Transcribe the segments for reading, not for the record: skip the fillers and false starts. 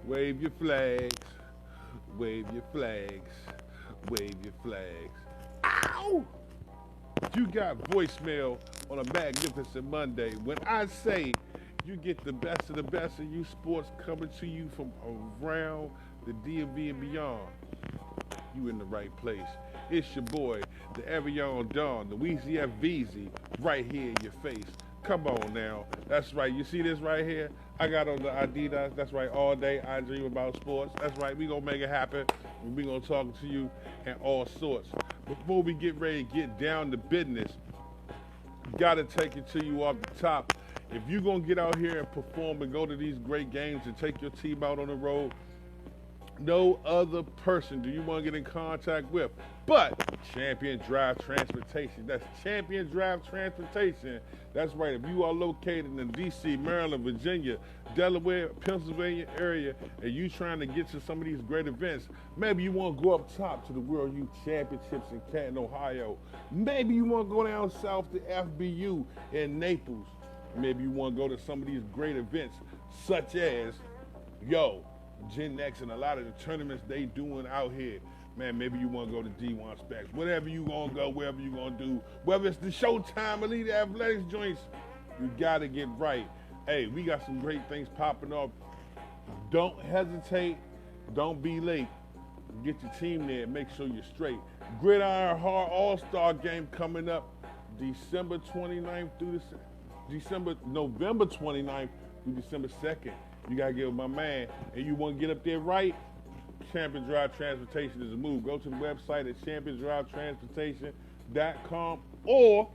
Wave your flags, wave your flags, wave your flags. Ow! You got voicemail on a magnificent Monday. When I say you get the best of the best of you sports coming to you from around the DMV and beyond, you in the right place. It's your boy, the ever young Don, the Weezy F. Veezy, right here in your face. Come on now. That's right. You see this right here? I got on the Adidas. That's right. All day I dream about sports. That's right. We gonna make it happen. We gonna talk to you and all sorts. Before we get ready to get down to business, gotta take it to you off the top. If you gonna get out here and perform and go to these great games and take your team out on the road, no other person do you want to get in contact with but Champion Drive Transportation. That's Champion Drive Transportation. That's right. If you are located in D.C., Maryland, Virginia, Delaware, Pennsylvania area, and you trying to get to some of these great events, maybe you want to go up top to the World Youth Championships in Canton, Ohio. Maybe you want to go down south to FBU in Naples. Maybe you want to go to some of these great events such as, Gen X and a lot of the tournaments they doing out here. Man, maybe you want to go to D1 Specs. Whatever you going to go, whatever you going to do, whether it's the Showtime Elite Athletics joints, you got to get right. Hey, we got some great things popping up. Don't hesitate. Don't be late. Get your team there and make sure you're straight. Gridiron Hard All-Star Game coming up November 29th through December 2nd. You got to get with my man, and you want to get up there right, Champion Drive Transportation is a move. Go to the website at championdrivetransportation.com or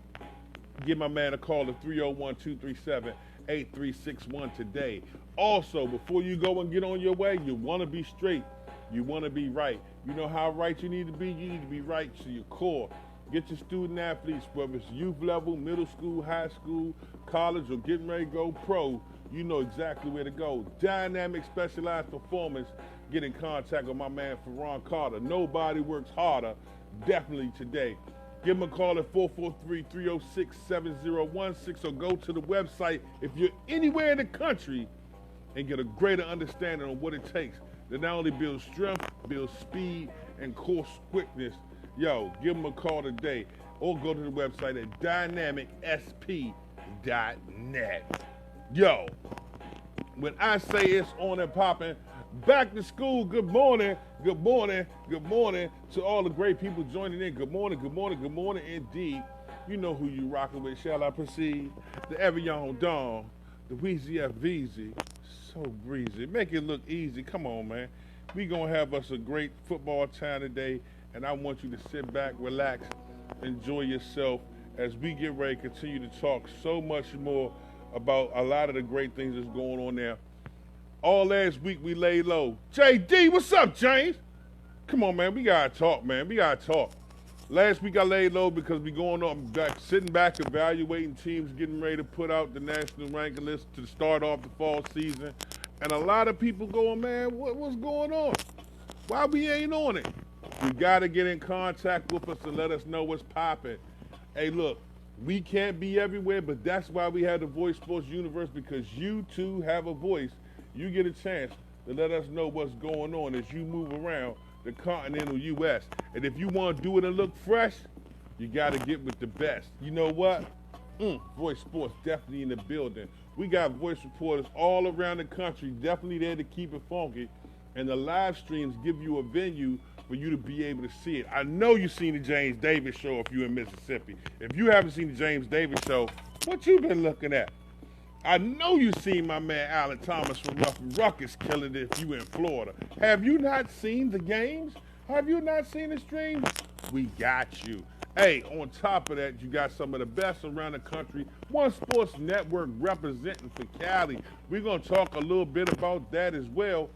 give my man a call at 301-237-8361 today. Also, before you go and get on your way, you want to be straight. You want to be right. You know how right you need to be? You need to be right to your core. Get your student athletes, whether it's youth level, middle school, high school, college, or getting ready to go pro, you know exactly where to go. Dynamic Specialized Performance. Get in contact with my man Ferron Carter. Nobody works harder, definitely today. Give him a call at 443-306-7016 or go to the website if you're anywhere in the country and get a greater understanding on what it takes to not only build strength, build speed, and course quickness. Give him a call today or go to the website at dynamicsp.net. When I say it's on and popping, back to school, good morning, good morning, good morning to all the great people joining in. Good morning, good morning, good morning indeed. You know who you rocking with. Shall I proceed? The ever young Dawn, the Weezy F. Veezy. So breezy. Make it look easy. Come on, man. We gonna have us a great football time today, and I want you to sit back, relax, enjoy yourself as we get ready to continue to talk so much more about a lot of the great things that's going on there. All last week we laid low. JD, what's up, James? Come on, man. We gotta talk, man. We gotta talk. Last week I laid low because we going on back, sitting back, evaluating teams, getting ready to put out the national ranking list to start off the fall season. And a lot of people going, man, what's going on? Why we ain't on it? You gotta get in contact with us and let us know what's popping. Hey, look. We can't be everywhere, but that's why we have the Voice Sports Universe, because you too have a voice. You get a chance to let us know what's going on as you move around the continental U.S. And if you want to do it and look fresh, you got to get with the best. You know what? Voice Sports definitely in the building. We got voice reporters all around the country, definitely there to keep it funky. And the live streams give you a venue for you to be able to see it. I know you've seen the James Davis show if you're in Mississippi. If you haven't seen the James Davis show, what you been looking at? I know you've seen my man Alan Thomas from Rough and Ruckus killing it if you in Florida. Have you not seen the games? Have you not seen the streams? We got you. Hey, on top of that, you got some of the best around the country. One Sports Network representing for Cali. We're going to talk a little bit about that as well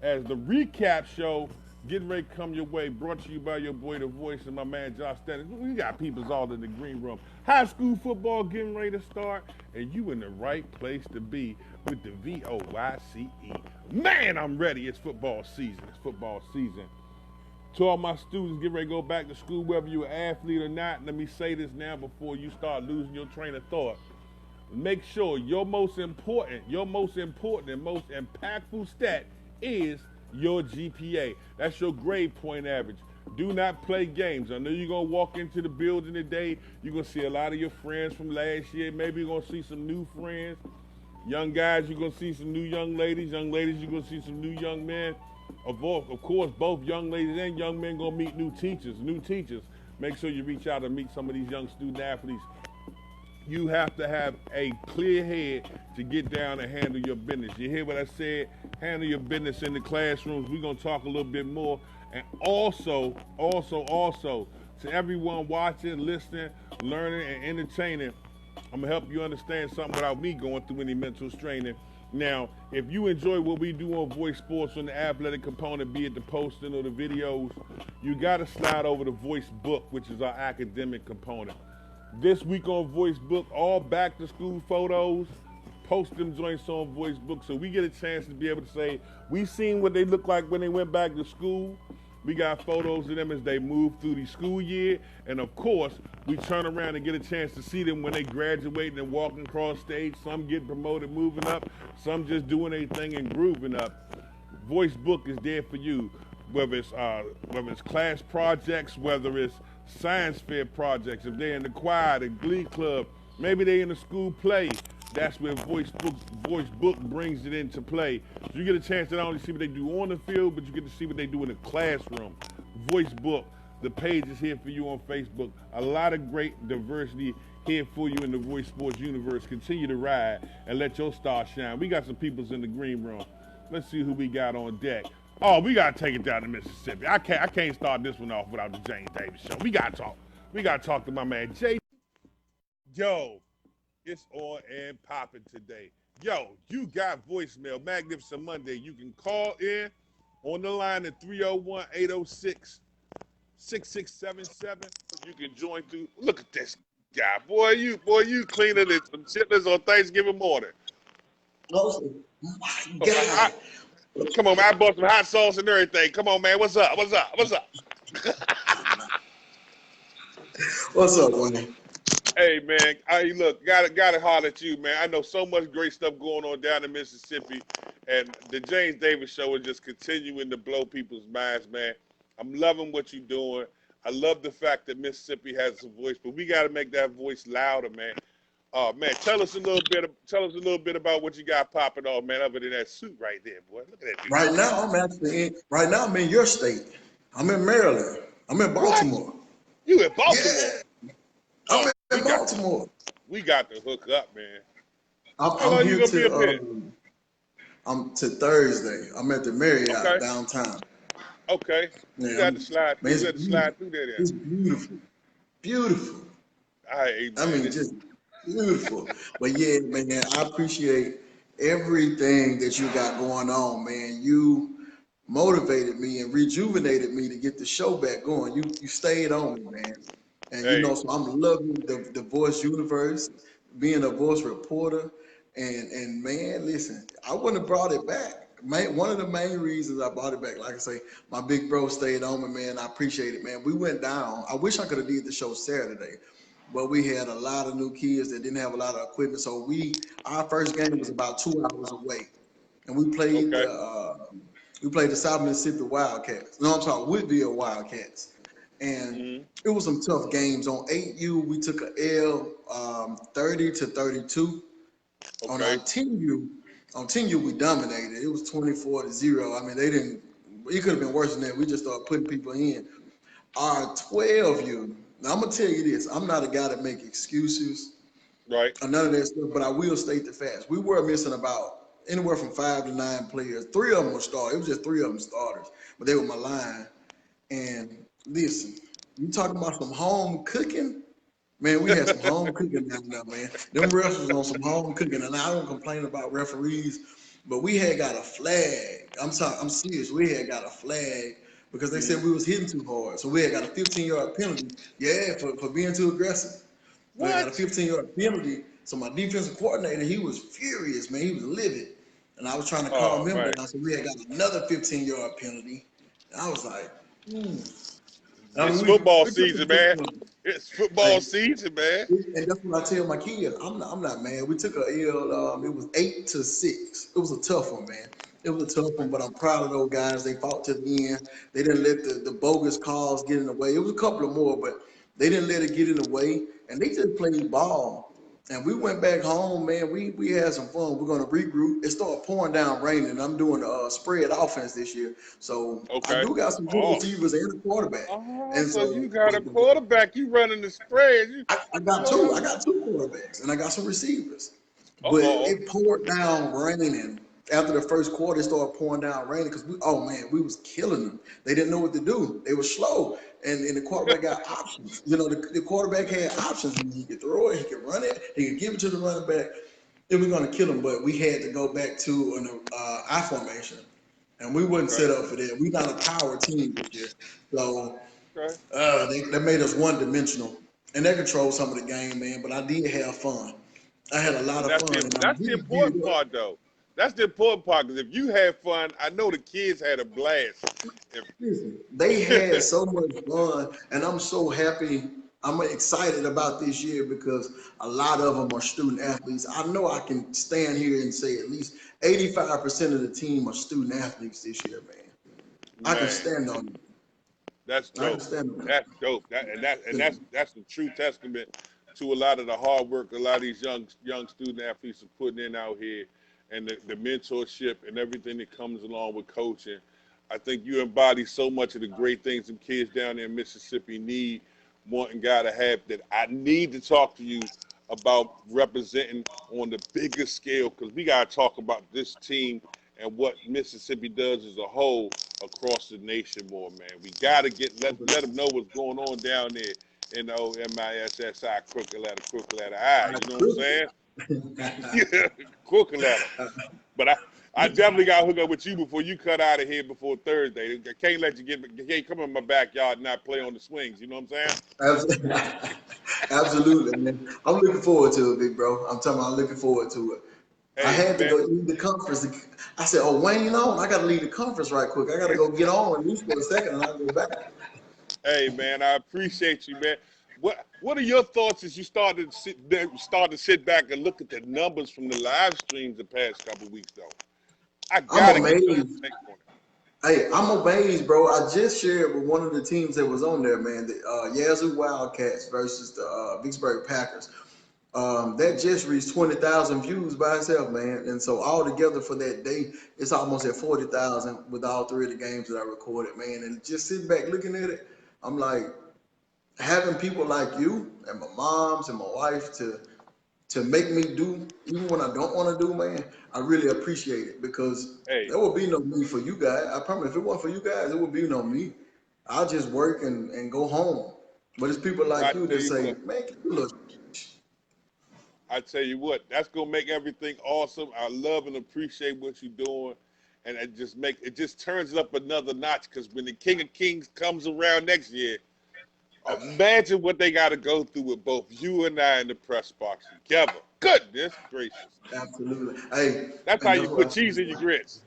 as the recap show getting ready to come your way, brought to you by your boy TheVoyce and my man Josh Stennis. We got peoples all in the green room. High school football getting ready to start, and you in the right place to be with the VOYCE. Man, I'm ready. It's football season. It's football season. To all my students getting ready to go back to school, whether you're an athlete or not, let me say this now before you start losing your train of thought. Make sure your most important and most impactful stat is your GPA. That's your grade point average. Do not play games. I know you're going to walk into the building today. You're going to see a lot of your friends from last year. Maybe you're going to see some new friends. Young guys, you're going to see some new young ladies. Young ladies, you're going to see some new young men. Of course, both young ladies and young men going to meet new teachers. New teachers. Make sure you reach out and meet some of these young student athletes. You have to have a clear head to get down and handle your business. You hear what I said? Handle your business in the classrooms. We're going to talk a little bit more. And also, to everyone watching, listening, learning, and entertaining, I'm going to help you understand something without me going through any mental straining. Now, if you enjoy what we do on Voice Sports on the athletic component, be it the posting or the videos, you got to slide over to Voice Book, which is our academic component. This week on Voice Book, all back to school photos, post them joints on Voice Book so we get a chance to be able to say, we seen what they look like when they went back to school. We got photos of them as they move through the school year. And of course, we turn around and get a chance to see them when they graduate and walking across stage. Some get promoted, moving up. Some just doing their thing and grooving up. Voice Book is there for you. Whether it's class projects, whether it's science fair projects, if they're in the choir, the glee club, maybe they're in the school play, that's where Voice Book brings it into play. So you get a chance to not only see what they do on the field, but you get to see what they do in the classroom. Voice Book, the page is here for you on Facebook. A lot of great diversity here for you in the Voice Sports universe. Continue to ride and let your star shine. We got some peoples in the green room. Let's see who we got on deck. Oh, we gotta take it down to Mississippi. I can't start this one off without the James Davis show. We gotta talk. We gotta talk to my man Jay. Yo, it's on and popping today. Yo, you got voicemail. Magnificent Monday. You can call in on the line at 301-806-6677. You can join through. Look at this guy, boy. You cleaner than some chitlins on Thanksgiving morning. Oh my God. Come on, man. I bought some hot sauce and everything. Come on, man. What's up? What's up, man? Hey, man. Look, gotta holler at you, man. I know so much great stuff going on down in Mississippi, and the James Davis show is just continuing to blow people's minds, man. I'm loving what you're doing. I love the fact that Mississippi has a voice, but we got to make that voice louder, man. Man, tell us a little bit about what you got popping off, man, other than that suit right there, boy. Look at that. Right now I'm in your state. I'm in Maryland. I'm in Baltimore. What? You in Baltimore? Yeah. I'm in Baltimore. We got to hook up, man. I'm here to Thursday. I'm at the Marriott downtown. Okay. You got to slide. Man, you got to slide through there. It's beautiful. I mean, just beautiful. But yeah, man, I appreciate everything that you got going on, man. You motivated me and rejuvenated me to get the show back going. You stayed on me, man. And so I'm loving the voice universe, being a voice reporter. And man, listen, I wouldn't have brought it back. One of the main reasons I brought it back, like I say, my big bro stayed on me, man. I appreciate it, man. We went down. I wish I could have did the show Saturday, but we had a lot of new kids that didn't have a lot of equipment. So our first game was about 2 hours away, and we played the South Mississippi Wildcats. No, I'm talking Woodville Wildcats, and it was some tough games. On 8U, we took a L, 30-32. Okay. On 10U, we dominated. It was 24-0. I mean, it could have been worse than that. We just started putting people in. Our 12U, now I'm going to tell you this. I'm not a guy that make excuses. Right. Or none of that stuff, but I will state the facts. We were missing about anywhere from 5 to 9 players. 3 of them were starters. It was just 3 of them starters, but they were my line. And listen, you talking about some home cooking? Man, we had some home cooking down there, man. Them refs was on some home cooking, and I don't complain about referees, but we had got a flag. I'm serious. We had got a flag because they said we was hitting too hard. So we had got a 15-yard penalty. Yeah, for being too aggressive. We got a 15-yard penalty. So my defensive coordinator, he was furious, man. He was livid. And I was trying to calm him down. So we had got another 15-yard penalty. And I was like, It's football season, man. It's football season, man. And that's what I tell my kids. I'm not mad. We took a L. It was 8-6. It was a tough one, man. It was a tough one, but I'm proud of those guys. They fought to the end. They didn't let the bogus calls get in the way. It was a couple of more, but they didn't let it get in the way. And they just played ball. And we went back home, man. We had some fun. We're gonna regroup. It started pouring down raining. I'm doing a spread offense this year, so I Okay. do got some good Oh. receivers and a quarterback. Oh, And so so, you got a but quarterback. You running the spread. You, I got two. I boy. got two quarterbacks and I got some receivers. But Uh-oh. it poured down raining. After the first quarter, it started pouring down raining because oh man, we was killing them. They didn't know what to do. They were slow. And the quarterback got options. You know, the quarterback had options. He could throw it, he could run it, he could give it to the running back. It was going to kill him, but we had to go back to an I formation. And we wasn't Okay. set up for that. We not a power team this year. So Okay. they made us one dimensional, and they controlled some of the game, man. But I did have fun. I had a lot And of fun, and I'm that's the really important geared up. part, though. That's the important part because if you had fun, I know the kids had a blast. If Listen, they had so much fun, and I'm so happy. I'm excited about this year because a lot of them are student athletes. I know I can stand here and say at least 85% of the team are student athletes this year, man. I can man, stand on it. that's I can dope. stand on That's dope. And it. that's the true testament to a lot of the hard work a lot of these young student athletes are putting in out here, and the mentorship and everything that comes along with coaching. I think you embody so much of the great things some kids down there in Mississippi need, want, and gotta have. That I need to talk to you about representing on the bigger scale because we gotta talk about this team and what Mississippi does as a whole across the nation more, man. We gotta let them know what's going on down there in the old MISSI crooked letter I. You know what I'm saying? Yeah, crooked letter. But I definitely got to hook up with you before you cut out of here before Thursday. I can't let you you can't come in my backyard and not play on the swings. You know what I'm saying? Absolutely, absolutely, man. I'm looking forward to it, big bro. I'm telling you, I'm looking forward to it. I Hey, had to man. go leave the conference. I said, "Oh, Wayne, on. I got to leave the conference right quick. I got to go get on at least for a second, and I'll go back." Hey, man. I appreciate you, man. What are your thoughts as you start to sit back and look at the numbers from the live streams the past couple of weeks, though? I I'm gotta get your amazed. take on it. Hey, I'm amazed, bro. I just shared with one of the teams that was on there, man. The Yazoo Wildcats versus the Vicksburg Packers. That just reached 20,000 views by itself, man. And so all together for that day, it's almost at 40,000 with all three of the games that I recorded, man. And just sitting back looking at it, I'm like, having people like you and my moms and my wife to make me do even when I don't want to do, man, I really appreciate it because Hey, there would be no me for you guys. I promise if it wasn't for you guys, there would be no me. I'll just work and go home. But it's people I like you tell that you say, what. man, can you look. I tell you what, that's gonna make everything awesome. I love and appreciate what you're doing, and it just turns it up another notch. Because when the King of Kings comes around next year, imagine what they got to go through with both you and I in the press box together. Goodness gracious, Absolutely. Hey, that's how and that's you what I put say. cheese in your grits.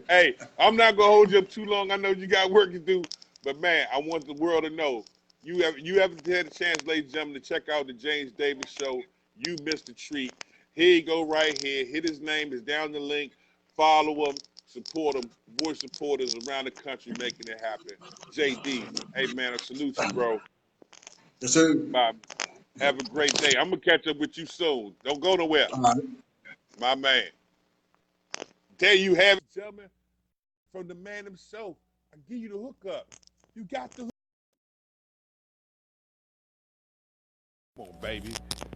Hey, I'm not gonna hold you up too long. I know you got work to do, but man, I want the world to know you haven't had a chance, ladies and gentlemen, to check out the James Davis Show. You missed a treat. Here you go, right here. Hit his name. Is down the link. Follow him. Support him. Voice supporters around the country making it happen. JD, hey man, I salute you, bro. Yes, sir. Bye. Have a great day. I'm gonna catch up with you soon. Don't go nowhere, All right. my man. There you have it, gentlemen. From the man himself. I give you the hookup. You got the hook. Come on, baby.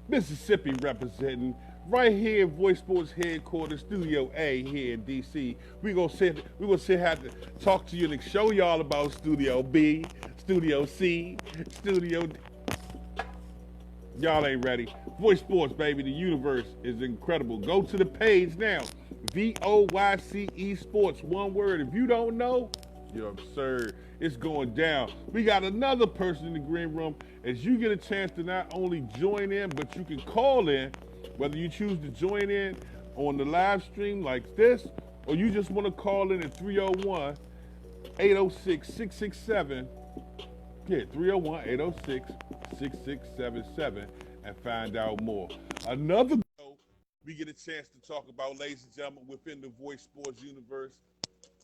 Mississippi representing right here in Voice Sports headquarters, Studio A here in DC. We gonna sit have to talk to you and show y'all about Studio B, Studio C, Studio D. Y'all ain't ready. Voice Sports, baby. The universe is incredible. Go to the page now. VOYCE Sports. One word. If you don't know, you're absurd. It's going down. We got another person in the green room. As you get a chance to not only join in, but you can call in, whether you choose to join in on the live stream like this, or you just want to call in at 301 806 667. Yeah, 301-806-6677 and find out more. Another we get a chance to talk about, ladies and gentlemen, within the Voice Sports universe.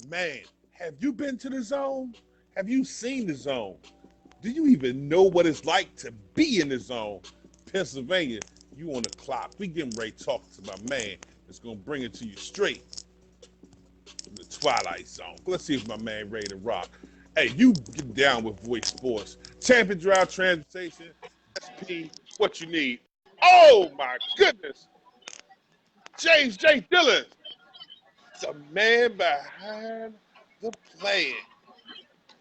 Man, have you been to the zone? Have you seen the zone? Do you even know what it's like to be in the zone? Pennsylvania, you on the clock. We getting ready to talk to my man that's going to bring it to you straight from the Twilight Zone. Let's see if my man ready to rock. Hey, you get down with Voice Sports. Champion Drive Transportation, SP, what you need. Oh, my goodness. James J. Dillon, the man behind the plan.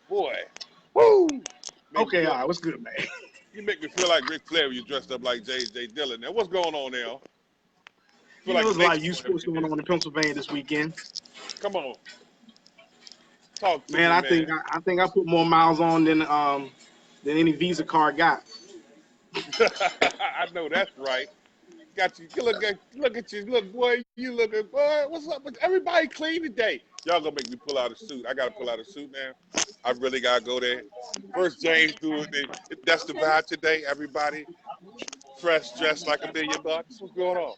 Boy, woo! Make me Okay, all feel, right, what's good, man? you make me feel like Ric Flair when you dressed up like James J. Dillon. Now, what's going on now? Feel You know, like the there's a lot of nation's youth gonna have sports to going get this. on in Pennsylvania this weekend. Come on, talk to Man, me, I man. think I put more miles on than any Visa card got. I know that's right. Got you. Look at you. Look, boy, you looking, boy. What's up? With everybody clean today. Y'all gonna make me pull out a suit. I gotta pull out a suit now. I really gotta go there. First James do it. That's the vibe today. Everybody fresh, dressed like $1 million. What's going on?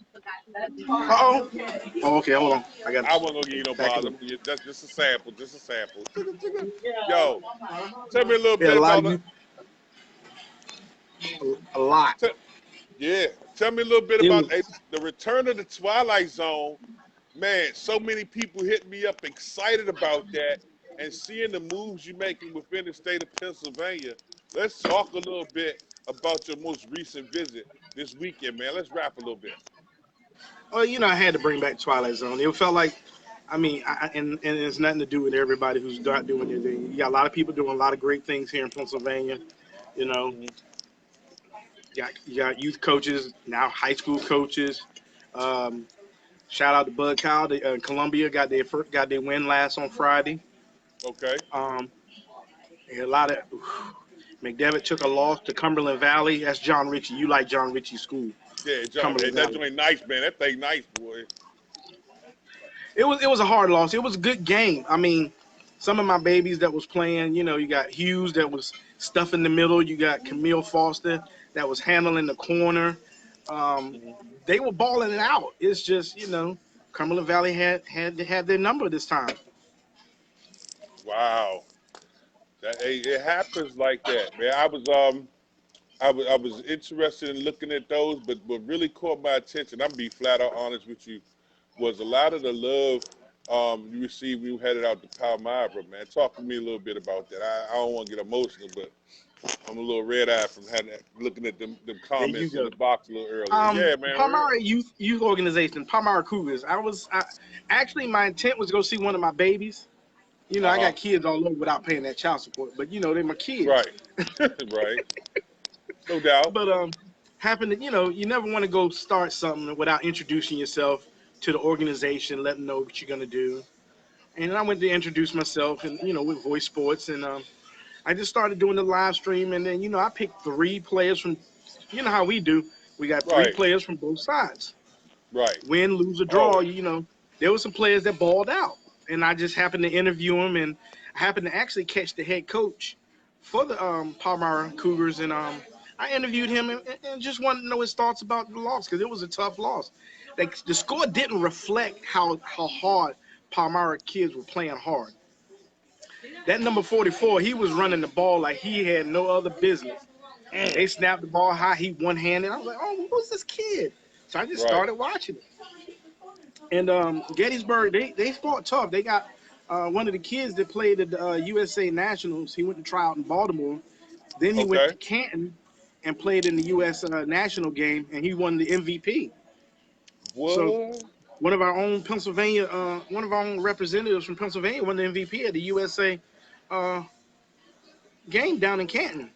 Uh-oh. Oh, okay, hold on. I got I to wasn't gonna give you no back it bother. up. That's just a sample. Just a sample. Yo, tell me a little Yeah, a bit lot about of youth, a lot. it. Yeah, tell me a little bit It about was, the return of the Twilight Zone. Man, so many people hit me up excited about that and seeing the moves you're making within the state of Pennsylvania. Let's talk a little bit about your most recent visit this weekend, man. Let's rap a little bit. well, you know, I had to bring back Twilight Zone. It felt like, I mean, and it's nothing to do with everybody who's not doing their thing. You got a lot of people doing a lot of great things here in Pennsylvania. You know, Mm-hmm. you got youth coaches now, high school coaches. Um, Shout out to Bud Cow. Columbia got their win last on Friday. Okay. Um, a lot of McDevitt took a loss to Cumberland Valley. That's John Ritchie. You like John Ritchie School, Yeah, John. Hey, Cumberland that Valley. joint nice, man. That thing nice, boy. It was a hard loss. It was a good game. I mean, some of my babies that was playing. You know, you got Hughes that was stuff in the middle. You got Camille Foster that was handling the corner. Um, Mm-hmm. they were balling it out. It's just Cumberland Valley had their number this time. Wow. It happens like that, man. I was interested in looking at those, but what really caught my attention, I'm be flat out honest with you, was a lot of the love you received when you headed out to Palmyra, man. Talk to me a little bit about that. I don't want to get emotional, but I'm a little red eyed from looking at them There you comments in go. the box a little earlier. Yeah, man. Palmyra Youth Organization, Palmyra Cougars. Actually my intent was to go see one of my babies. You know, Uh I huh. got kids all over without paying that child support, but they're my kids. Right. Right. No doubt. But happen to you never want to go start something without introducing yourself to the organization, let them know what you're gonna do. And I went to introduce myself, and with Voice Sports, and I just started doing the live stream, and then I picked three players from, how we do. We got three Right. players from both sides. Right. Win, lose, or draw, Always. there were some players that balled out, and I just happened to interview him, and I happened to actually catch the head coach for the Palmyra Cougars, and I interviewed him and just wanted to know his thoughts about the loss because it was a tough loss. Like the score didn't reflect how hard Palmyra kids were playing hard. That number 44, he was running the ball like he had no other business. Mm. They snapped the ball high, he one-handed. I was like, oh, who's this kid? So I just Right. started watching it. And Gettysburg, they fought tough. They got one of the kids that played at the USA Nationals. He went to try out in Baltimore. Then he went Okay. to Canton and played in the U.S. National game, and he won the MVP. So What? one of our own representatives from Pennsylvania won the MVP at the USA uh, game down in Canton.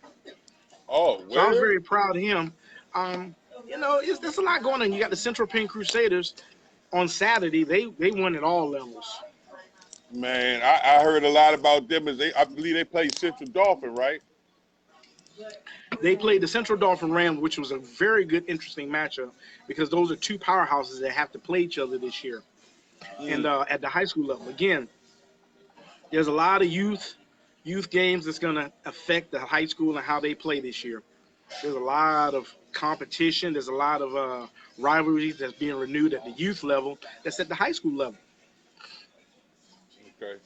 Oh, So I was where? very proud of him. There's a lot going on. You got the Central Penn Crusaders on Saturday. They won at all levels. Man, I heard a lot about them. I believe they played Central Dolphin, right? They played the Central Dolphin Rams, which was a very good, interesting matchup because those are two powerhouses that have to play each other this year. And Mm. at the high school level, again, there's a lot of youth games that's going to affect the high school and how they play this year. There's a lot of competition. There's a lot of rivalries that's being renewed at the youth level. That's at the high school level. Okay.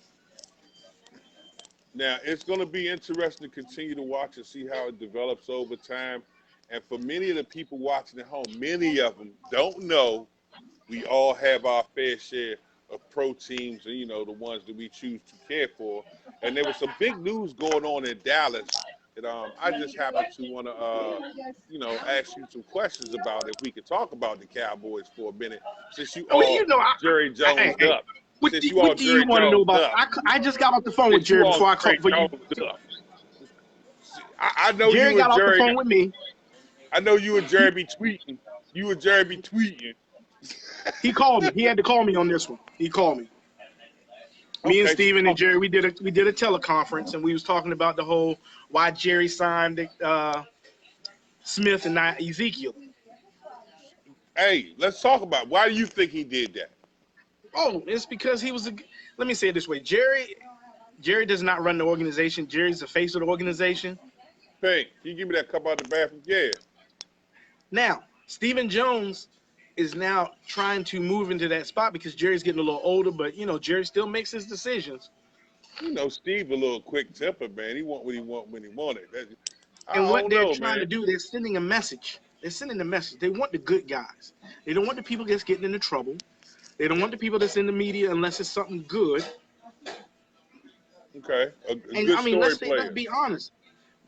Now it's going to be interesting to continue to watch and see how it develops over time. And for many of the people watching at home, many of them don't know we all have our fair share of pro teams and, the ones that we choose to care for. And there was some big news going on in Dallas that I just happened to want to, ask you some questions about if we could talk about the Cowboys for a minute since you Oh, all Jerry Jones hey, up. Since you all what do you Jerry want to know Jones about? up. I just got off the phone with Since you Jerry all before I Jerry called for you. Jones up. I know Jerry you and got off the Jerry. phone with me. I know you and Jerry be tweeting. You and Jerry be tweeting. He called me. He had to call me on this one. He called me. Me and Okay, Steven and Jerry, we did a teleconference, and we was talking about the whole why Jerry signed Smith and not Ezekiel. hey, let's talk about why do you think he did that? Oh, it's because he was a. Let me say it this way: Jerry does not run the organization. Jerry's the face of the organization. Pink, can you give me that cup out the bathroom? Yeah. Now, Stephen Jones is now trying to move into that spot because Jerry's getting a little older, but Jerry still makes his decisions. Steve a little quick tempered, man. He want what he want when he want it. I And what don't they're know, trying man. to do, they're sending a message. They're sending a message. They want the good guys. They don't want the people that's getting into trouble. They don't want the people that's in the media unless it's something good. Okay, a And good I mean, story let's player. be honest.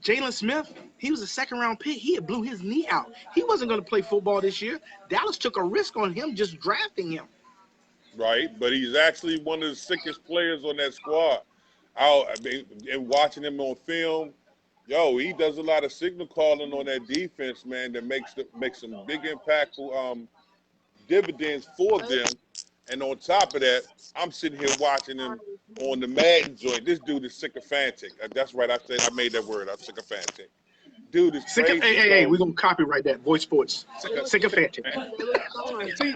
Jalen Smith, he was a second-round pick. He had blew his knee out. He wasn't going to play football this year. Dallas took a risk on him just drafting him. Right, but he's actually one of the sickest players on that squad. I mean, and watching him on film, he does a lot of signal calling on that defense, man. That makes some big impactful dividends for them. And on top of that, I'm sitting here watching him on the Madden joint. This dude is sycophantic. That's right. I made that word. I'm sycophantic. Dude is crazy, Hey, bro. we're going to copyright that. Voice Sports. Sycophantic. See,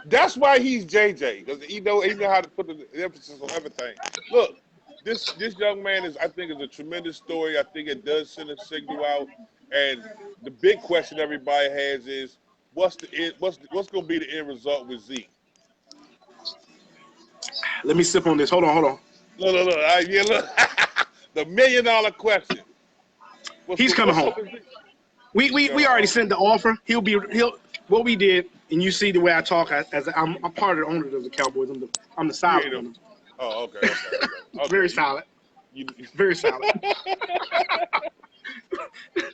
that's why he's JJ, because he know how to put the emphasis on everything. Look, this young man I think is a tremendous story. I think it does send a signal out. And the big question everybody has is what's going to be the end result with Zeke? Let me sip on this. Hold on. Look. Yeah, look. The $1 million question. He's coming What's home. up with Zeke? We already sent the offer. He'll what we did, and you see the way I talk as I'm part of the owners of the Cowboys. I'm the silent one. Oh, okay. Very silent. You, Very silent.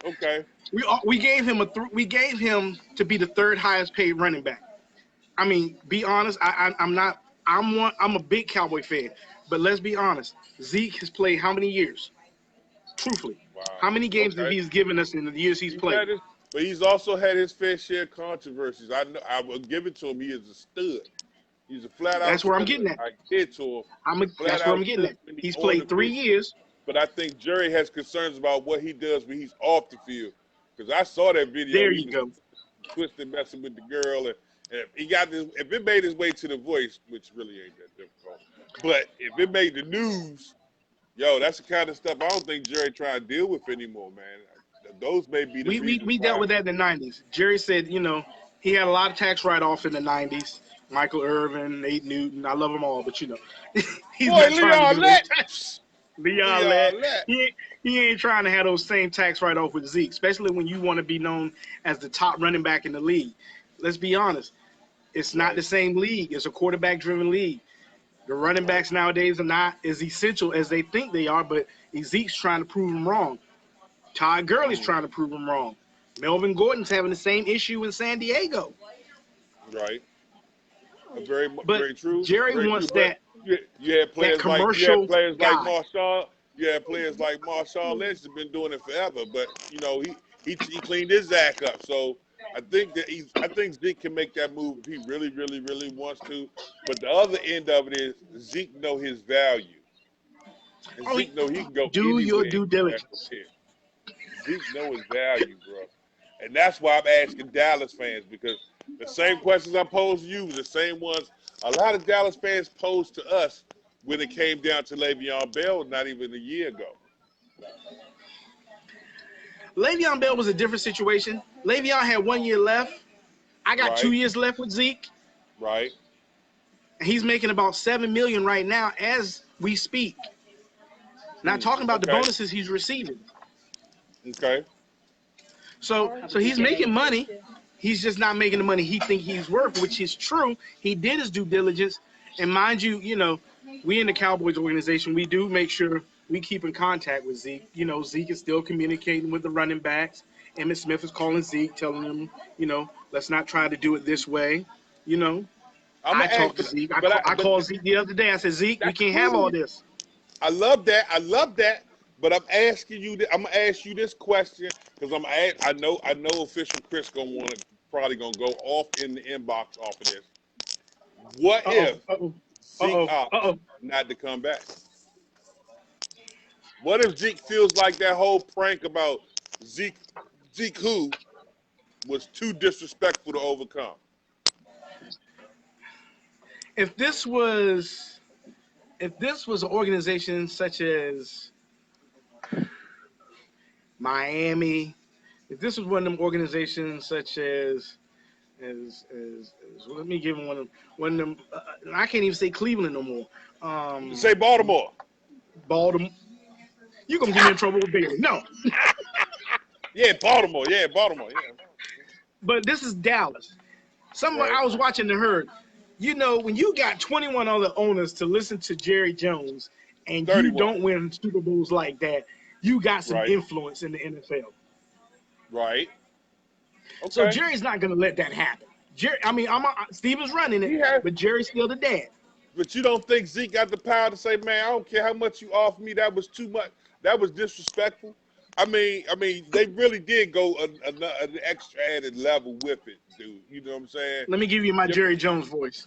okay. We gave him to be the third highest paid running back. I mean, be honest. I'm a big Cowboy fan, but let's be honest. Zeke has played how many years? Truthfully, Wow. how many games Okay. have he's given us in the years he's played? But he's also had his fair share of controversies. I know. I will give it to him. He is a stud. He's a flat out That's where I'm stud. getting at. I get to him. That's where I'm getting at. He's played 3 years. But I think Jerry has concerns about what he does when he's off the field. Because I saw that video. There He you was go. twisting, messing with the girl, and if it made his way to The Voice, which really ain't that difficult, but if it made the news, that's the kind of stuff I don't think Jerry trying to deal with anymore, man. Those may be the reasons We dealt with that in the 90s. Jerry said, he had a lot of tax write-offs in the 90s. Michael Irvin, Nate Newton, I love them all, but he's not trying to do those. Leon Lett. He ain't trying to have those same tax write-off with Zeke, especially when you want to be known as the top running back in the league. Let's be honest. It's not the same league. It's a quarterback-driven league. The running backs nowadays are not as essential as they think they are, but Zeke's trying to prove them wrong. Todd Gurley's trying to prove him wrong. Melvin Gordon's having the same issue in San Diego. Right. Very, But very true. Jerry Very true. wants But you had players commercial like guy. Marshawn. You had players like Marshawn Lynch has been doing it forever. But he cleaned his act up. So I think Zeke can make that move if he really, really, really wants to. But the other end of it is Zeke know his value. And Zeke know he can go Do your anywhere and due get back diligence. up here. Zeke know his value, bro. And that's why I'm asking Dallas fans, because the same questions I posed to you, the same ones a lot of Dallas fans posed to us when it came down to Le'Veon Bell not even a year ago. Le'Veon Bell was a different situation. Le'Veon had 1 year left. I got 2 years left with Zeke. Right. And he's making about $7 million right now as we speak. Not talking about the bonuses he's receiving. Okay. So he's making money. He's just not making the money he think he's worth, which is true. He did his due diligence. And mind you, we in the Cowboys organization, we do make sure we keep in contact with Zeke. Zeke is still communicating with the running backs. Emmitt Smith is calling Zeke, telling him, let's not try to do it this way. I talked to Zeke. I called Zeke the other day. I said, Zeke, we can't have all this. I love that. But I'm asking you. I'm gonna ask you this question because I know official Chris probably gonna go off in the inbox off of this. What if Zeke opts not to come back? What if Zeke feels like that whole prank about Zeke who was too disrespectful to overcome? If this was an organization such as Miami, if this was one of them organizations such as let me give him one of them. I can't even say Cleveland no more. Say Baltimore. Baltimore. You gonna get me in trouble with Bailey? No. Yeah, Baltimore. Yeah. But this is Dallas. I was watching the herd. When you got 21 other owners to listen to Jerry Jones and 31. You don't win Super Bowls like that, you got some influence in the NFL. Right. Okay. So Jerry's not going to let that happen. Steven's running it, but Jerry's still the dad. But you don't think Zeke got the power to say, man, I don't care how much you offer me, that was too much. That was disrespectful. I mean, they really did go an extra added level with it, dude. You know what I'm saying? Let me give you my Jerry Jones voice.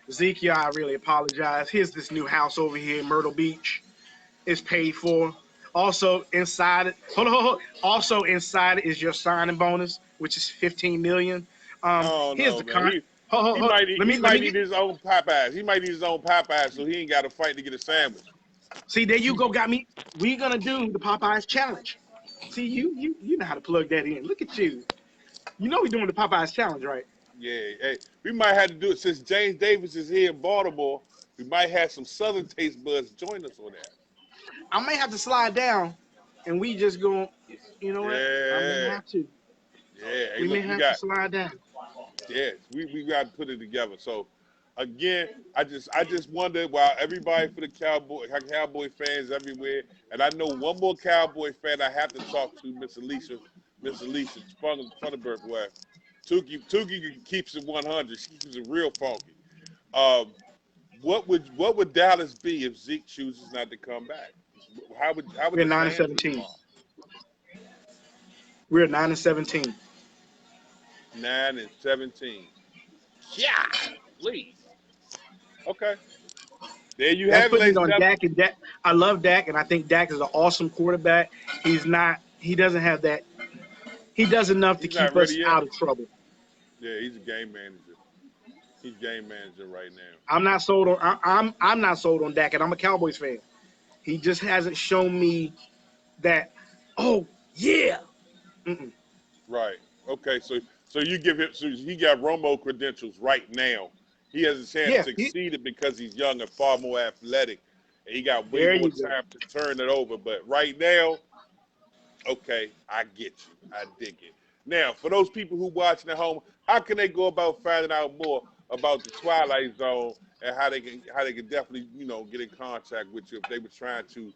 Zeke, I really apologize. Here's this new house over here in Myrtle Beach. It's paid for. Also inside it, hold on. Also inside it is your signing bonus, which is $15 million. Here's the con. He might need his own Popeyes. He might need his own Popeyes, so he ain't got to fight to get a sandwich. See, there you go, got me. We're gonna do the Popeyes challenge. See, you know how to plug that in. Look at you. You know we're doing the Popeyes challenge, right? Yeah. Hey, we might have to do it since James Davis is here in Baltimore. We might have some Southern taste buds join us on that. I may have to slide down, and we just go. You know what? I may have to. Yeah. Hey, we may have to slide down. Yes, we got to put it together. So, again, I just wonder while everybody for the Cowboy fans everywhere, and I know one more Cowboy fan I have to talk to, Miss Alicia Funderburg, where Tukey keeps it 100. She keeps it real funky. What would Dallas be if Zeke chooses not to come back? How would we're 9-17. We're 9-17. 9-17. Yeah, please. Okay. There you have it, ladies and gentlemen. Dak. I love Dak, and I think Dak is an awesome quarterback. He doesn't have that. He does enough to keep us out of trouble. Yeah, he's a game manager. He's game manager right now. I'm not sold on Dak, and I'm a Cowboys fan. He just hasn't shown me that. Oh yeah. Mm-mm. Right. Okay. So you give him. So he got Romo credentials right now. He has a chance to succeed because he's young and far more athletic, and he got way more time to turn it over. But right now, okay, I get you. I dig it. Now, for those people who watching at home, how can they go about finding out more about the Twilight Zone and how they can definitely get in contact with you if they were trying to?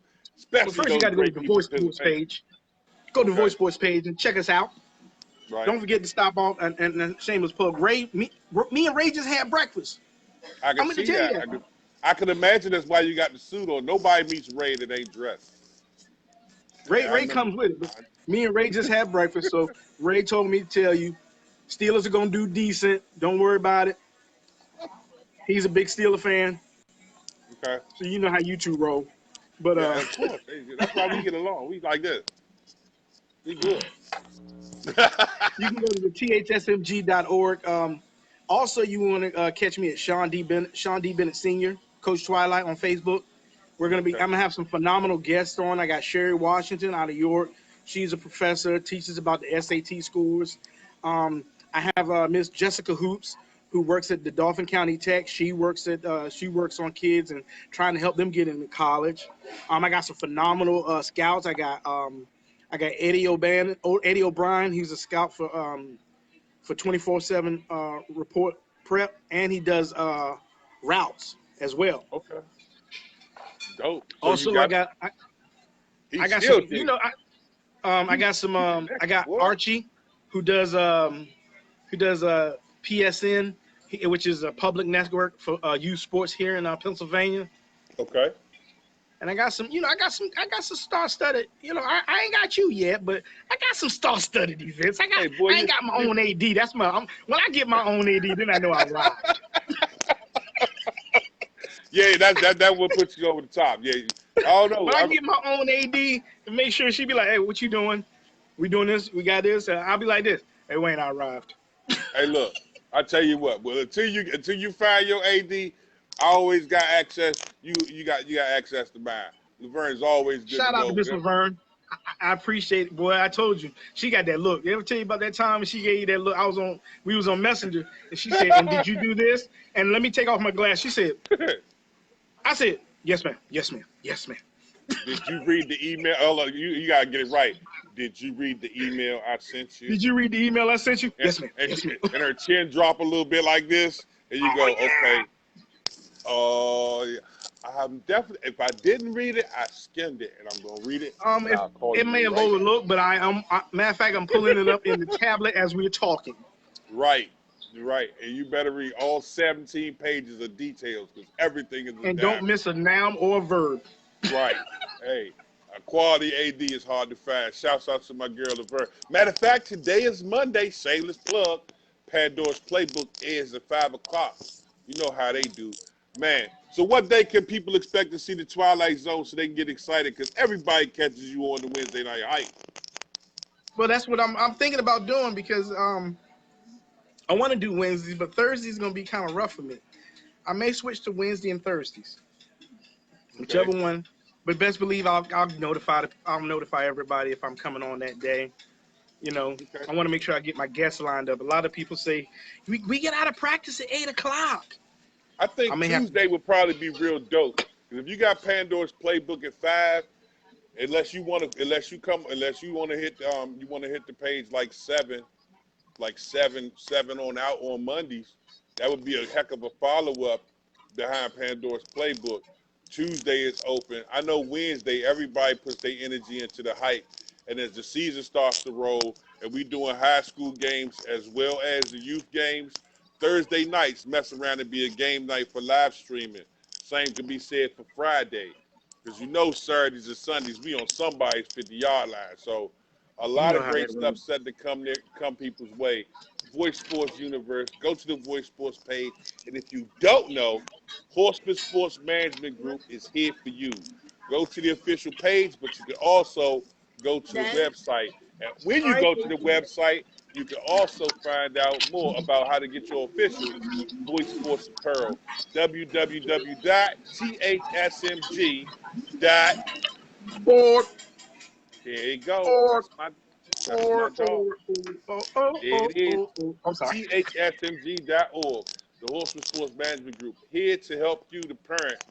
Well, first you got to go to the Voice Sports page. Go to the Voice Sports page and check us out. Right. Don't forget to stop off and shameless plug. Me and Ray just had breakfast. I can see that. I can imagine that's why you got the suit on. Nobody meets Ray that ain't dressed. Ray comes with it. But me and Ray just had breakfast, so Ray told me to tell you, Steelers are gonna do decent. Don't worry about it. He's a big Steeler fan. Okay. So you know how you two roll. But of course. That's why we get along. We like this. We good. You can go to the thsmg.org. Also, you want to catch me at Sean D. Bennett Sr., Coach Twilight on Facebook. I'm gonna have some phenomenal guests on. I got Sherry Washington out of York, She's a professor, teaches about the SAT scores. I have Miss Jessica Hoops, who works at the Dauphin County Tech. She works on kids and trying to help them get into college. I got some phenomenal scouts. I got Eddie O'Brien. He's a scout for 24/7 report prep, and he does routes as well. Okay. Dope. So you Also, I got got I, I he's got some. still digging. I got some. I got What? Archie, who does PSN, which is a public network for youth sports here in Pennsylvania. Okay. And I got some, I got some star-studded. I ain't got you yet, but I got some star-studded events. Hey boy, I ain't got my own AD. That's when I get my own AD, then I know I ride. yeah, that would put you over the top. Yeah. I don't know. When I get my own AD and make sure she be like, hey, what you doing? We doing this? We got this? And I'll be like this. Hey, Wayne, I arrived. Hey, look, I tell you what. Well, until you find your AD, I always got access. You got access to mine. Laverne's always good Shout to out to go. Miss Laverne. I appreciate it, boy. I told you, she got that look. Did I ever tell you about that time when she gave you that look? We was on Messenger, and she said, "And did you do this?" And let me take off my glass. She said, "I said, yes, ma'am, yes, ma'am, yes, ma'am." Did you read the email? Oh, look, you gotta get it right. Did you read the email I sent you? Did you read the email I sent you? And, Yes, ma'am. and, Yes, ma'am. and her chin drop a little bit like this, and you go, yeah. okay. Oh, yeah. I'm definitely. If I didn't read it, I skimmed it, and I'm gonna read it. And I'll call It you may have right. overlooked, but matter of fact, I'm pulling it up in the tablet as we're talking. Right, right, and you better read all 17 pages of details because everything is a And don't diamond. miss a noun or a verb. Right. Hey, a quality AD is hard to find. Shouts out to my girl Laverne. Matter of fact, today is Monday. Shameless plug. Pandora's Playbook is at 5 o'clock. You know how they do, man. So what day can people expect to see the Twilight Zone so they can get excited? Because everybody catches you on the Wednesday night hype. Well, that's what I'm thinking about doing because I want to do Wednesdays, but Thursdays is gonna be kind of rough for me. I may switch to Wednesday and Thursdays, Okay. whichever one. But best believe I'll notify everybody if I'm coming on that day. Okay. I want to make sure I get my guests lined up. A lot of people say we get out of practice at 8 o'clock. I I think may have Tuesday would probably be real dope. Because if you got Pandora's Playbook at 5, unless you want to hit the page like 7, like 7 on out on Mondays. That would be a heck of a follow-up behind Pandora's Playbook. Tuesday is open. I know Wednesday everybody puts their energy into the hype, and as the season starts to roll, and we doing high school games as well as the youth games, Thursday nights mess around and be a game night for live streaming. Same can be said for Friday, because Saturdays and Sundays we on somebody's 50-yard line. So a you lot know of how that great stuff runs. set to come people's way. Voice Sports Universe. Go to the Voice Sports page, and if you don't know, Horseman Sports Management Group is here for you. Go to the official page, but you can also go to the website. And when you go to the website, you can also find out more about how to get your official Voice Sports apparel. www.thsmg.com. Or There you go. or That's my dog. There it is. I'm sorry. thsmg.org, the Horseman Sports Management Group, here to help you, the parent,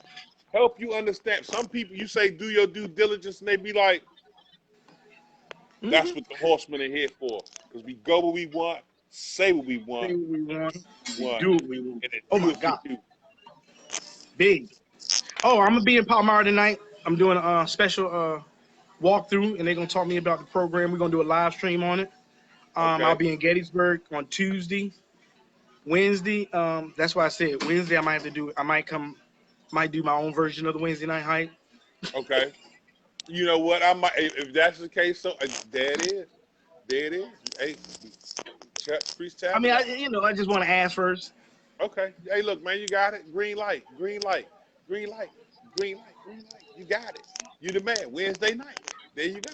help you understand. Some people, you say do your due diligence, and they be like, that's Mm-hmm. what the horsemen are here for. Because we go where we want, say what we Say want, what we want. we We want, do what we want. and then Oh do my it for God, you. big. Oh, I'm gonna be in Palmyra tonight. I'm doing a special walkthrough, and they're gonna talk me about the program. We're gonna do a live stream on it. I'll Okay. be in Gettysburg on Tuesday, Wednesday. That's why I said Wednesday. I might have to do. I might do my own version of the Wednesday night hype. Okay. You know what? I might, if that's the case, so there it is. There it is. Hey, Priest I mean, Tabernacle. I just want to ask first. Okay. Hey, look, man, you got it. Green light, green light, green light, green light, green light. You got it. You the man. Wednesday night. There you go.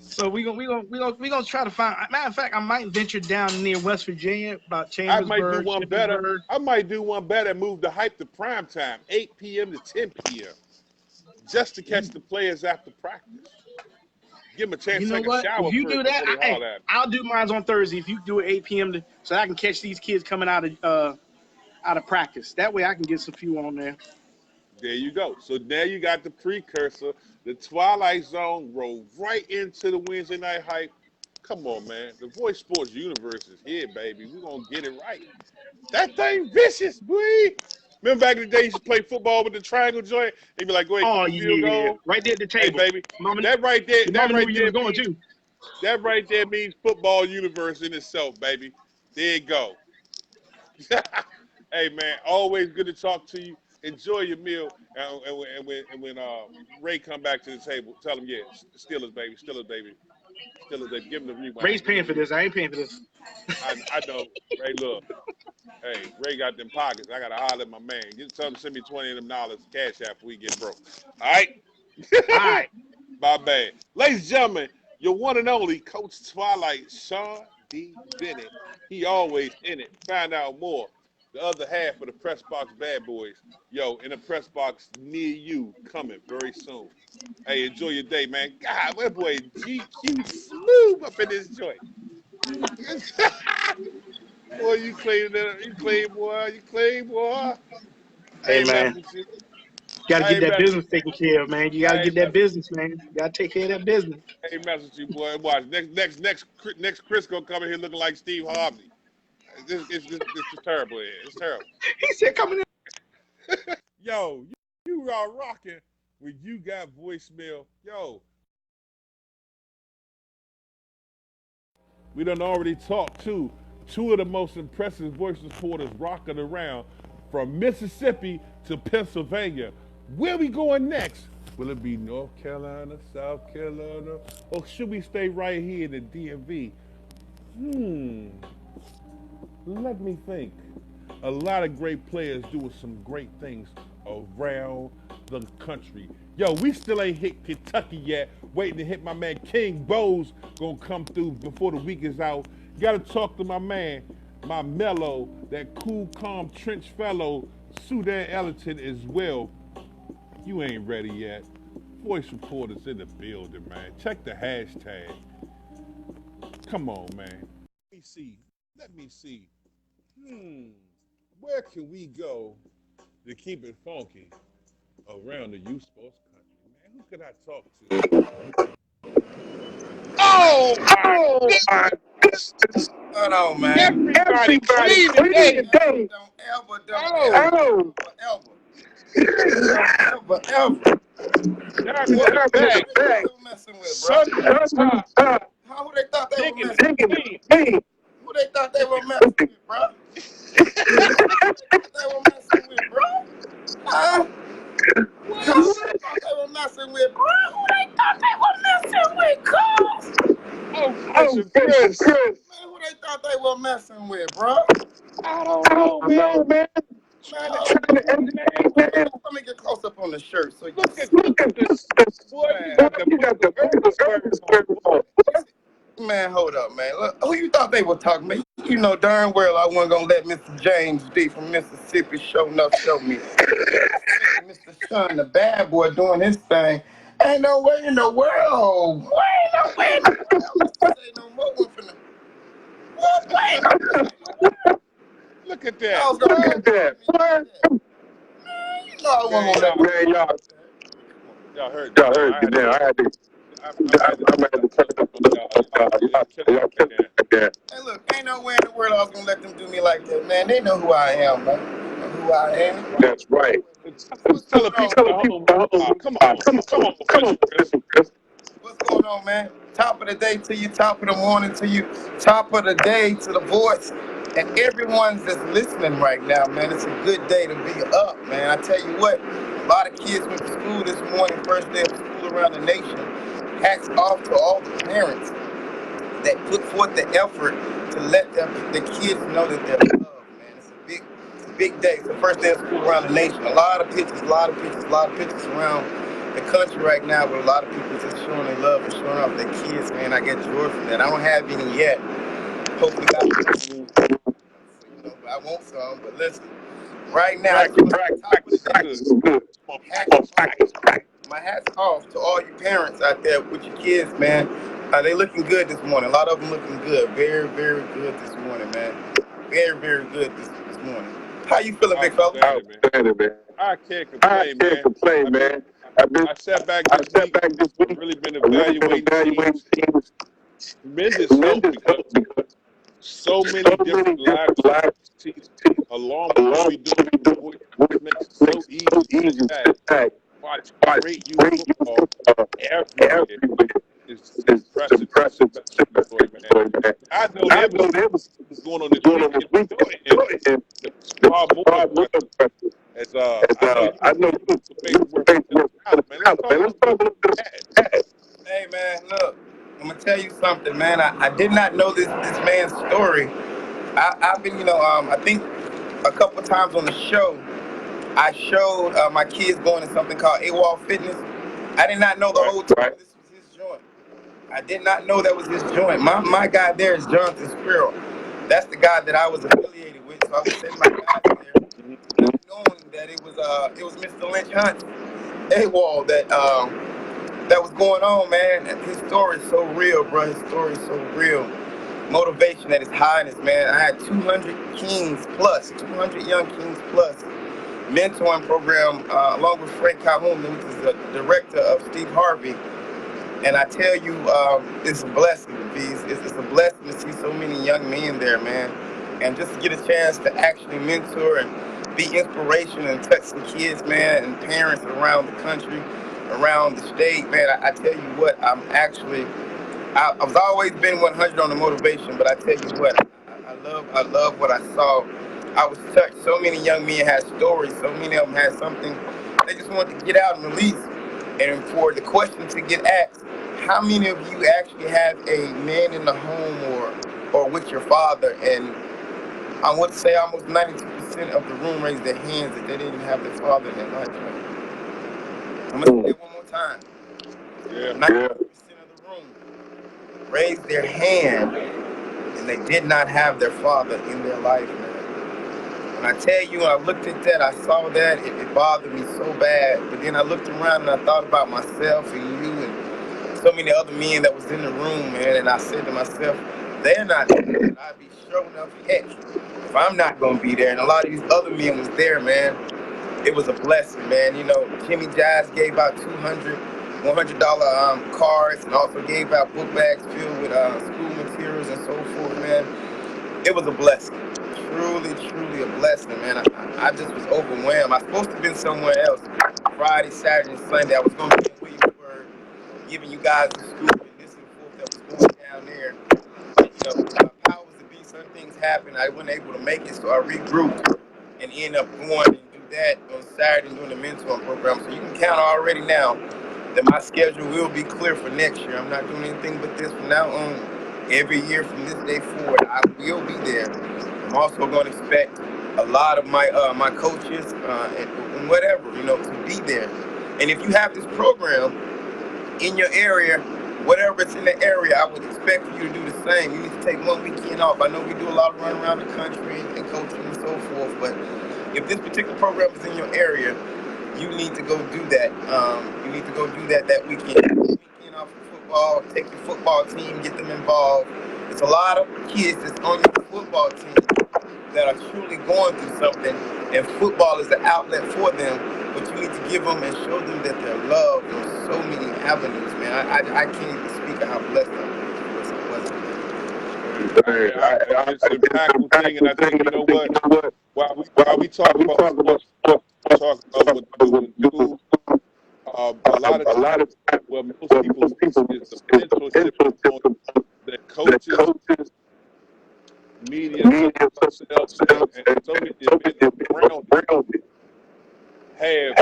So we gonna try to find. Matter of fact, I might venture down near West Virginia, about I might do Chambersburg, one better. Shippensburg. I might do one better. Move the hype to prime time, 8 p.m. to 10 p.m. just to catch the players after practice. Give them a chance You to know take a what? shower If you first do that, before they holler at me. I'll do mine on Thursday. If you do it 8 p.m. So I can catch these kids coming out of practice. That way I can get some few on there. There you go. So now you got the precursor, the Twilight Zone, roll right into the Wednesday night hype. Come on, man. The Voice Sports Universe is here, baby. We're going to get it right. That thing vicious, boy. Remember back in the day, you used to play football with the triangle joint? They'd be like, go ahead, Oh kick the field yeah, goal. right there at the Hey, table. baby. Mama, That right there, your that mama knew right where you there was going means too. that right there means football universe in itself, baby. There you go. Hey, man, always good to talk to you. Enjoy your meal. And when Ray come back to the table, tell him, yeah, Steelers, baby, Steelers, baby, Steelers, baby. Give him the Ray's rewind. Give him paying the for this. rewind. I ain't paying for this. I know. Ray, look. Hey, Ray got them pockets. I got to holler at my man. Tell him to send me 20 of them dollars cash after we get broke. All right? All right. My bad. Ladies and gentlemen, your one and only Coach Twilight, Sean D. Bennett. He always in it. Find out more. The other half of the Press Box Bad Boys. Yo, in a press box near you, coming very soon. Hey, enjoy your day, man. God, my boy GQ smooth up in this joint. Boy, you claim that. You claim, boy. You claim, boy. I Hey ain't man, messing with you. gotta I get ain't that messing with business taken care of, man. You you. gotta I get ain't that messing with business, man. You gotta take care of that business. you. I ain't messing with you, boy. Watch. Next Chris gonna come in here looking like Steve Harvey. It's just terrible here. It's terrible. He said coming in. Yo, you are rocking when you got voicemail. Yo, we done already talked to two of the most impressive voice reporters rocking around from Mississippi to Pennsylvania. Where we going next? Will it be North Carolina, South Carolina, or should we stay right here in the DMV? Let me think. A lot of great players doing some great things around the country. Yo, we still ain't hit Kentucky yet. Waiting to hit my man King Bowes. Gonna come through before the week is out. Gotta talk to my man, my mellow, that cool, calm trench fellow, Sudan Ellington as well. You ain't ready yet. Voice reporters in the building, man. Check the hashtag. Come on, man. Let me see. Let me see. Where can we go to keep it funky around the youth sports country, man? Who could I talk to? Oh my Oh my goodness! goodness. Hold on, man. Everybody Everybody clean clean today. today. Oh, Oh, ever. diamond in the What back, they were messing with, bro? sun on top, Who they thought they were digging messing it with? clean. Who they thought they were messing with, bro? Who they were messing with, bro? Huh? Who What? they thought they were messing with, bro? Who they thought they were messing with, cuz? Oh, Chris Oh, and Chris. man, who they thought they were messing with, bro? I don't know, man. No, man. Trying to Trying to educate, man. educate, man. Let me get close up on the shirt so you Look at this. Boy, you got the Michael Irvin on, boy. Man, hold up, man. Look, who you thought they were talking about? You know darn well I wasn't gonna let Mr. James D from Mississippi show me. Mr. Sean, the bad boy, doing his thing. Ain't no way in the world. Ain't no way in the world. Say no more. What way in the world? Look at I that. was gonna What? get that. Man, you know I Man, wasn't gonna let y'all heard me, man. I had to. I'm had to turn it up on y'all. Y'all killing me back there. Hey, look, ain't no way in the world I was gonna let them do me like that, man. They know who I am, man. They know who I am. That's right. Tell the people at home. Come on, Chris. What's going on, man? Top of the day to you, top of the morning to you, top of the day to the voice, and everyone's that's listening right now, man. It's a good day to be up, man. I tell you what, a lot of kids went to school this morning, first day of school around the nation. Hats off to all the parents that put forth the effort to let the kids know that they're loved, man. It's a big day. It's the first day of school around the nation. A lot of pictures around the country right now with a lot of people just showing their love and showing off their kids, man. I get joy from that. I don't have any yet. Hopefully I want some, but listen. Right now, Practice. hats off my hat's off to all you parents out there with your kids, man. They looking good this morning. A lot of them looking good. Very, very good this morning, man. Very, very good this morning. How you feeling, big fella? Outstanding, man. I can't complain, man. I've been, I sat back this week and really been evaluating teams. Tremendous help because so many different lives teams, along with what we do, it makes it so easy to sit back, watch great youth football everywhere. It's impressive. It's impressive, Joy, man. I know there was going on this weekend on your end. It's far more impressive. As I know you make work with this man. Let's talk about that. Hey, man, look. I'm gonna tell you something, man. I did not know this man's story. I've been, I think a couple times on the show, I showed my kids going to something called AWOL Fitness. I did not know the whole time this was his joint. I did not know that was his joint. My guy there is Jonathan Spiro. That's the guy that I was affiliated with. So I was sending my guys there, not knowing that it was Mr. Lynch Hunt AWOL that was going on, man. And his story is so real, bro. His story is so real. Motivation at its highness, man. I had 200 kings plus, 200 young kings plus mentoring program along with Frank Calhoun, which is the director of Steve Harvey. And I tell you, it's a blessing, V's. It's a blessing to see so many young men there, man. And just to get a chance to actually mentor and be inspiration and touch some kids, man, and parents around the country, around the state, man. I tell you what, I've always been 100 on the motivation, but I tell you what, I love what I saw. I was touched. So many young men had stories. So many of them had something they just wanted to get out and release. And for the question to get asked, how many of you actually have a man in the home or with your father? And I would say almost 92% of the room raised their hands that they didn't have their father in their life. I'm gonna say it one more time. 92% of the room raised their hand and they did not have their father in their life, man. When I tell you, when I looked at that, I saw that, it bothered me so bad. But then I looked around and I thought about myself and you and so many other men that was in the room, man. And I said to myself, they're not there. I'd be sure enough, heck, if I'm not going to be there. And a lot of these other men was there, man. It was a blessing, man. You know, Jimmy Jives gave out $100 cards and also gave out book bags filled with school materials and so forth, man. It was a blessing. Truly, truly a blessing, man. I just was overwhelmed. I was supposed to have been somewhere else. Friday, Saturday, and Sunday. I was going to be in Williamsburg, giving you guys the scoop and this and forth that was going down there. And, powers to be, some things happened. I wasn't able to make it, so I regrouped and ended up going and do that on Saturday doing the mentoring program. So you can count already now that my schedule will be clear for next year. I'm not doing anything but this from now on. Every year from this day forward, I will be there. I'm also going to expect a lot of my my coaches and whatever, to be there. And if you have this program in your area, whatever it's in the area, I would expect for you to do the same. You need to take one weekend off. I know we do a lot of running around the country and coaching and so forth, but if this particular program is in your area, you need to go do that. You need to go do that weekend. Weekend off for football, take your football team, get them involved. There's a lot of kids that's on your football team that are truly going through something, and football is the outlet for them. But you need to give them and show them that they're loved on so many avenues, man. I can't even speak of how blessed I was. It's an impactful thing, and I think, you know what? While we talk about sports, talk about what we do in school, a lot of times, well, most people miss is the mentorship component that coaches, media, themselves, and so many individuals around it have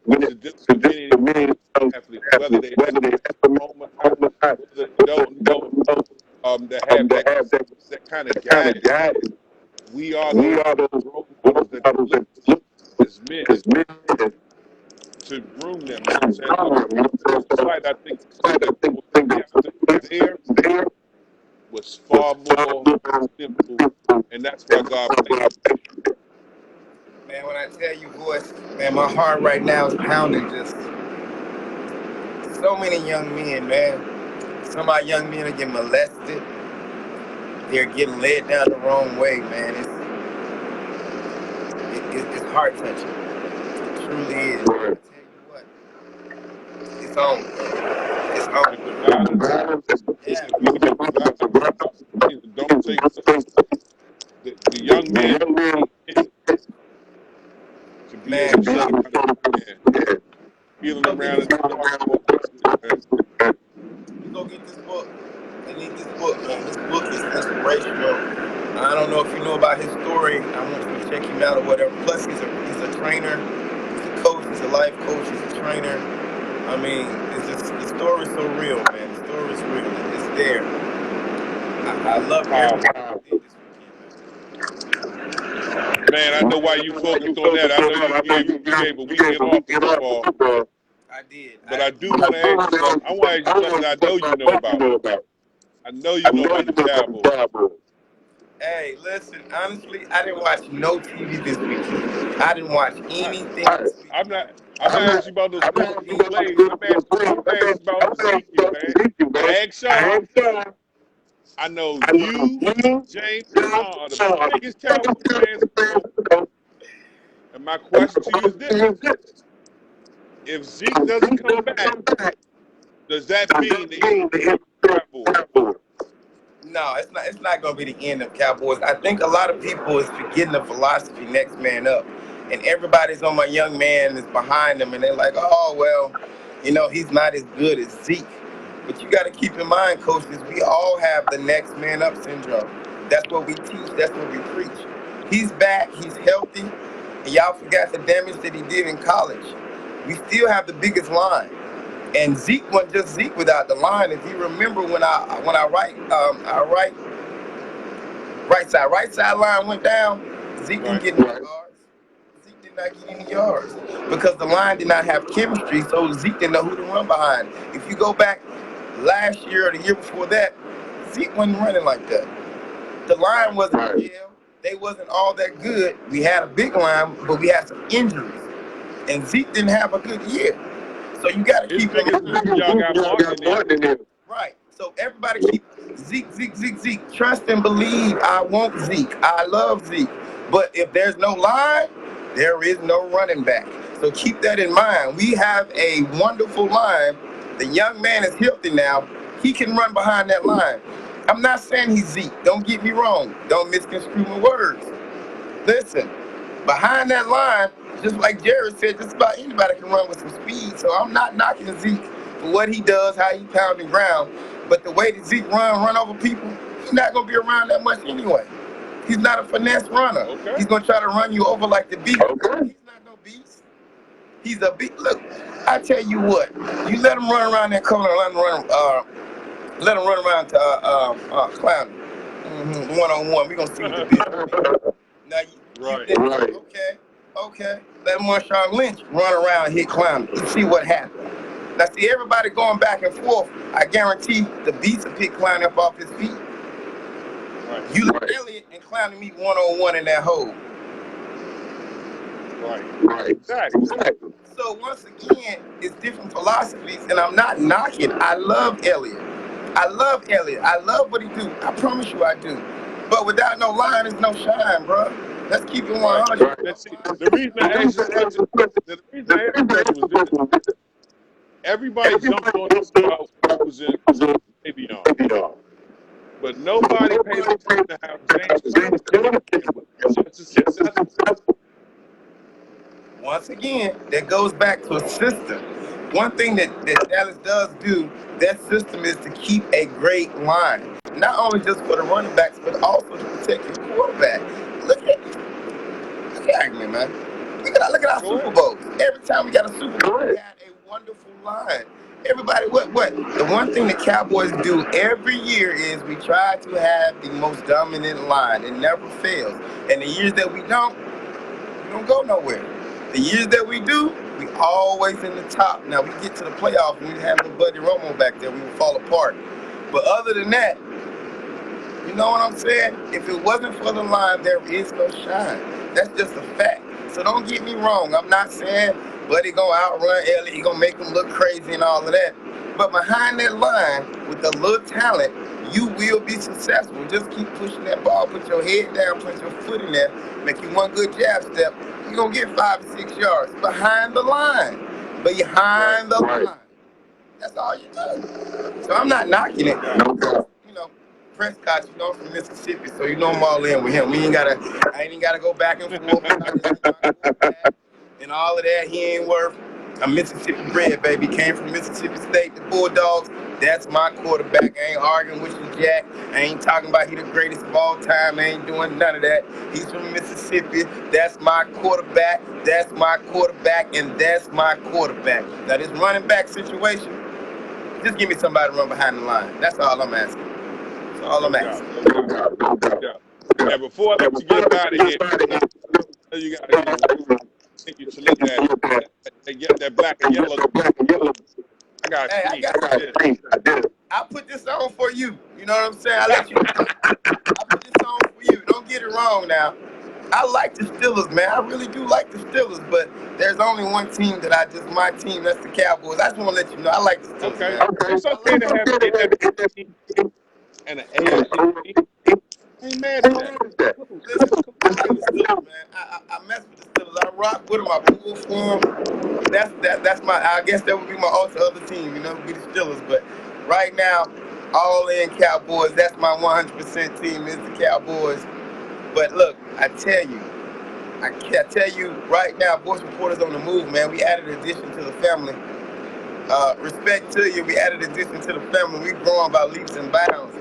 when it comes to just community athletes, whether they have a moment, whether they don't know, that have that kind of guidance. We are those role models that look as men to groom them. You know what I'm saying? Despite, I think, that was there was far more simple, and that's why God placed it. Man, when I tell you, boys, man, my heart right now is pounding just So many young men, man. Some of our young men are getting molested. They're getting led down the wrong way, man. It's heart touching. It truly is. I tell you what, it's on. It's on. If the violence, Yeah. if we can provide things that don't take place, the young men should be able to shut it down and feeling around and talking more positive, man. You go get this book. I need this book, man. This book is inspirational. I don't know if you know about his story. I want you to check him out or whatever. Plus, he's a trainer. He's a coach. He's a life coach. He's a trainer. I mean, it's just the story's so real, man. The story's real. It's there. I love everything you did this weekend, man. Man, I know why you focused on that. I know you gave a weekend off of football. I did. But I do want to ask you something. I want to ask you something I know you know about. I know you know about the Cowboys. Hey, listen, honestly, I didn't watch no TV this weekend. I didn't watch anything this weekend. I'm not asking you about those sports you played. I'm asking about Ezekiel, man. Ask Sean. I know you, James, and Sean are the biggest Cowboys fans in the world. And my question to you is this. If Zeke doesn't come back, does that mean the end of the Cowboys? No, it's not going to be the end of Cowboys. I think a lot of people is forgetting the philosophy next man up. And everybody's on my young man is behind him. And they're like, oh, well, you know, he's not as good as Zeke. But you got to keep in mind, coaches, we all have the next man up syndrome. That's what we teach. That's what we preach. He's back. He's healthy. And y'all forgot the damage that he did in college. We still have the biggest line. And Zeke wasn't just Zeke without the line. If you remember when I right side line went down, Zeke didn't get any yards. Zeke did not get any yards because the line did not have chemistry, so Zeke didn't know who to run behind. If you go back last year or the year before that, Zeke wasn't running like that. The line wasn't they wasn't all that good. We had a big line, but we had some injuries. And Zeke didn't have a good year. So you got to keep it. Y'all got Martin in there. Right. So everybody keep Zeke. Trust and believe. I want Zeke. I love Zeke. But if there's no line, there is no running back. So keep that in mind. We have a wonderful line. The young man is healthy now. He can run behind that line. I'm not saying he's Zeke. Don't get me wrong. Don't misconstrue my words. Listen, behind that line, just like Jared said, just about anybody can run with some speed. So I'm not knocking Zeke for what he does, how he pounds the ground. But the way that Zeke run over people, he's not going to be around that much anyway. He's not a finesse runner. Okay. He's going to try to run you over like the beast. Okay. He's not no beast. He's a beast. Look, I tell you what, you let him run around that corner, let him run around to Clown. One-on-one. We're going to see what the beast. Now, right. Okay. Let Marshawn Lynch run around, hit Clown. You see what happens. Now, see, everybody going back and forth. I guarantee the beats will pick Clown up off his feet. Right. You let Elliott and Clown meet one-on-one in that hole. Right. Exactly. So, once again, it's different philosophies, and I'm not knocking. I love Elliott. I love what he do. I promise you I do. But without no line, there's no shine, bro. Let's keep it 100. Right. The reason I asked was this. Everybody jumped on this about who was in Davion. But nobody paid attention to how James successful. Once again, that goes back to a system. One thing that Dallas does do, that system is to keep a great line. Not only just for the running backs, but also to protect your quarterback. Look at me, man. Look at our Super Bowls. Every time we got a Super Bowl, we had a wonderful line. Everybody, what? The one thing the Cowboys do every year is we try to have the most dominant line. It never fails. And the years that we don't go nowhere. The years that we do, we always in the top. Now, we get to the playoffs and we have the Buddy Romo back there, we will fall apart. But other than that, you know what I'm saying? If it wasn't for the line, there is no shine. That's just a fact. So don't get me wrong. I'm not saying Buddy gonna outrun Elliott. He gonna make him look crazy and all of that. But behind that line, with a little talent, you will be successful. Just keep pushing that ball, put your head down, put your foot in there, make you one good jab step. You're going to get 5 or 6 yards behind the line. Behind the line. That's all you do. So I'm not knocking it. You know, Prescott, you know, from Mississippi, so you know I'm all in with him. I ain't even gotta go back and forth about this and all of that. He ain't worth. I'm Mississippi bred, baby. Came from Mississippi State, the Bulldogs. That's my quarterback. I ain't arguing with you, Jack. I ain't talking about he the greatest of all time. I ain't doing none of that. He's from Mississippi. That's my quarterback. That's my quarterback, and that's my quarterback. Now this running back situation, just give me somebody to run behind the line. That's all I'm asking. That's all I'm asking. Yeah, before I let you get out of here, you gotta continue to look at that black and yellow. I got I put this on for you. You know what I'm saying? I put this on for you. Don't get it wrong now. I like the Steelers, man. I really do like the Steelers, but there's only one team that my team, that's the Cowboys. I just want to let you know I like the Steelers. Okay. Man. It's okay to have an NFC and an AFC. I ain't mad at that. Listen, I like the Steelers, man. I mess with the Steelers. I rock with them. I pull for them. That's my. I guess that would be my other team. You know, would be the Steelers. But right now, all in Cowboys. That's my 100% team. Is the Cowboys. But look, I tell you right now, Voice Reporters on the move, man. We added addition to the family. Respect to you. We added addition to the family. We growing by leaps and bounds.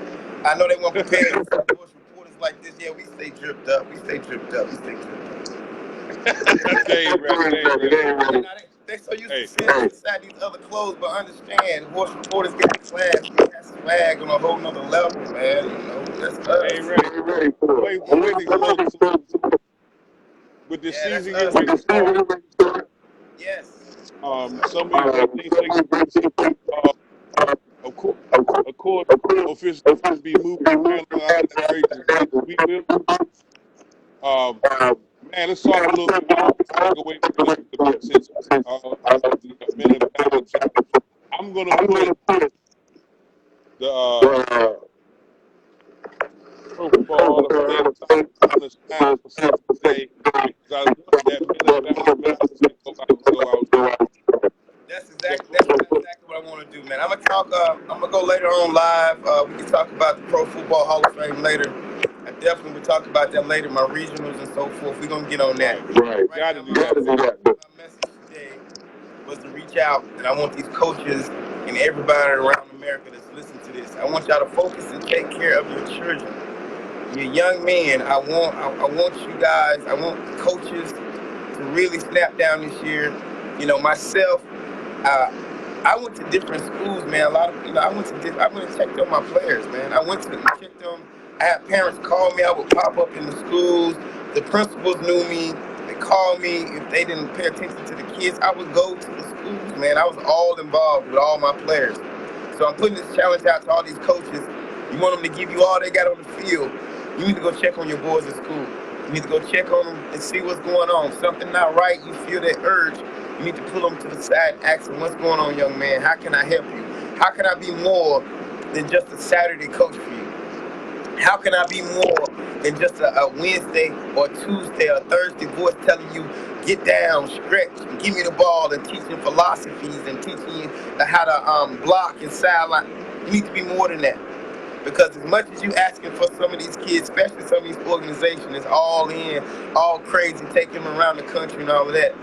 I know they weren't prepared for Voice Reporters like this. Yeah, we stay dripped up. They so used to seeing inside these other clothes, but understand, Voice Reporters got class. We got swag on a whole nother level, man. You know, that's us. Ain't ready for it. With the season getting ready to start. Yes. Some of you think of course, officials be moving around we will. Man, let's talk a little bit. Go away from the men of balance. I'm gonna put the Pro Football Hall of Fame on the side for today because I want that men of balance to go out. That's exactly what I want to do, man. I'm gonna go later on live. We can talk about the Pro Football Hall of Fame later. I definitely will talk about that later, my regionals and so forth. We're gonna get on that. Right. Gotta do that. My message today was to reach out, and I want these coaches and everybody around America that's listening to this. I want y'all to focus and take care of your children, your young men. I want you guys. I want coaches to really snap down this year. You know, myself. I went to different schools, man. I went and checked on my players, man. I went to check them. I had parents call me. I would pop up in the schools. The principals knew me. They called me. If they didn't pay attention to the kids, I would go to the schools, man. I was all involved with all my players. So I'm putting this challenge out to all these coaches. You want them to give you all they got on the field. You need to go check on your boys at school. You need to go check on them and see what's going on. Something not right, you feel that urge. You need to pull them to the side and ask them, what's going on, young man? How can I help you? How can I be more than just a Saturday coach for you? How can I be more than just a Wednesday or Tuesday or Thursday voice telling you, get down, stretch, and give me the ball, and teaching philosophies and teaching you how to block and sideline? You need to be more than that. Because as much as you asking for some of these kids, especially some of these organizations, it's all in, all crazy, taking them around the country and all of that.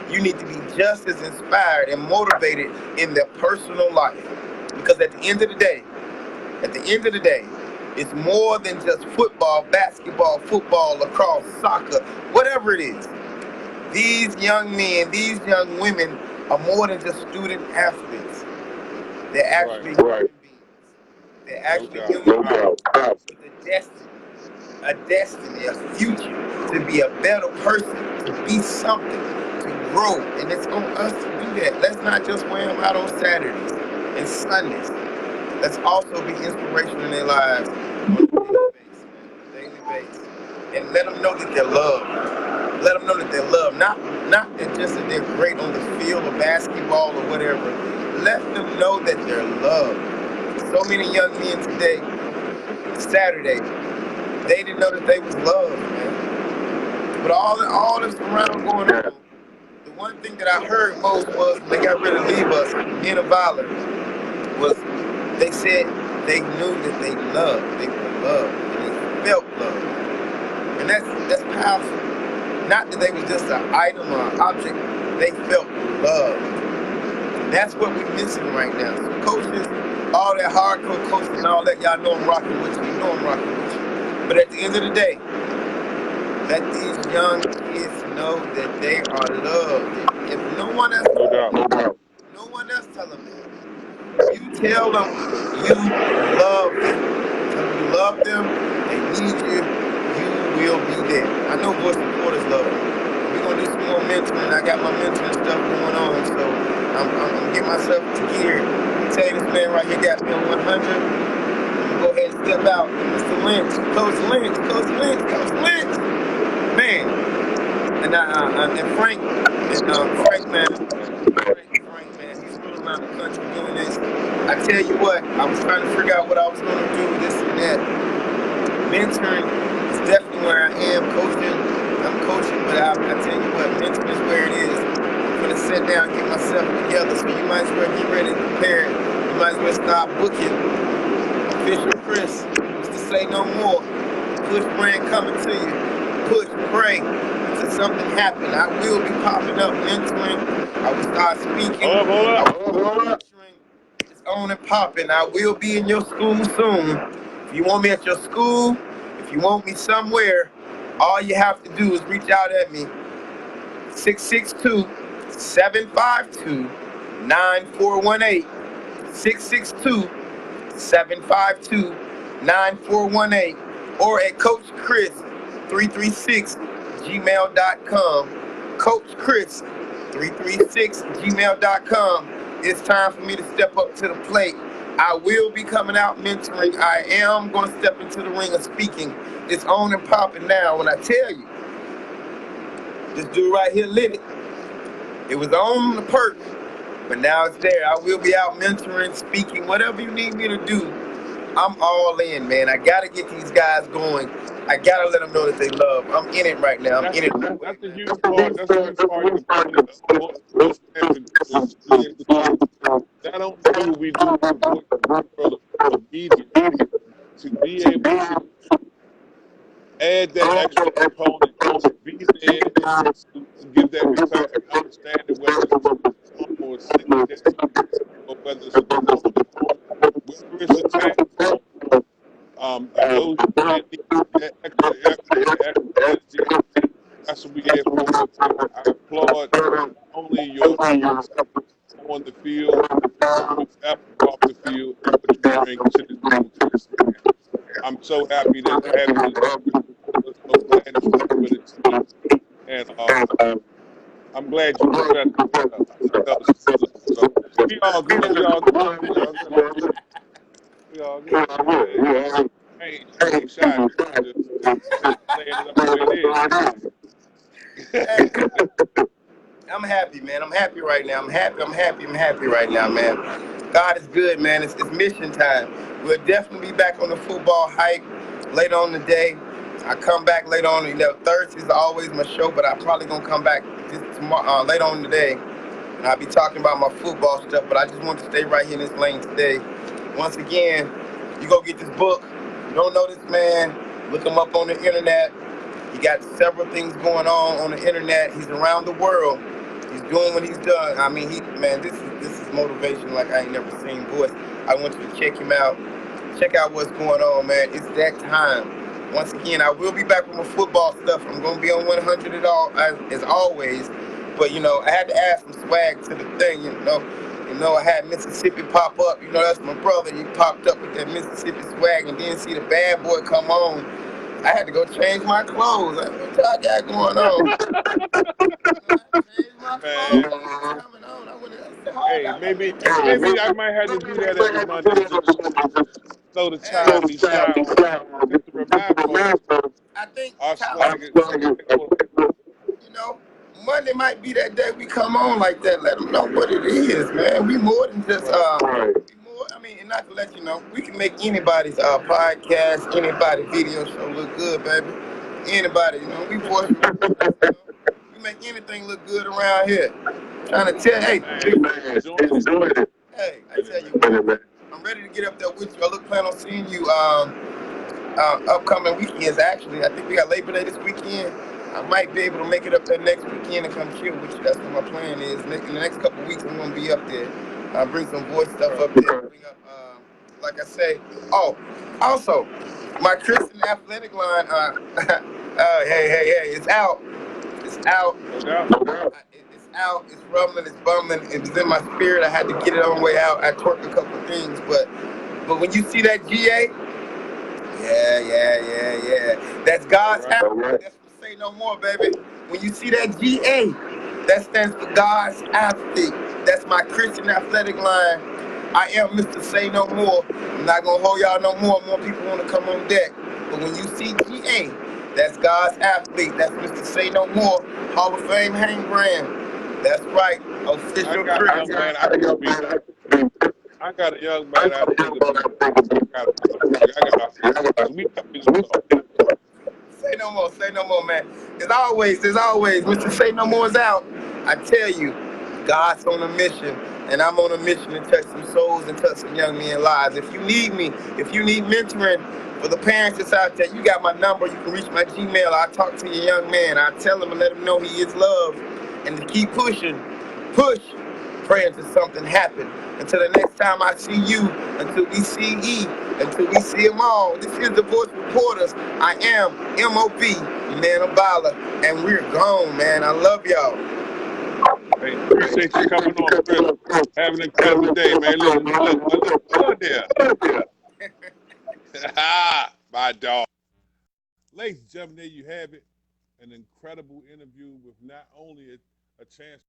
You need to be just as inspired and motivated in their personal life. Because at the end of the day, it's more than just football, basketball, football, lacrosse, soccer, whatever it is. These young men, these young women are more than just student athletes. They're actually human beings. They're actually human beings with a destiny, a future, to be a better person, to be something, to grow. And it's on us to do that. Let's not just wear them out on Saturdays and Sundays. Let's also be inspirational in their lives on a daily basis. And let them know that they're loved. Let them know that they're loved. Not that just that they're great on the field or basketball or whatever. let them know that they're loved. So many young men today, Saturday, they didn't know that they was loved, man. But all this around going on, the one thing that I heard most was when they got ready to leave us, men of valor, was they said they knew that they loved, they were loved, and they felt love. And that's powerful. Not that they was just an item or an object, they felt love. That's what we're missing right now. So coaches, all that hardcore coaching and all that, y'all know I'm rocking with you, you know I'm rocking with you. But at the end of the day, let these young kids know that they are loved. If no one else, no one else tell them that. You tell them you love them. Tell them you love them, they need you, you will be there. I know voice supporters love them. We're going to do some more mentoring. I got my mentoring stuff going on, so I'm getting myself to gear. I tell you, this man right here got me on 100. I'm going to go ahead and step out. Mr. Lynch, Coach Lynch, Coach Lynch, Coach Lynch. Man. And Frank, Frank, man, he's still around the country doing this. I tell you what, I was trying to figure out what I was going to do, this and that. Mentoring is definitely where I am. Coaching, I'm coaching, but I tell you what, mentoring is where it is. I'm going to sit down and get myself together, so you might as well get ready to prepare. You might as well start booking. Official Chris, to say no more. Push brand coming to you. Push, pray until something happen. I will be popping up mentoring. I will start speaking. Hold up. It's on and popping. I will be in your school soon. If you want me at your school, if you want me somewhere, all you have to do is reach out at me. 662-752-9418. 662-752-9418. Or at Coach Chris 336gmail.com. Coach Chris 336gmail.com. It's time for me to step up to the plate. I will be coming out mentoring. I am going to step into the ring of speaking. It's on and popping now. When I tell you, this dude right here lit it. It was on the perk, but now it's there. I will be out mentoring, speaking, whatever you need me to do. I'm all in, man. I got to get these guys going. I got to let them know that they love. I'm in it right now. I'm in it. That's the huge part. That's the huge part. Not only do we do support the media, to be able to add that extra component, to be there, to give that respect and understanding whether it's or a single day, or whether it's a whether it's a task. Those that need that extra effort, that extra energy, that's what we have for. I applaud not only your efforts on the field, your effort off the field, and what you bring to this team. I'm so happy that having this, so glad that you're with it, and I'm glad you put that. We all good. We all good. We all good. I ain't shy. Just saying it up the way it is. I'm happy, man. I'm happy right now. I'm happy right now, man. God is good, man. It's mission time. We'll definitely be back on the football hype later on today. I come back later on. Thursdays are always my show, but I'm probably going to come back tomorrow, later on today. And I'll be talking about my football stuff, but I just want to stay right here in this lane today. Once again, you go get this book. If you don't know this man, look him up on the internet. He got several things going on the internet. He's around the world. He's doing what he's done. I mean, this is motivation like I ain't never seen. Voice. I want you to check him out. Check out what's going on, man. It's that time. Once again, I will be back with my football stuff. I'm going to be on 100 at all, as always. But, I had to add some swag to the thing, I had Mississippi pop up. That's my brother. He popped up with that Mississippi swag and didn't see the bad boy come on. I had to go change my clothes. What y'all got going on? Hey, maybe I might have to do that every Monday. Just slow the childish down. Just to remind folks, I think our swag is money Sunday might be that day we come on like that. Let them know what it is, man. We more than just I mean, and not to let you know, we can make anybody's podcast, anybody video show look good, baby. Anybody, you know, we voice. We make anything look good around here. Trying to tell, hey, Man, enjoying it. hey, I tell you what, I'm ready to get up there with you. I plan on seeing you upcoming weekends. Actually, I think we got Labor Day this weekend. I might be able to make it up there next weekend and come chill with you. That's what my plan is. In the next couple of weeks, I'm gonna be up there. I'll bring some voice stuff up there. Bring up, like I say. Oh, also, my Christian athletic line. Hey, it's out. It's out. It's out. It's rumbling. It's bumbling. It was in my spirit. I had to get it on the way out. I twerked a couple of things, but when you see that GA, yeah. That's God's athlete. That's for Say No More, baby. When you see that GA, that stands for God's athlete. That's my Christian athletic line. I am Mr. Say No More. I'm not gonna hold y'all no more. More people want to come on deck. But when you see GA, that's God's athlete. That's Mr. Say No More. Hall of Fame hang brand. That's right. Official Chris. I got a young man out here Say no more, man. There's always, Mr. Say No More is out. I tell you, God's on a mission, and I'm on a mission to touch some souls and touch some young men's lives. If you need me, if you need mentoring for the parents that's out there, you got my number. You can reach my Gmail. I'll talk to your young man. I'll tell him and let him know he is loved, and to keep pushing, praying till something happen. Until the next time I see you, until we see E, until we see them all. This is the Voice Reporters. I am MOB, Man of Valor, and we're gone, man. I love y'all. Hey, appreciate you coming on, Chris. Have an incredible day, man. Look there. My dog. Ladies and gentlemen, there you have it. An incredible interview with not only a chance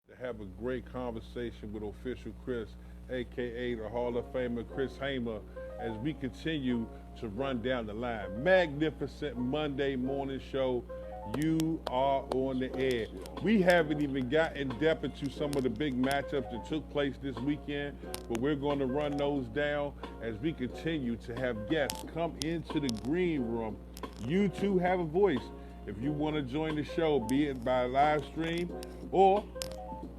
to have a great conversation with official Chris, aka the Hall of Famer Chris Hamer, as we continue to run down the line. Magnificent Monday morning show. You are on the air. We haven't even got in depth into some of the big matchups that took place this weekend, but we're going to run those down as we continue to have guests come into the green room. You too have a voice. If you want to join the show, be it by live stream or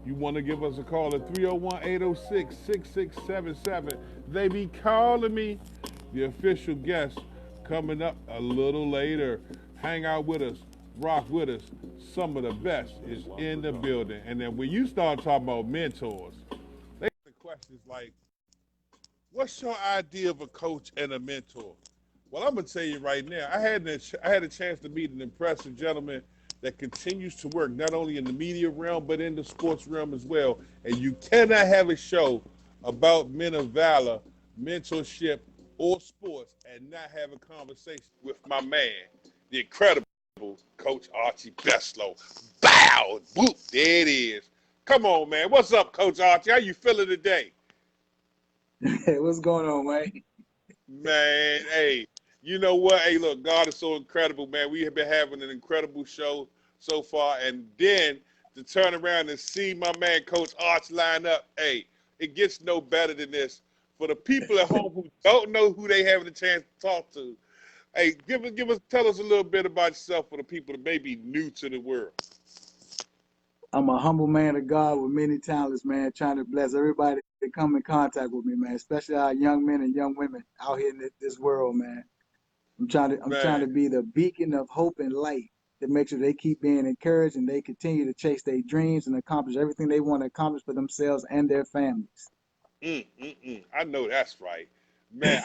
you want to give us a call at 301-806-6677. They be calling me. The official guest coming up a little later. Hang out with us. Rock with us. Some of the best is in the building. And then when you start talking about mentors, they ask the questions like, what's your idea of a coach and a mentor? Well, I'm going to tell you right now, I had a chance to meet an impressive gentleman that continues to work not only in the media realm, but in the sports realm as well. And you cannot have a show about men of valor, mentorship, or sports and not have a conversation with my man, the incredible Coach Archie Beslow. Bow! Whoop! There it is. Come on, man. What's up, Coach Archie? How you feeling today? Hey, what's going on, man? Man, hey, you know what? Hey, look, God is so incredible, man. We have been having an incredible show so far, and then to turn around and see my man Coach Arch line up, hey, it gets no better than this. For the people at home who don't know who they having a chance to talk to, hey, tell us a little bit about yourself for the people that may be new to the world. I'm a humble man of God with many talents, man, trying to bless everybody that come in contact with me, man, especially our young men and young women out here in this world, man. I'm trying to be the beacon of hope and light to make sure they keep being encouraged and they continue to chase their dreams and accomplish everything they want to accomplish for themselves and their families. I know that's right. Man,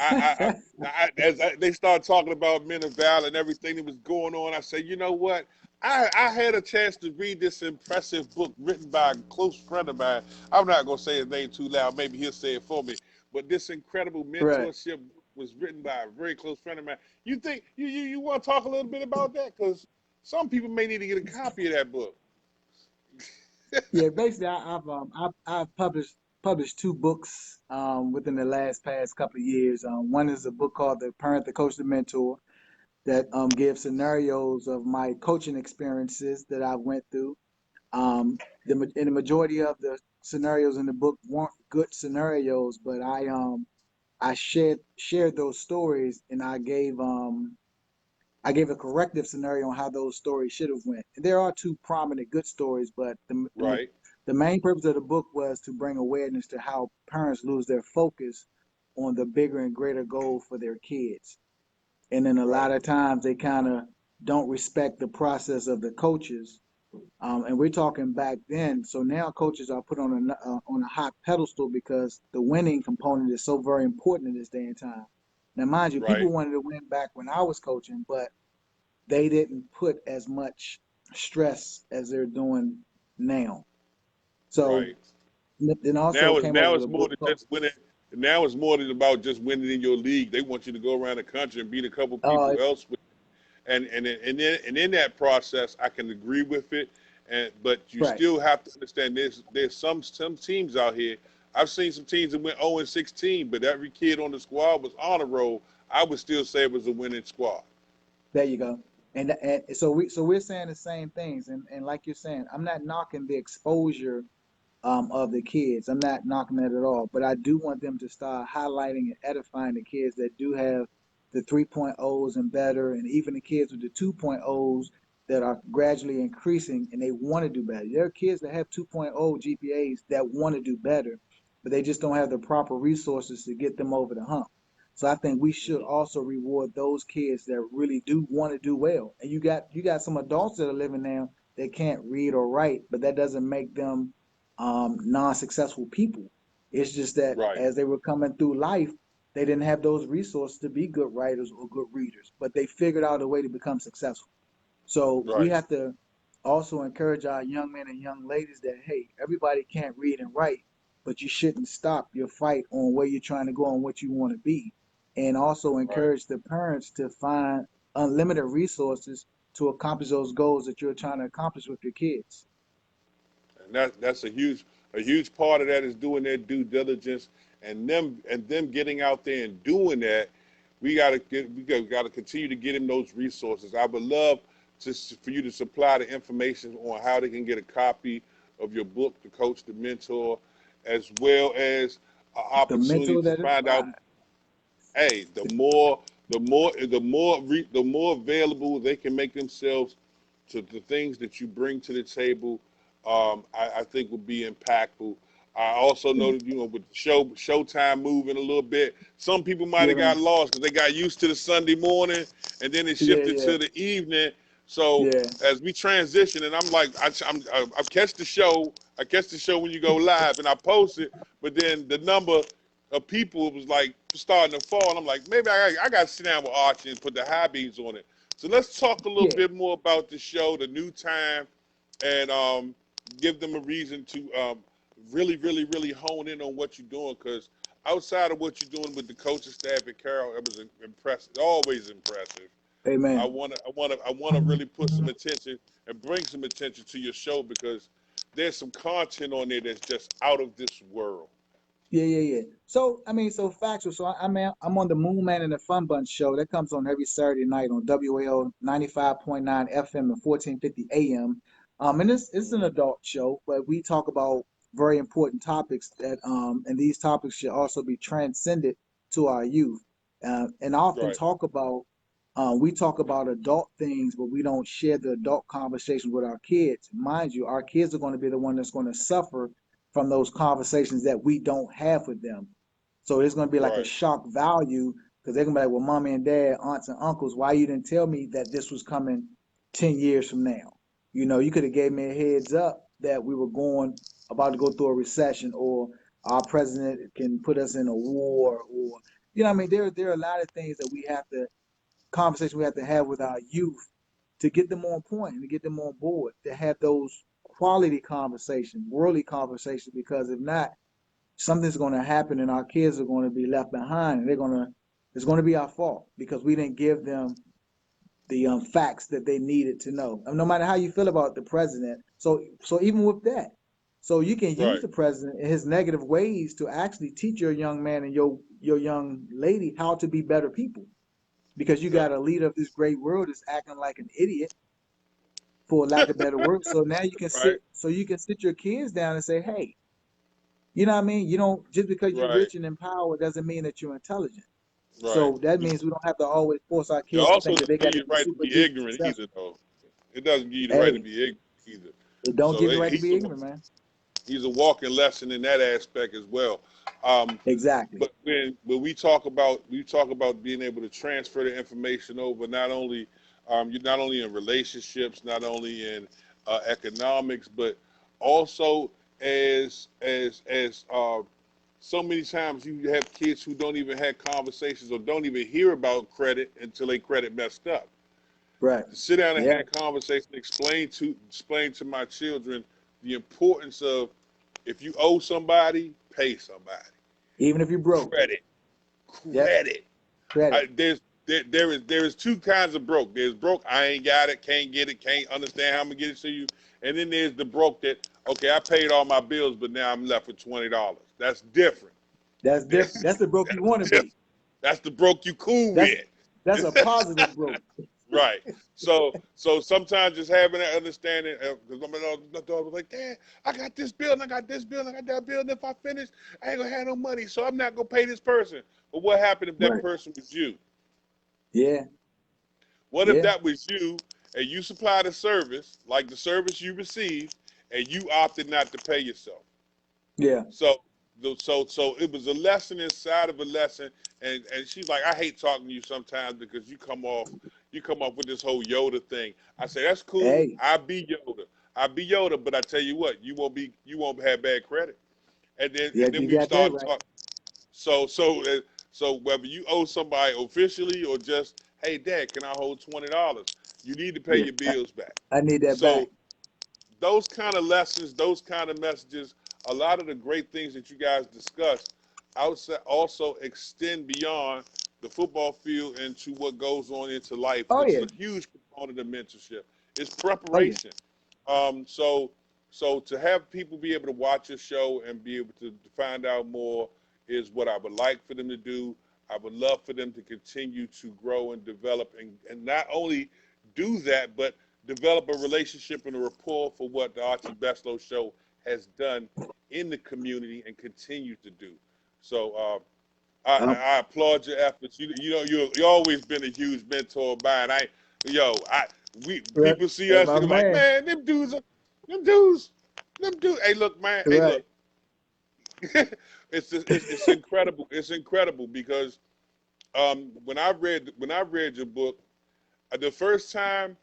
as they start talking about men of valor and everything that was going on, I said, you know what? I had a chance to read this impressive book written by a close friend of mine. I'm not going to say his name too loud. Maybe he'll say it for me. But this incredible mentorship was written by a very close friend of mine. You think you want to talk a little bit about that? Because some people may need to get a copy of that book. Yeah, basically, I've published two books within the past couple of years. One is a book called The Parent, the Coach, the Mentor. that give scenarios of my coaching experiences that I went through. And the majority of the scenarios in the book weren't good scenarios, but I shared those stories, and I gave a corrective scenario on how those stories should have went. And there are two prominent good stories, but Right. the main purpose of the book was to bring awareness to how parents lose their focus on the bigger and greater goal for their kids. And then a lot Right. of times they kind of don't respect the process of the coaches. And we're talking back then. So now coaches are put on a hot pedestal because the winning component is so very important in this day and time. Now, mind you, Right. people wanted to win back when I was coaching, but they didn't put as much stress as they're doing now. So Right. then also Now it's came up now with it's a more book than called just winning. Now it's more than about just winning in your league. They want you to go around the country and beat a couple uh people elsewhere. And in that process, I can agree with it. But you right. still have to understand there's some teams out here. I've seen some teams that went 0-16, but every kid on the squad was on a roll. I would still say it was a winning squad. There you go. And so we're saying the same things. And like you're saying, I'm not knocking the exposure of the kids. I'm not knocking that at all, but I do want them to start highlighting and edifying the kids that do have the 3.0s and better, and even the kids with the 2.0s that are gradually increasing and they want to do better. There are kids that have 2.0 GPAs that want to do better, but they just don't have the proper resources to get them over the hump. So I think we should also reward those kids that really do want to do well. And you got some adults that are living now that can't read or write, but that doesn't make them non-successful people. It's just that Right. as they were coming through life, they didn't have those resources to be good writers or good readers, but they figured out a way to become successful. So we Right. have to also encourage our young men and young ladies that, hey, everybody can't read and write, but you shouldn't stop your fight on where you're trying to go and what you want to be. And also Right. encourage the parents to find unlimited resources to accomplish those goals that you're trying to accomplish with your kids. And that's a huge part of that is doing their due diligence and them getting out there and doing that. We got to continue to get them those resources. I would love for you to supply the information on how they can get a copy of your book, The Coach, The Mentor, as well as an The opportunity mentor to that find out. inspired. Hey, the more available they can make themselves to the things that you bring to the table, I think will be impactful. I also know that with the showtime moving a little bit, some people might Yeah, have got man. lost because they got used to the Sunday morning, and then it Yeah, shifted yeah, to the evening. So yeah, as we transition, and I'm like, I catch the show, when you go live, and I post it, but then the number of people was like starting to fall, and I'm like, maybe I got to sit down with Archie and put the high beams on it. So let's talk a little yeah. bit more about the show, the new time, and give them a reason to really hone in on what you're doing. Because outside of what you're doing with the coaching staff at Carroll, it was impressive, always impressive. Amen. I wanna really put some attention and bring some attention to your show because there's some content on there that's just out of this world. Yeah, yeah, yeah. So I mean, so factual. So I'm on the Moon Man and the Fun Bunch show that comes on every Saturday night on WAO 95.9 FM and 1450 AM. And it's an adult show, but we talk about very important topics and these topics should also be transcended to our youth. And I often Right, talk about we talk about adult things, but we don't share the adult conversations with our kids. Mind you, our kids are going to be the one that's going to suffer from those conversations that we don't have with them. So it's going to be like a right, shock value because they're going to be like, well, mommy and dad, aunts and uncles, why you didn't tell me that this was coming 10 years from now? You know, you could have gave me a heads up that we were about to go through a recession or our president can put us in a war or, you know what I mean? There are a lot of things that conversation we have to have with our youth to get them on point and to get them on board, to have those quality conversations, worldly conversations, because if not, something's going to happen and our kids are going to be left behind and it's going to be our fault because we didn't give them the facts that they needed to know. I mean, no matter how you feel about the president. So even with that, so you can use right. the president in his negative ways to actually teach your young man and your young lady how to be better people. because you got a leader of this great world that's acting like an idiot, for lack of better word. So now you can Right, sit your kids down and say, hey, you know what I mean? You don't, just because you're right, rich and empowered doesn't mean that you're intelligent. right. So that means we don't have to always force our It kids to also think that doesn't they got give to you be the right to super be duper ignorant either, successful. though. It doesn't give you the right to Hey, be ignorant either. it don't So give you the right to he's be a ignorant, man. he's a walking lesson in that aspect as well. Um, Exactly. but when we talk about being able to transfer the information over, not only you're not only in relationships, not only in economics, but also as so many times you have kids who don't even have conversations or don't even hear about credit until they credit messed up. Right. To sit down and Yeah. have conversation, explain to my children the importance of, if you owe somebody, pay somebody. Even if you're broke. Credit, Yep. credit. Credit. There is two kinds of broke. There's broke, I ain't got it, can't get it, can't understand how I'm gonna get it to you. And then there's the broke that, okay, I paid all my bills, but now I'm left with $20. That's different. That's different. That's That's the broke you want to different. be. That's the broke you cool That's with. that's a positive broke. Right. So sometimes just having that understanding, because my daughter was like, Dad, I got this bill and I got this bill and I got that bill, and if I finish, I ain't gonna have no money, so I'm not gonna pay this person. But what happened if that Right. person was you? Yeah. What if Yeah. that was you and you supplied a service, like the service you received, and you opted not to pay yourself? Yeah. So, so it was a lesson inside of a lesson, and she's like, I hate talking to you sometimes because you come off with this whole Yoda thing. I say that's cool. Hey. I be Yoda, but I tell you what, you won't have bad credit. And then Yeah, and then you we got that start right. talking. So whether you owe somebody officially or just, hey Dad, can I hold $20? You need to pay Yeah. your bills back. I need that back. So those kind of lessons, those kind of messages, a lot of the great things that you guys discuss outside also extend beyond the football field into what goes on into life. Oh It's yeah. a huge component of mentorship. It's Oh yeah. preparation. So to have people be able to watch a show and be able to find out more is what I would like for them to do. I would love for them to continue to grow and develop, and not only do that, but develop a relationship and a rapport for what the Archie Beslow Show has done in the community and continue to do. So Um, I applaud your efforts. You always been a huge mentor of mine. We right. people see That's us my and they're like, man. man, them dudes. Hey, look, man. Hey, Right. look. It's incredible. It's incredible because when I read your book, the first time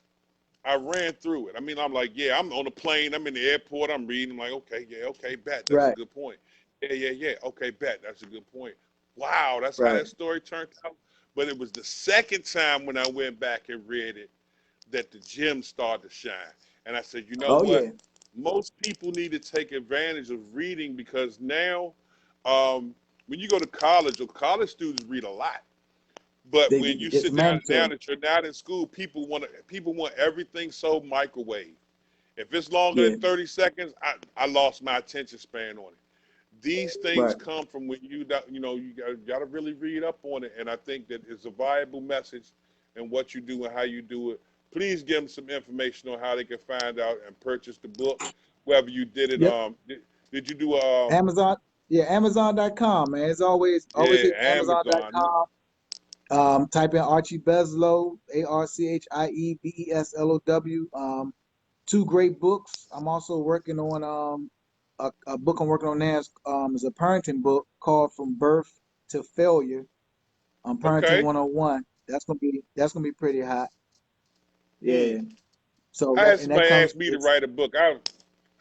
I ran through it. I mean, I'm like, yeah, I'm on a plane, I'm in the airport, I'm reading, I'm like, okay, yeah, okay, bet, that's a Right. good point. Yeah, okay, bet, that's a good point. Wow, that's how Right. that story turned out. But it was the second time when I went back and read it that the gems started to shine. And I said, you know Oh what? yeah. Most people need to take advantage of reading because now, when you go to college, or college students read a lot. But when you It's sit down now mandatory. that you're not in school, people want everything so microwave. If it's longer Yeah. than 30 seconds, I lost my attention span on it. These things Right. come from when you got to really read up on it, and I think that it's a viable message in what you do and how you do it. Please give them some information on how they can find out and purchase the book. Whether you did it, Yep. did you do Amazon. Yeah. Amazon.com, man. It's always yeah, hit Amazon? Amazon.com. Type in Archie Beslow, ArchieBeslow. Two great books. I'm also working on a book I'm working on now is a parenting book called From Birth to Failure. Parenting Okay. 101. That's gonna be pretty hot. Hmm. Yeah. So I that had and that somebody comes ask me to it's write a book. I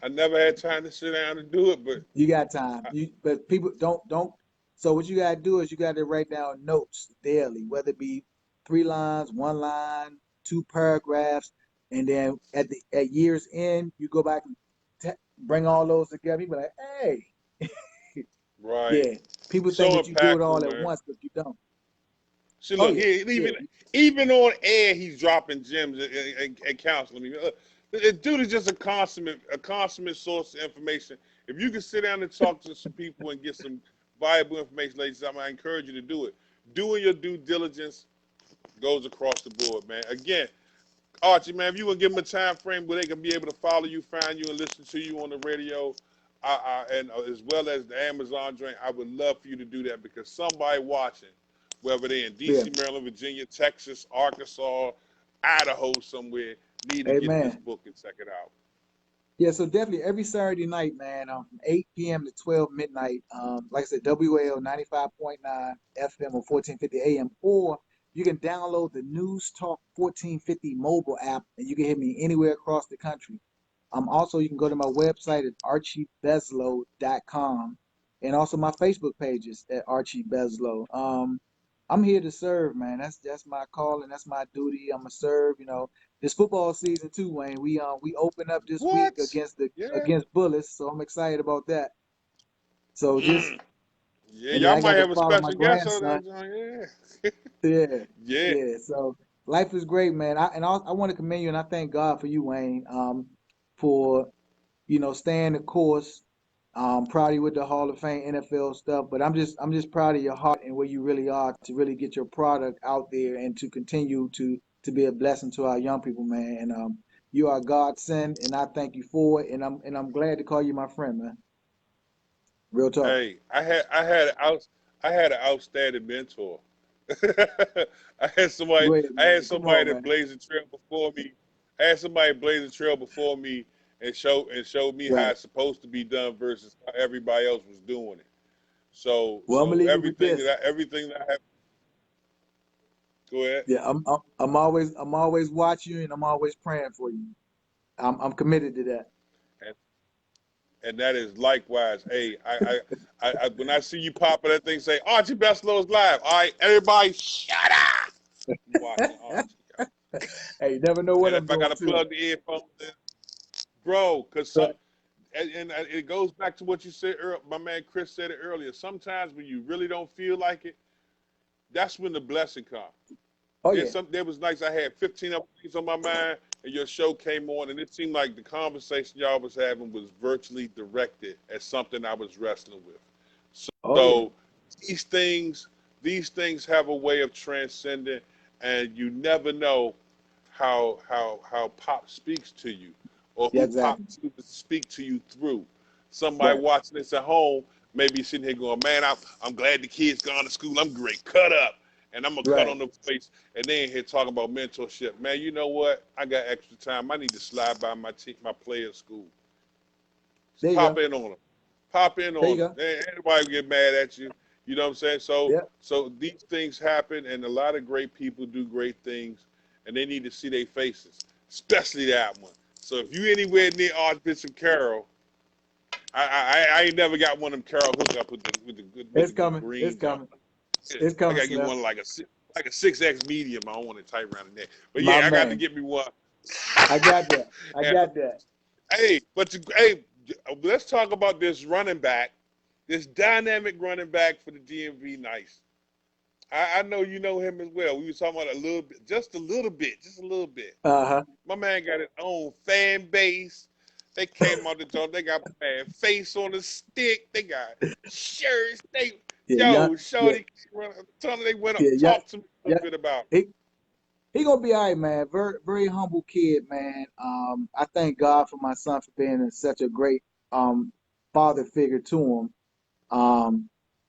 never had time to sit down and do it, but you got time. But people don't so what you gotta do is you gotta write down notes daily, whether it be 3 lines, 1 line, 2 paragraphs, and then at year's end you go back and bring all those together. You be like, hey, right. yeah. People think So that you do it impactful, all at man. once, but you don't. See, Oh look, yeah, he yeah, even on air, he's dropping gems and counseling me. The dude is just a consummate source of information. If you can sit down and talk to some people and get some viable information, ladies, I encourage you to do it. Doing your due diligence, Goes across the board, man. Again, Archie, man, if you want to give them a time frame where they can be able to follow you, find you, and listen to you on the radio, and as well as the Amazon joint, I would love for you to do that because somebody watching, whether they're in Yeah. D.C., Maryland, Virginia, Texas, Arkansas, Idaho, somewhere, need to get this Amen. book and check it out. Yeah, so definitely every Saturday night, man, from 8 p.m. to 12 midnight, like I said, WL 95.9 FM or 1450 AM, or you can download the News Talk 1450 mobile app and you can hear me anywhere across the country. Also, you can go to my website at archiebeslow.com and also my Facebook pages at Archie Beslow. I'm here to serve, man. That's my call and that's my duty. I'm gonna serve. This football season too, Wayne. We open up this week What? Yeah. against Bullets, so I'm excited about that. So just Yeah, and then y'all I got might to have a follow my special guest on grandson. that joint. Yeah. Yeah, Yeah. yeah. So life is great, man. I want to commend you and I thank God for you, Wayne. For staying the course. Proud of you with the Hall of Fame NFL stuff, but I'm just proud of your heart and where you really are to really get your product out there and to continue to be a blessing to our young people, man. And you are God sent, and I thank you for it. And I'm glad to call you my friend, man. Real talk. Hey, I had an outstanding mentor. Go ahead, I had man. Come somebody on, that man. blazed the trail before me. I had somebody blaze the trail before me and showed me how Right. it's supposed to be done versus how everybody else was doing it. So Well, I'm gonna so leave you with this. everything that I have. Go ahead. Yeah, I'm always watching you, and I'm always praying for you. I'm committed to that. And, and that is likewise. Hey, when I see you pop up that thing, say Archie Beslow's live. All right, everybody, shut up. I'm watching Archie. Hey, you never know what And I'm if I got doing to too. plug the earphones in, bro, because Right. it goes back to what you said earlier. My man Chris said it earlier. Sometimes when you really don't feel like it, that's when the blessing comes. Oh yeah. There was nights I had 15 other things on my mind, and your show came on, and it seemed like the conversation y'all was having was virtually directed at something I was wrestling with. Oh yeah. So these things, these things have a way of transcending, and you never know how pop speaks to you, or Yeah, who pop exactly. speak to you through. Somebody Right. watching this at home may be sitting here going, "Man, I'm glad the kid's gone to school. I'm great. Cut up." And I'm gonna cut Right. on the face, and they in here talking about mentorship. Man, you know what? I got extra time. I need to slide by my player's school. There you Pop go. in on them. Pop in There you on them. go. Ain't anybody get mad at you. You know what I'm saying? So Yeah. so these things happen, and a lot of great people do great things, and they need to see their faces, especially that one. So if you anywhere near Archbishop Carroll, I ain't never got one of them Carroll hookup It's with the coming. It's green jump. coming. It's I coming, gotta get Slim. one like a 6X medium. I don't want it tight around the neck, but My yeah, I got to man. get me one. I got that. I And got that. hey, let's talk about this running back, this dynamic running back for the DMV Nice. I know you know him as well. We were talking about a little bit, just a little bit, just a little bit. Uh-huh. My man got his own fan base. They came out the joint. They got my man face on the stick. They got shirts. Yeah, yeah, Yo, yeah, Shorty, tell them they went up. yeah, yeah, Talk to me a yeah. little bit about. He gonna be all right, man. Very, very humble kid, man. I thank God for my son for being such a great um father figure to him.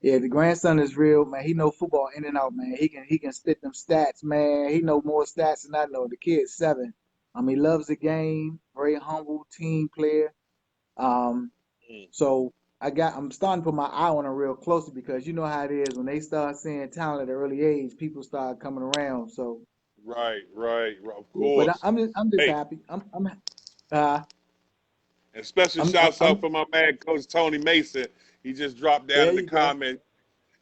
Yeah, the grandson is real, man. He know football in and out, man. He can spit them stats, man. He know more stats than I know. The kid's 7. He loves the game. Very humble team player. Um, Mm, so I'm starting to put my eye on him real closely because you know how it is when they start seeing talent at an early age, people start coming around. So right. Of yeah, but course. I'm just Hey, happy. Uh and special I'm shouts out I'm for my man, Coach Tony Mason. He just dropped down there in the you go. comment.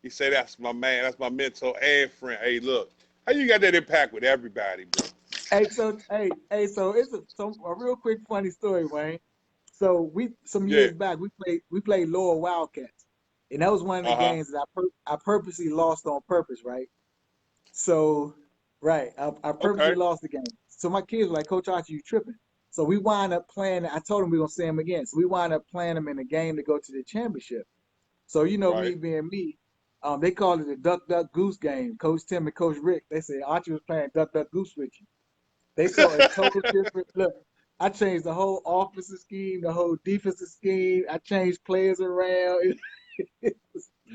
He said, "That's my man. That's my mentor and friend." Hey, look, how you got that impact with everybody, bro? So it's a real quick funny story, Wayne. So we some Yeah. years back we played Lower Wildcats, and that was one of the Uh-huh. games that I purposely lost on purpose, right? So right, I purposely Okay. lost the game. So my kids were like, Coach Archie, you tripping? So we wind up playing. I told them we were gonna see them again. So we wind up playing them in a game to go to the championship. So me Right. being me. They call it the Duck Duck Goose game. Coach Tim and Coach Rick, they say Archie was playing Duck Duck Goose with you. They saw a total different look. I changed the whole offensive scheme, the whole defensive scheme. I changed players around.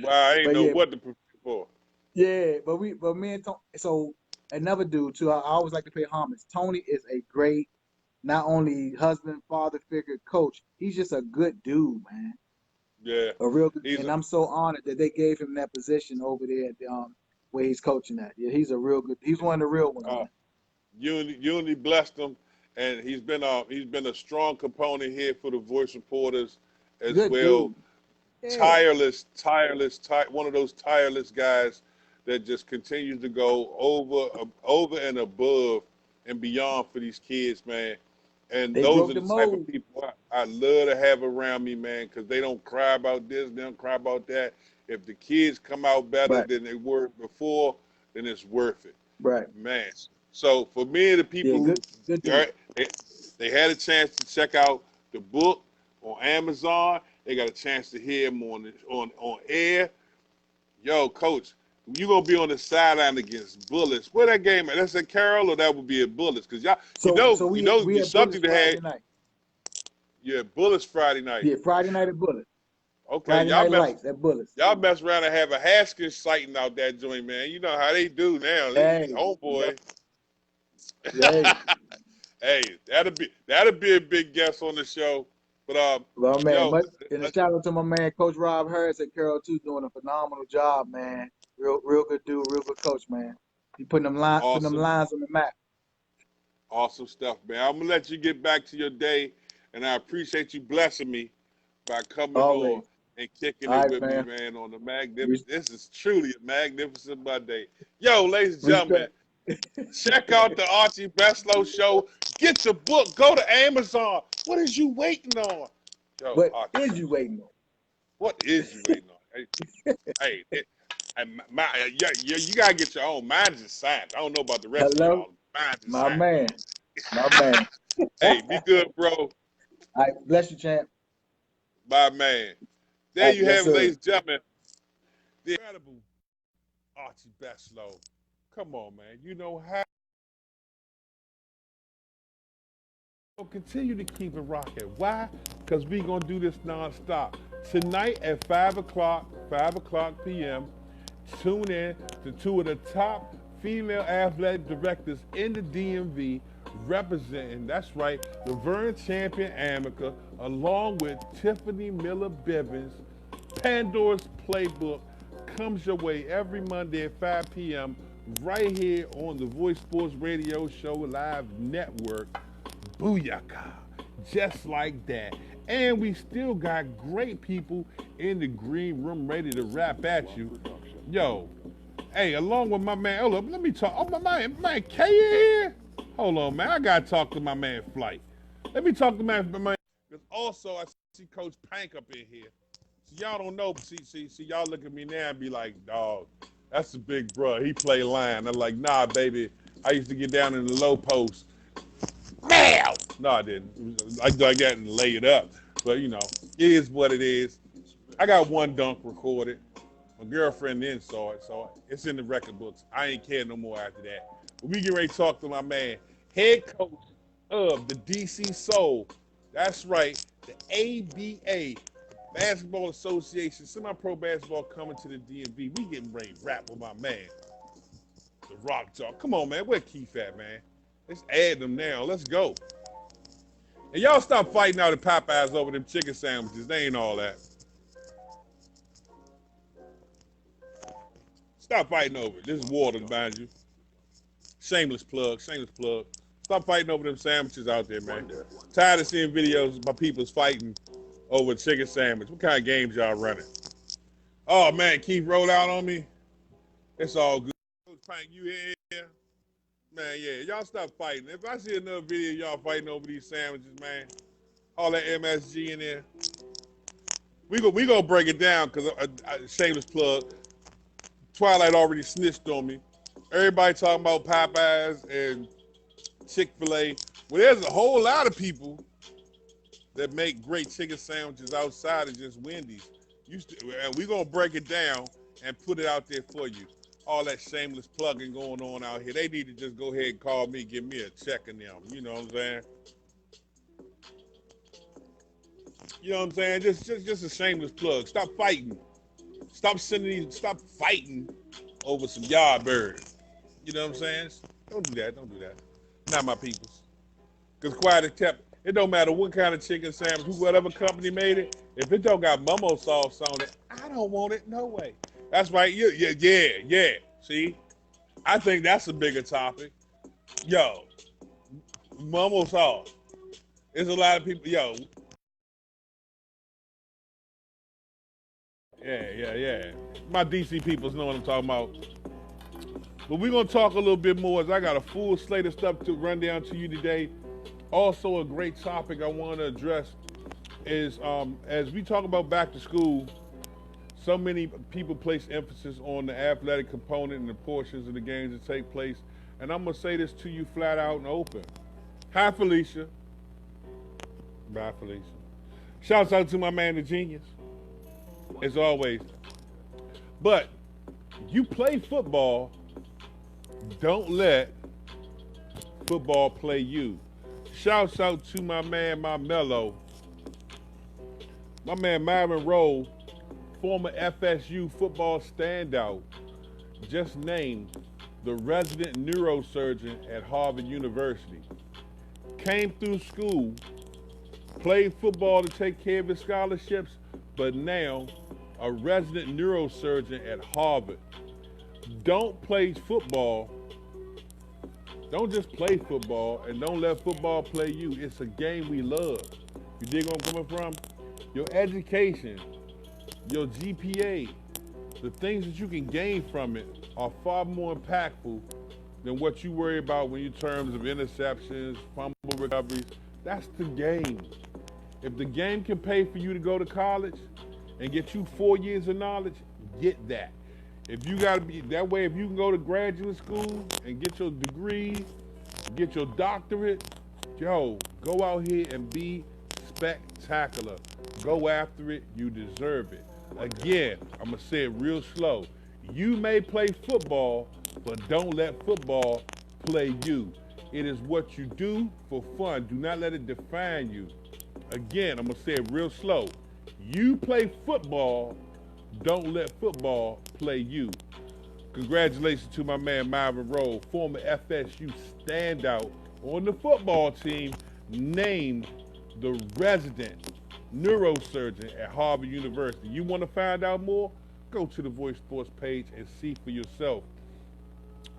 Wow, I ain't But know yeah, what to prepare for. yeah. But me and Tony. So another dude too. I always like to pay homage. Tony is a great, not only husband, father figure, coach. He's just a good dude, man. Yeah, A real good. he's And I'm so honored that they gave him that position over there at the, where he's coaching at. Yeah, he's a real good. He's one of the real ones, uh, man. Unity blessed him, and he's been a strong component here for the Voice reporters as Good well. dude. Yeah. Tireless, one of those tireless guys that just continues to go over and above and beyond for these kids, man. And They those broke are the the type of mold. people I love to have around me, man, because they don't cry about this, they don't cry about that. If the kids come out better Right. than they were before, then it's worth it, Right. man. So for me and the Yeah. people who Good dude. they, they had a chance to check out the book on Amazon, they got a chance to hear him on air. Yo, coach, you gonna be on the sideline against Bullets. Where that game at? That's at Carroll, or that would be at Bullets? Cause y'all, So we it's had Bullets something to have. Friday night. Yeah, Bullets Friday night. Yeah, Friday night at Bullets. Okay, Friday Night Lights at Bullets. y'all mess around and have a Haskins sighting out that joint, man. You know how they do now. Hey, Homeboy. hey, Hey, that'll be a big guest on the show. But well, man, yo, and a shout out to my man, Coach Rob Harris at Carroll too, doing a phenomenal job, man. Real good dude, real good coach, man. He putting them awesome. lines on the map. Awesome stuff, man. I'm gonna let you get back to your day, and I appreciate you blessing me by coming on Always. and kicking All it right, with me, man. man, on the Res- magnificent. This is truly a magnificent Monday. Yo, ladies and gentlemen, Respect. check out the Archie Beslow show. Get the book. Go to Amazon. What is you waiting on? Yo, What Archie, is you waiting on? what is you waiting on? You gotta get your own. Mine just signed. I don't know about the rest of Hello, y'all. Mine just my signed. man, my man. Hey, be good, bro. All right, bless you, champ. My man. All There right, you yes, have it, sir. ladies and gentlemen. The incredible Archie Beslow. Come on, man. You know how. We'll continue to keep it rocking. Why? Because we're going to do this nonstop. Tonight at 5 o'clock p.m., tune in to two of the top female athletic directors in the DMV representing, that's right, the Vern Champion Amica, along with Tiffany Miller Bivens. Pandora's Playbook comes your way every Monday at 5 p.m. right here on the Voice Sports Radio Show Live Network. Booyaka. Just like that. And we still got great people in the green room ready to rap at you. Yo, hey, along with my man, hold up, let me talk. Oh, my man K in here? Hold on, man. I got to talk to my man Flight. Let me talk to my man. Because also, I see Coach Pank up in here. So y'all don't know, see, y'all look at me now and be like, dog, that's a big bro. He play line. I'm like, nah, baby. I used to get down in the low post. Now! No, I didn't. I dug that and lay it up. But, you know, it is what it is. I got one dunk recorded. My girlfriend then saw it, so it's in the record books. I ain't care no more after that. But we get ready to talk to my man, head coach of the DC Soul. That's right, the ABA, Basketball Association, semi-pro basketball coming to the DMV. We getting ready to rap with my man, the Rock Talk. Come on, man. Where Keith at, man? Let's add them now. Let's go. And y'all stop fighting out at Popeyes over them chicken sandwiches. They ain't all that. Stop fighting over it. This is water behind you. Shameless plug. Shameless plug. Stop fighting over them sandwiches out there, man. Tired of seeing videos of my people's fighting over a chicken sandwich. What kind of games y'all running? Oh, man, Keith rolled out on me. It's all good. Coach Pank, you here? Man, yeah, y'all stop fighting. If I see another video of y'all fighting over these sandwiches, man, all that MSG in there, we gonna break it down because shameless plug. Twilight already snitched on me. Everybody talking about Popeyes and Chick-fil-A. Well, there's a whole lot of people that make great chicken sandwiches outside of just Wendy's. And we gonna break it down and put it out there for you. All that shameless plugging going on out here. They need to just go ahead and call me, give me a check in them. You know what I'm saying? You know what I'm saying? Just a shameless plug. Stop fighting. Stop fighting over some Yardbirds. You know what I'm saying? Don't do that. Don't do that. Not my peoples. Because quiet as kept, it don't matter what kind of chicken sandwich, whatever company made it, if it don't got mummo sauce on it, I don't want it no way. That's right. Yeah. See? I think that's a bigger topic. Yo, mummo sauce. There's a lot of people, yo. Yeah. My DC peoples know what I'm talking about. But we're going to talk a little bit more as I got a full slate of stuff to run down to you today. Also, a great topic I want to address is as we talk about back to school, so many people place emphasis on the athletic component and the portions of the games that take place. And I'm going to say this to you flat out and open. Hi, Felicia. Bye, Felicia. Shouts out to my man, the genius, as always. But you play football, don't let football play you. Shouts out to my man, my mellow. My man, Myron Rowe, former FSU football standout, just named the resident neurosurgeon at Harvard University. Came through school, played football to take care of his scholarships, but now a resident neurosurgeon at Harvard. Don't play football. Don't just play football and don't let football play you. It's a game we love. You dig where I'm coming from? Your education, your GPA, the things that you can gain from it are far more impactful than what you worry about when you terms of interceptions, fumble recoveries. That's the game. If the game can pay for you to go to college and get you 4 years of knowledge, get that. If you gotta be that way, if you can go to graduate school and get your degree, get your doctorate, yo, go out here and be spectacular. Go after it, you deserve it. Again, I'm gonna say it real slow. You may play football, but don't let football play you. It is what you do for fun. Do not let it define you. Again, I'm gonna say it real slow. You play football, don't let football play you. Congratulations to my man Myron Rowe, former FSU standout on the football team, named the resident neurosurgeon at Harvard University. You want to find out more? Go to the Voice Sports page and see for yourself.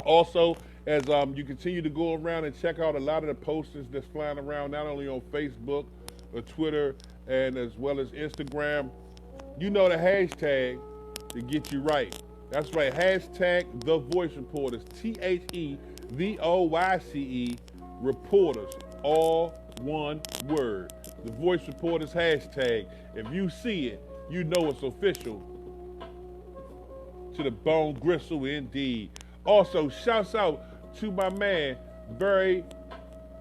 Also, as you continue to go around and check out a lot of the posters that's flying around, not only on Facebook or Twitter, and as well as Instagram, you know the hashtag to get you right. That's right, hashtag TheVoyce Reporters, TheVoyce Reporters, all one word. The Voice Reporters hashtag. If you see it, you know it's official. To the bone gristle indeed. Also, shouts out to my man, Barry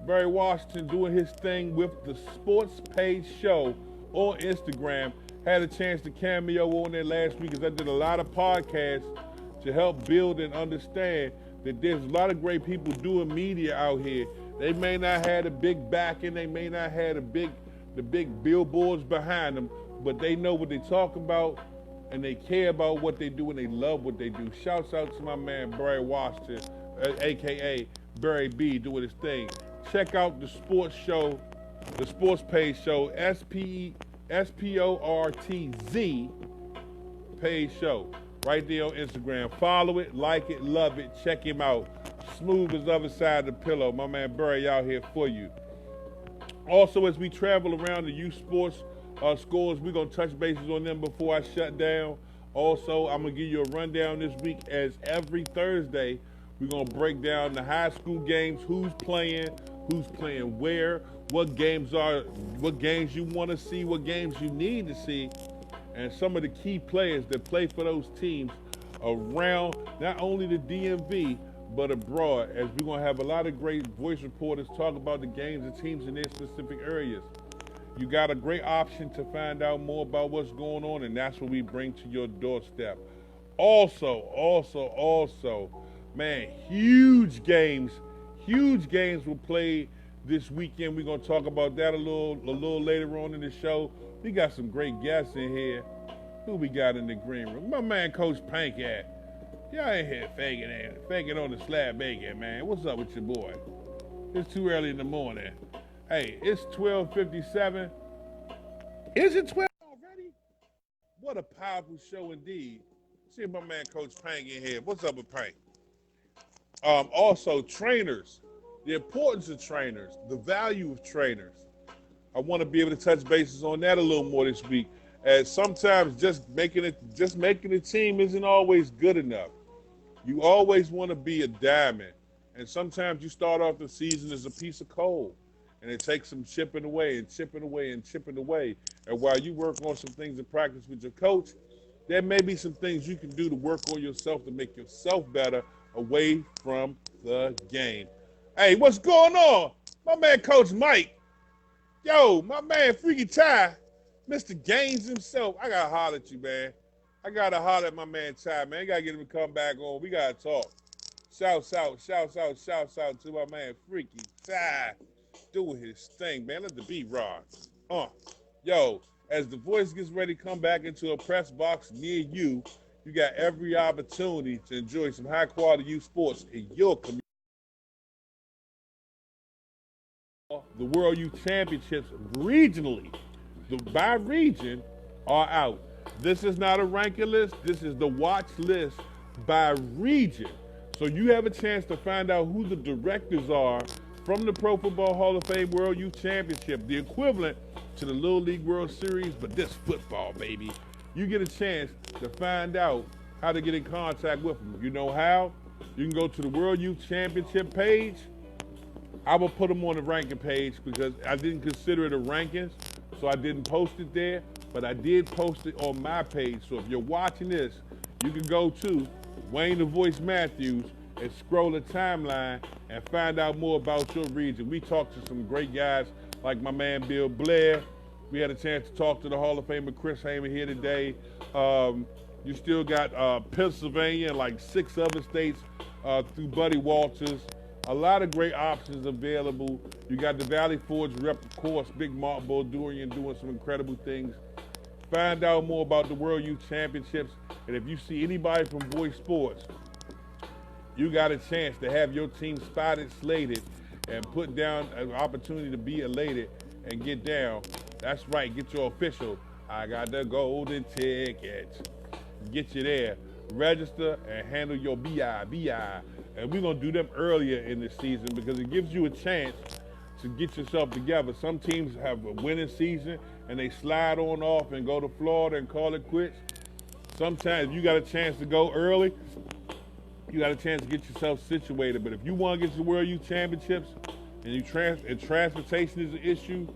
Washington, doing his thing with the Sports Page Show on Instagram. Had a chance to cameo on there last week as I did a lot of podcasts to help build and understand that there's a lot of great people doing media out here. They may not have a big backing, they may not have the big billboards behind them, but they know what they talk about and they care about what they do and they love what they do. Shouts out to my man Barry Washington, aka Barry B, doing his thing. Check out the sports show, the Sports Page Show, SPORTZ Page Show, right there on Instagram. Follow it, like it, love it, check him out. Smooth as the other side of the pillow. My man Barry out here for you. Also, as we travel around the youth sports scores, we're going to touch bases on them before I shut down. Also, I'm going to give you a rundown this week, as every Thursday, we're going to break down the high school games, who's playing where, what games you want to see, what games you need to see, and some of the key players that play for those teams around not only the DMV, but abroad, as we're going to have a lot of great voice reporters talk about the games and teams in their specific areas. You got a great option to find out more about what's going on, and that's what we bring to your doorstep. Also, man, huge games were played this weekend. We're gonna talk about that a little later on in the show. We got some great guests in here. Who we got in the green room? My man, Coach Pank at. Y'all ain't here faking on the slab bacon, man. What's up with your boy? It's too early in the morning. Hey, it's 12:57. Is it 12 already? What a powerful show indeed. See my man Coach Pank in here. What's up with Pank? Also, trainers, the importance of trainers, the value of trainers. I want to be able to touch bases on that a little more this week. As sometimes just making a team isn't always good enough. You always want to be a diamond, and sometimes you start off the season as a piece of coal, and it takes some chipping away and chipping away and chipping away. And while you work on some things in practice with your coach, there may be some things you can do to work on yourself to make yourself better away from the game. Hey, what's going on? My man, Coach Mike. Yo, my man, Freaky Ty, Mr. Gaines himself. I got to holler at you, man. I got to holler at my man Ty, man. I got to get him to come back on. We got to talk. Shouts out to my man, Freaky Ty, doing his thing, man. Let the beat rock. Yo, as the voice gets ready to come back into a press box near you, you got every opportunity to enjoy some high-quality youth sports in your community. The World Youth Championships regionally, by region, are out. This is not a ranking list. This is the watch list by region. So you have a chance to find out who the directors are from the Pro Football Hall of Fame World Youth Championship, the equivalent to the Little League World Series, but this football, baby. You get a chance to find out how to get in contact with them. You know how? You can go to the World Youth Championship page. I will put them on the ranking page because I didn't consider it a rankings, so I didn't post it there, but I did post it on my page. So if you're watching this, you can go to Wayne TheVoyce Matthews and scroll the timeline and find out more about your region. We talked to some great guys like my man Bill Blair. We had a chance to talk to the Hall of Famer Chris Hamer here today. You still got Pennsylvania and like 6 other states through Buddy Walters. A lot of great options available. You got the Valley Forge rep, of course, Big Mark Bordurian doing some incredible things. Find out more about the World Youth Championships. And if you see anybody from Voice Sports, you got a chance to have your team spotted, slated, and put down an opportunity to be elated and get down. That's right, get your official. I got the golden ticket. Get you there. Register and handle your BI. And we're going to do them earlier in the season because it gives you a chance to get yourself together. Some teams have a winning season and they slide on off and go to Florida and call it quits. Sometimes you got a chance to go early. You got a chance to get yourself situated. But if you want to get to the World Youth Championships and transportation is an issue,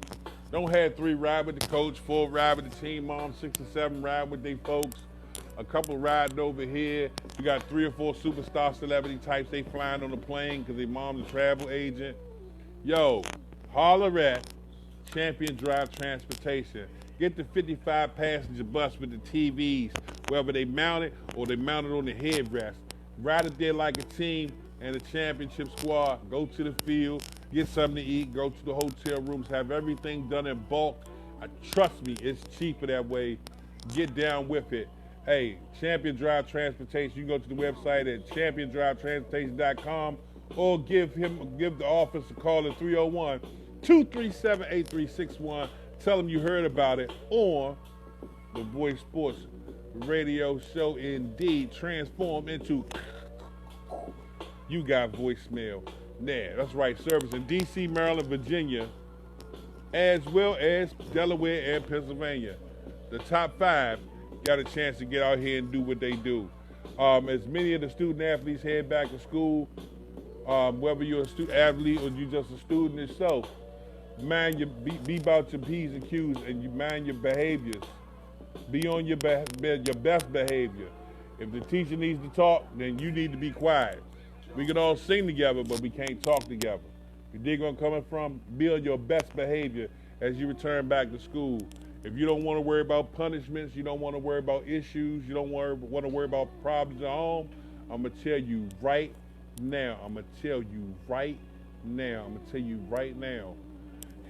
don't have 3 ride with the coach, 4 ride with the team mom, 6 or 7 ride with their folks. A couple riding over here. You got 3 or 4 superstar celebrity types. They flying on the plane because their mom's a travel agent. Yo, holler at Champion Drive Transportation. Get the 55 passenger bus with the TVs, whether they mount it or they mount it on the headrest. Ride it there like a team and a championship squad. Go to the field, get something to eat, go to the hotel rooms, have everything done in bulk. Trust me, it's cheaper that way. Get down with it. Hey, Champion Drive Transportation, you can go to the website at championdrivetransportation.com or give the office a call at 301-237-8361. Tell them you heard about it on the Voice Sports radio show. Indeed, transform into you got voicemail. There, that's right, service in D.C., Maryland, Virginia, as well as Delaware and Pennsylvania. The top 5 got a chance to get out here and do what they do. As many of the student athletes head back to school, whether you're a student athlete or you're just a student yourself, be about your P's and Q's and you mind your behaviors. Be on your best behavior. If the teacher needs to talk, then you need to be quiet. We can all sing together, but we can't talk together. You dig where I'm coming from? Be on your best behavior as you return back to school. If you don't want to worry about punishments, you don't want to worry about issues, you don't want to worry about problems at home, I'm going to tell you right now. I'm going to tell you right now. I'm going to tell you right now.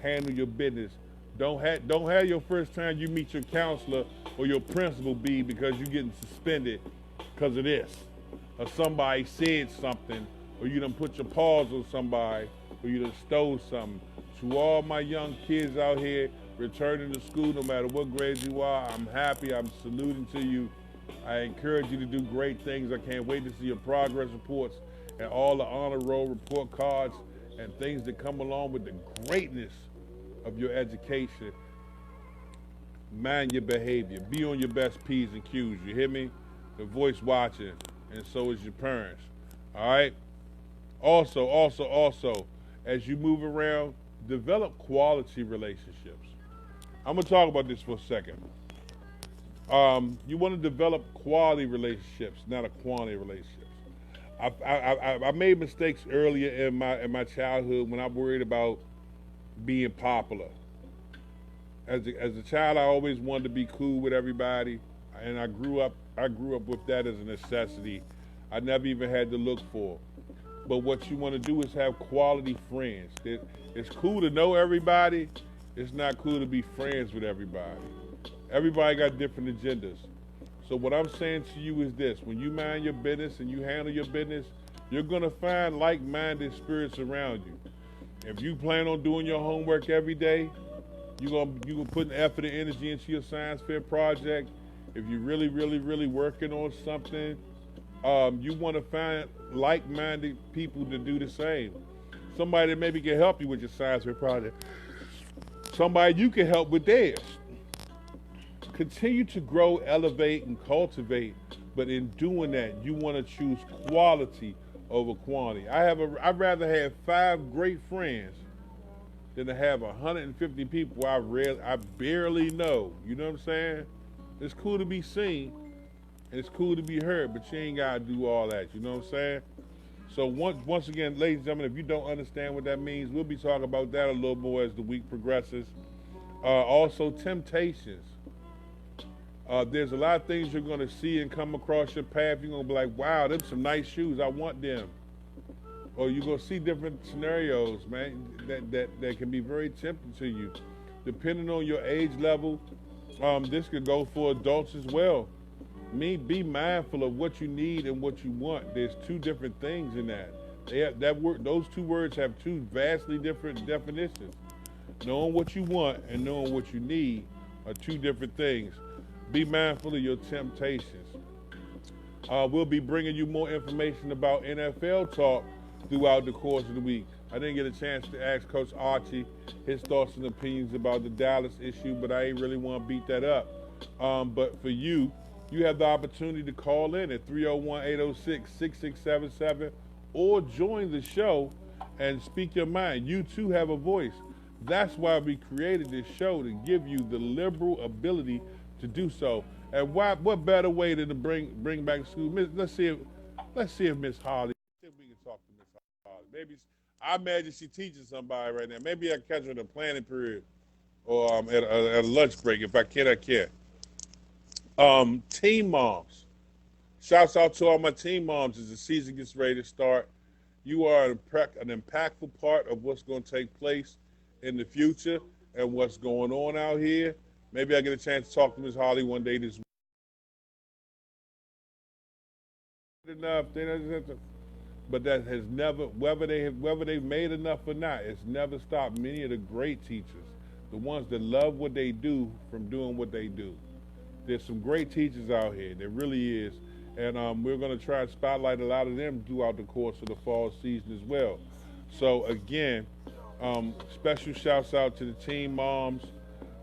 Handle your business. Don't have your first time you meet your counselor or your principal be because you're getting suspended because of this. Or somebody said something, or you done put your paws on somebody, or you done stole something. To all my young kids out here returning to school, no matter what grade you are, I'm happy, I'm saluting to you. I encourage you to do great things. I can't wait to see your progress reports and all the honor roll report cards and things that come along with the greatness of your education. Mind your behavior. Be on your best P's and Q's. You hear me? The voice watching, and so is your parents. All right? Also, as you move around, develop quality relationships. I'm going to talk about this for a second. You want to develop quality relationships, not a quantity relationships. I made mistakes earlier in my childhood when I worried about being popular. As a child, I always wanted to be cool with everybody, and I grew up with that as a necessity. I never even had to look for. But what you want to do is have quality friends. It's cool to know everybody. It's not cool to be friends with everybody. Everybody got different agendas. So what I'm saying to you is this: when you mind your business and you handle your business, you're gonna find like-minded spirits around you. If you plan on doing your homework every day, you're gonna put effort and energy into your science fair project. If you're really working on something, you want to find like-minded people to do the same. Somebody that maybe can help you with your science fair project. Somebody you can help with theirs. Continue to grow, elevate, and cultivate, but in doing that, you want to choose quality over quantity. I'd rather have 5 great friends than to have 150 people I barely know. You know what I'm saying? It's cool to be seen, and it's cool to be heard, but you ain't gotta do all that. You know what I'm saying? So once again, ladies and gentlemen, if you don't understand what that means, we'll be talking about that a little more as the week progresses. Also, temptations. There's a lot of things you're going to see and come across your path. You're going to be like, wow, them some nice shoes. I want them. Or you're going to see different scenarios, man, that can be very tempting to you. Depending on your age level, this could go for adults as well. Be mindful of what you need and what you want. There's 2 different things in that. Those 2 words have 2 vastly different definitions. Knowing what you want and knowing what you need are 2 different things. Be mindful of your temptations. We'll be bringing you more information about NFL talk throughout the course of the week. I didn't get a chance to ask Coach Archie his thoughts and opinions about the Dallas issue, but I ain't really want to beat that up. But for you have the opportunity to call in at 301-806-6677 or join the show and speak your mind. You too have a voice. That's why we created this show, to give you the liberal ability to do so. And what better way than to bring back school? Let's see if Miss Holly. See if we can talk to Miss Holly. Maybe I imagine she's teaching somebody right now. Maybe I catch her in a planning period or at a lunch break. If I can, I can. Teen moms. Shouts out to all my teen moms as the season gets ready to start. You are an impactful part of what's going to take place in the future and what's going on out here. Maybe I get a chance to talk to Ms. Holly one day this week. Enough, but that has never, whether they've made enough or not, it's never stopped many of the great teachers, the ones that love what they do, from doing what they do. There's some great teachers out here. There really is. And we're going to try to spotlight a lot of them throughout the course of the fall season as well. So again, special shouts out to the teen moms,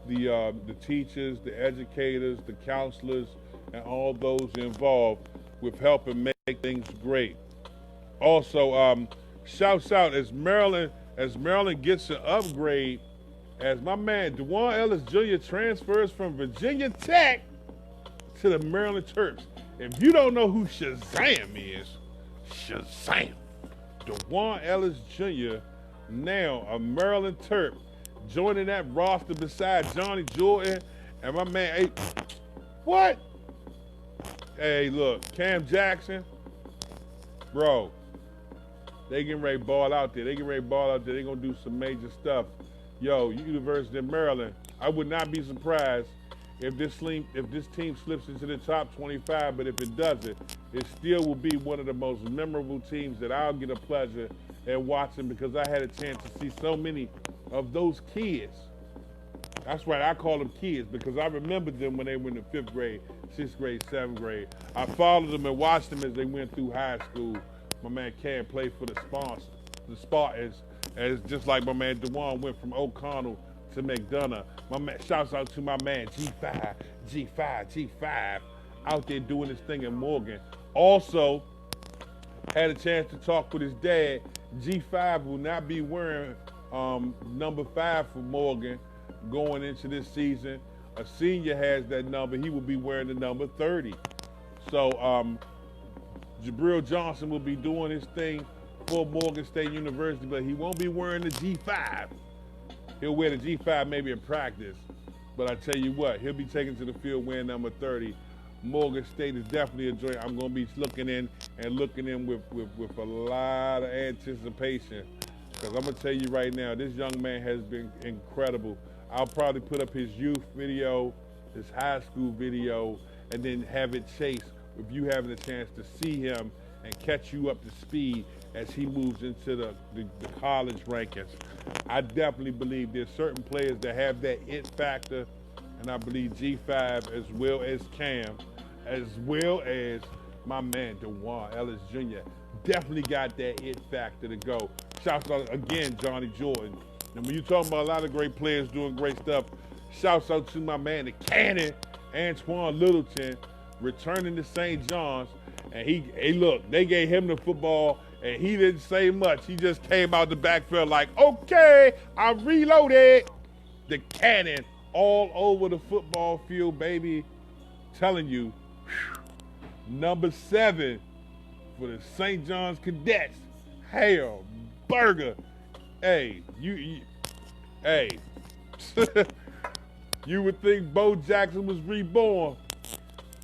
the teachers, the educators, the counselors, and all those involved with helping make things great. Also, shouts out as Maryland gets an upgrade, as my man DeJuan Ellis Jr. transfers from Virginia Tech to the Maryland Terps. If you don't know who Shazam is, Shazam. DeJuan Ellis Jr., now a Maryland Terp, joining that roster beside Johnny Jordan And my man, hey, what? Hey, look, Cam Jackson, bro, they getting ready to ball out there. They getting ready to ball out there. They gonna do some major stuff. Yo, University of Maryland, I would not be surprised if this team slips into the top 25, but if it doesn't, it still will be one of the most memorable teams that I'll get a pleasure in watching because I had a chance to see so many of those kids. That's right, I call them kids because I remember them when they were in the 5th grade, 6th grade, 7th grade. I followed them and watched them as they went through high school. My man Cam played for the Spartans, as just like my man Dewan went from O'Connell to McDonough. My man, shouts out to my man G5 out there doing his thing in Morgan. Also, had a chance to talk with his dad. G5 will not be wearing number 5 for Morgan going into this season. A senior has that number. He will be wearing the number 30. So Jabril Johnson will be doing his thing for Morgan State University, but he won't be wearing the G5. He'll wear the G5 maybe in practice, but I tell you what, he'll be taken to the field wearing number 30. Morgan State is definitely a joint I'm going to be looking in with a lot of anticipation. Because I'm going to tell you right now, this young man has been incredible. I'll probably put up his youth video, his high school video, and then have it chase with you having a chance to see him and catch you up to speed as he moves into the college rankings. I definitely believe there's certain players that have that it factor, and I believe G5 as well as Cam, as well as my man Dewan Ellis Jr. definitely got that it factor to go. Shouts out again, Johnny Jordan. And when you're talking about a lot of great players doing great stuff, shouts out to my man, the Cannon, Antoine Littleton, returning to St. John's. And look, they gave him the football, and he didn't say much. He just came out the backfield like, okay, I'm reloaded. The Cannon all over the football field, baby. Telling you, number 7 for the St. John's Cadets. Hell, burger. Hey, hey. You would think Bo Jackson was reborn.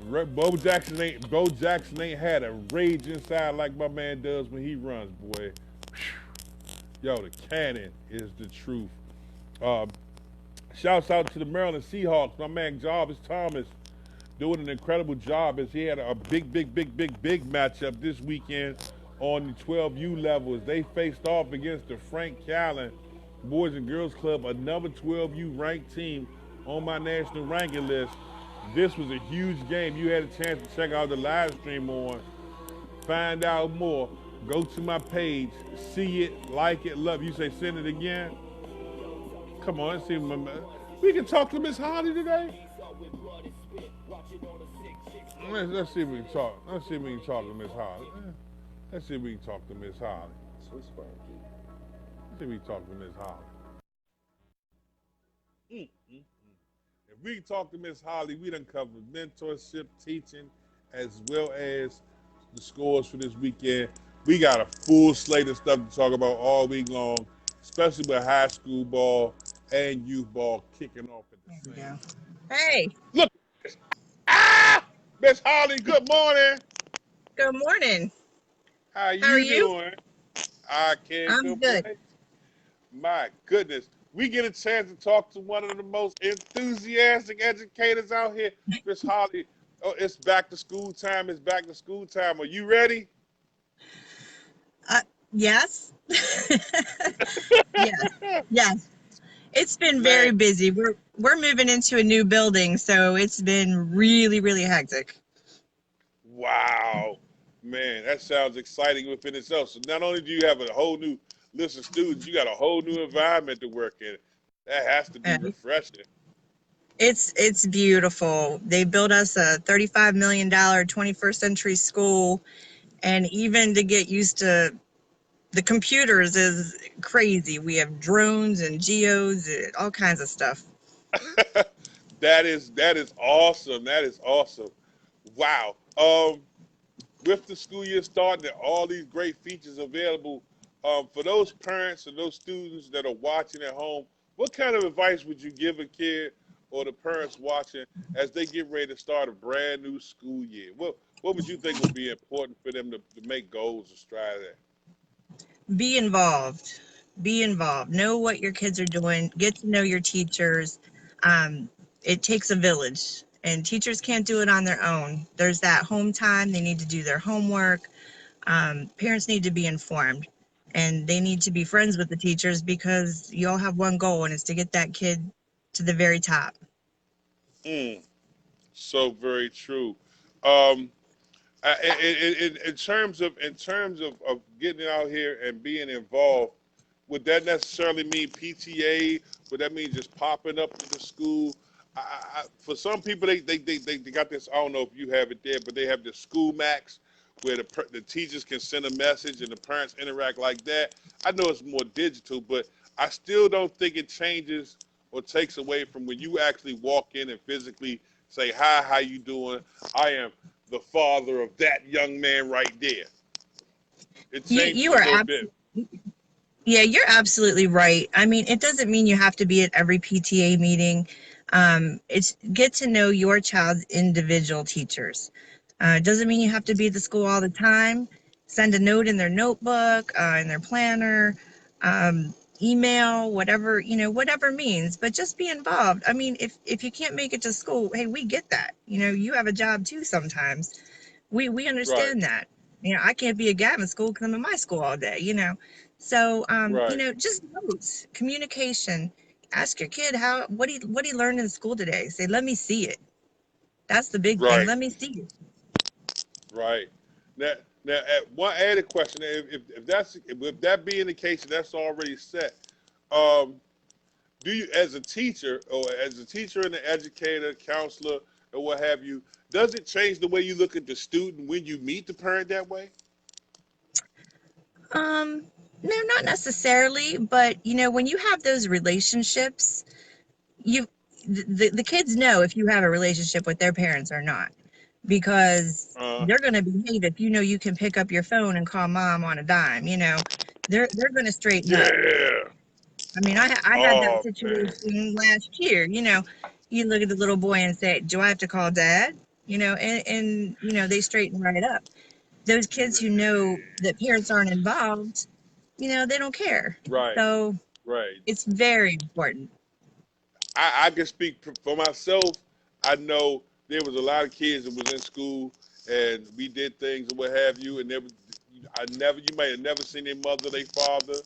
Bo Jackson ain't had a rage inside like my man does when he runs, boy. Yo, the Cannon is the truth. Shouts out to the Maryland Seahawks. My man Jarvis Thomas doing an incredible job as he had a big matchup this weekend on the 12U level as they faced off against the Frank Callen Boys and Girls Club, another 12U ranked team on my national ranking list. This was a huge game. You had a chance to check out the live stream on. Find out more. Go to my page, see it, like it, love it. You say send it again? Come on, let's see. We can talk to Miss Holly today. Let's see if we can talk. Let's see if we can talk to Miss Holly. Let's see if we can talk to Miss Holly. Let's see if we can talk to Miss Holly. If we can talk to Miss Holly, we done covered mentorship, teaching, as well as the scores for this weekend. We got a full slate of stuff to talk about all week long, especially with high school ball and youth ball kicking off at the same time. Hey. Look. Miss Holly, good morning. Good morning. How are you doing? I can't I'm good. My goodness. We get a chance to talk to one of the most enthusiastic educators out here. Miss Holly, it's back to school time. It's back to school time. Are you ready? Yes. Yes. It's been very busy. We're moving into a new building, so it's been really hectic. Wow. Man, that sounds exciting within itself. So not only do you have a whole new list of students, you got a whole new environment to work in. That has to be refreshing. It's beautiful. They built us a $35 million 21st century school, and even to get used to the computers is crazy. We have drones and geos, all kinds of stuff. That is awesome. That is awesome. Wow. With the school year starting and all these great features available, for those parents and those students that are watching at home, what kind of advice would you give a kid or the parents watching as they get ready to start a brand new school year? What would you think would be important for them to make goals and strive at? Be involved. Be involved. Know what your kids are doing. Get to know your teachers. Um, it takes a village, and teachers can't do it on their own. There's that home time. They need to do their homework. Parents need to be informed, and they need to be friends with the teachers because you all have one goal, and it's to get that kid to the very top. Mm, so very true. Um, in terms of getting out here and being involved, would that necessarily mean PTA? Would that mean just popping up to the school? For some people, they got this. I don't know if you have it there, but they have the school max where the teachers can send a message and the parents interact like that. I know it's more digital, but I still don't think it changes or takes away from when you actually walk in and physically say, "Hi, how you doing? I am the father of that young man right there." It You changes you a are little bit. Yeah, you're absolutely right. I mean, it doesn't mean you have to be at every PTA meeting. It's get to know your child's individual teachers. It doesn't mean you have to be at the school all the time. Send a note in their notebook, in their planner, um, email, whatever, whatever means, but just be involved. I mean, if you can't make it to school, hey, we get that. You have a job too sometimes. We Right, understand that. I can't be a Gavin school because I'm in my school all day. So right, just notes, communication. Ask your kid what he learned in school today. Say, let me see it. That's the big thing. right, Let me see it. right. Now, one added question: if that being the case, and that's already set. Um, do you, as a teacher, or as a teacher and an educator, counselor, or what have you, does it change the way you look at the student when you meet the parent that way? Um, no, not necessarily, but when you have those relationships, you the kids know if you have a relationship with their parents or not, because Uh, they're going to behave if you can pick up your phone and call mom on a dime. They're going to straighten up. yeah. I mean, I had that Oh man. situation last year. You look at the little boy and say, do I have to call dad? And they straighten right up. Those kids who know that parents aren't involved, they don't care. Right, So right. it's very important. I can speak for myself. I know there was a lot of kids that was in school, and we did things and what have you, and you might have never seen their mother, their father,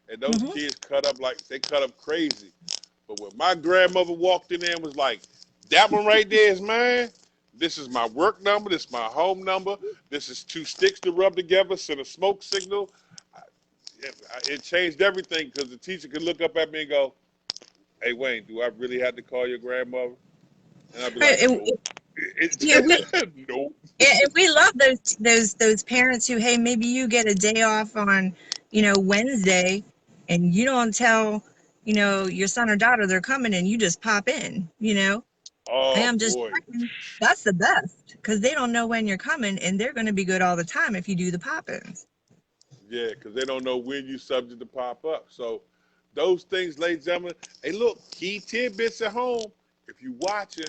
and those Hmm. kids cut up crazy. But when my grandmother walked in there and was like, "That one right there is mine. This is my work number. This is my home number. This is two sticks to rub together, send a smoke signal." It changed everything because the teacher could look up at me and go, "Hey Wayne, do I really have to call your grandmother?" And I'd be Right. like, "Nope." Yeah, we Nope. and we love those parents who, hey, maybe you get a day off on Wednesday, and you don't tell your son or daughter they're coming, and you just pop in. Hey, Oh I'm just boy. checking. That's the best because they don't know when you're coming, and they're going to be good all the time if you do the pop-ins. Yeah, because they don't know when you subject to pop up. So those things, ladies and gentlemen. Hey, look, key tidbits at home. If you watching,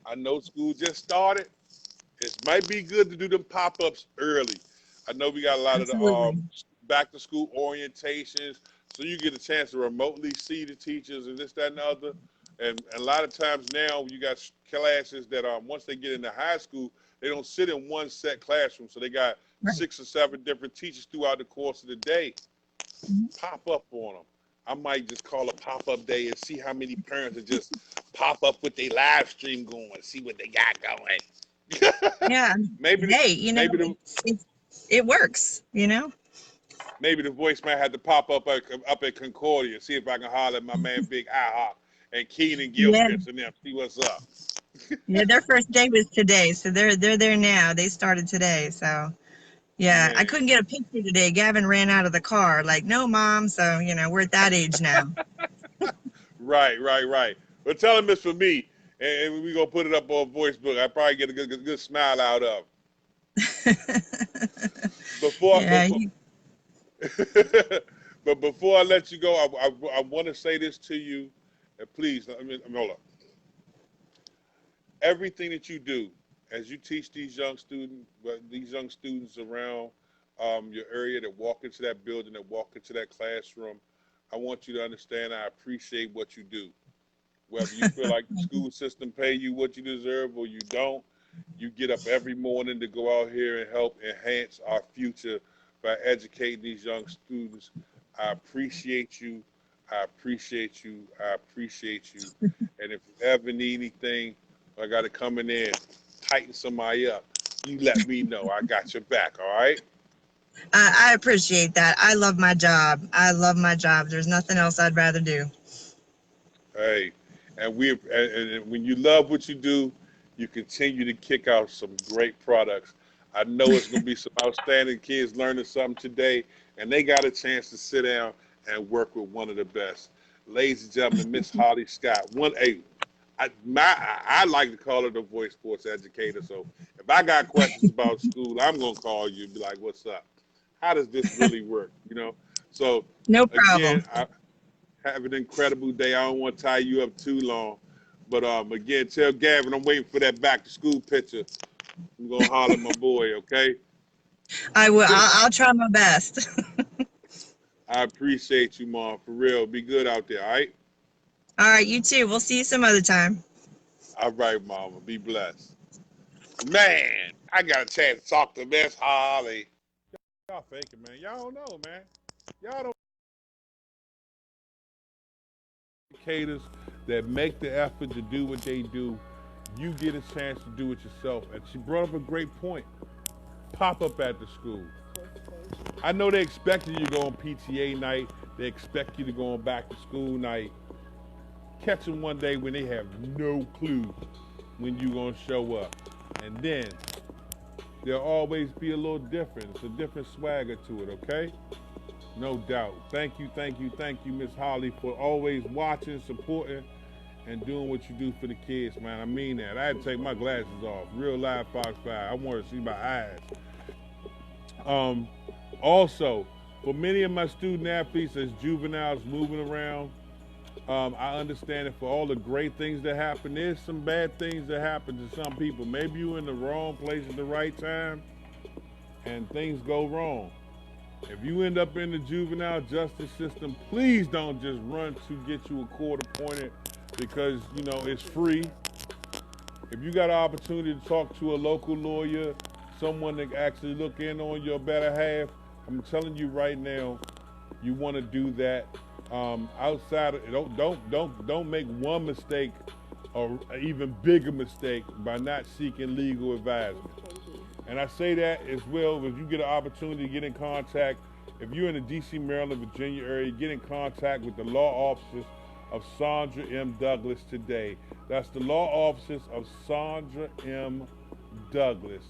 I know school just started. It might be good to do them pop-ups early. I know we got a lot of the Absolutely. back to school orientations, so you get a chance to remotely see the teachers and this, that, and the other. And a lot of times now you got classes that once they get into high school, they don't sit in one set classroom, so they got Right. 6 or 7 different teachers throughout the course of the day. Mhm. Pop up on them. I might just call a pop-up day and see how many parents are just pop up with their live stream going, see what they got going. Yeah. maybe the, Hey, maybe the it works. maybe the voice might have to pop up at Concordia, see if I can holler at my man Big IHOP and Keenan Yeah. Gilchrist and them, see what's up. Yeah, their first day was today, so they're there now. They started today, so yeah. I Man, couldn't get a picture today. Gavin ran out of the car, like, no, mom. So we're at that age now. right. Well, tell him it's for me, and we gonna put it up on Facebook. I probably get a good smile out of him. Before, Yeah. before, but before I let you go, I want to say this to you, and please, hold on. everything that you do as you teach these young students around your area that walk into that building, that walk into that classroom, I want you to understand I appreciate what you do. Whether you feel like the school system pay you what you deserve or you don't, you get up every morning to go out here and help enhance our future by educating these young students. I appreciate you. I appreciate you. I appreciate you. And if you ever need anything, I got to come in there and tighten somebody up, you let me know. I got your back, all right? I appreciate that. I love my job. I love my job. There's nothing else I'd rather do. Hey, and when you love what you do, you continue to kick out some great products. I know it's going to be some outstanding kids learning something today, and they got a chance to sit down and work with one of the best. Ladies and gentlemen, Miss Holly Scott. I like to call her the voice sports educator. So if I got questions about school, I'm going to call you and be like, "What's up? How does this really work?" So No again, problem. have an incredible day. I don't want to tie you up too long. But again, tell Gavin I'm waiting for that back to school picture. I'm going to holler at my boy, okay? I will. I'll try my best. I appreciate you, Mom. For real. Be good out there, all right? All right, you too. We'll see you some other time. All right, Mama. Be blessed. Man, I got a chance to talk to Miss Holly. Y'all faking, man. Y'all don't know, man. Y'all don't educators that make the effort to do what they do. You get a chance to do it yourself. And she brought up a great point. Pop up at the school. I know they expected you to go on PTA night. They expect you to go on back to school night. Catch them one day when they have no clue when you're going to show up. And then there'll always be a little different. It's a different swagger to it, okay? No doubt. Thank you, Miss Holly, for always watching, supporting, and doing what you do for the kids, man. I mean that. I had to take my glasses off. Real live Fox 5. I want to see my eyes. Also, for many of my student athletes as juveniles moving around, I understand that for all the great things that happen, there's some bad things that happen to some people. Maybe you're in the wrong place at the right time and things go wrong. If you end up in the juvenile justice system, please don't just run to get you a court appointed because, it's free. If you got an opportunity to talk to a local lawyer, someone that actually look in on your better half, I'm telling you right now, you want to do that. Outside of don't make one mistake or an even bigger mistake by not seeking legal advisement. And I say that as well, if you get an opportunity to get in contact, if you're in the D.C., Maryland, Virginia area, get in contact with the law offices of Sandra M. Douglas today. That's the law offices of Sandra M. Douglas.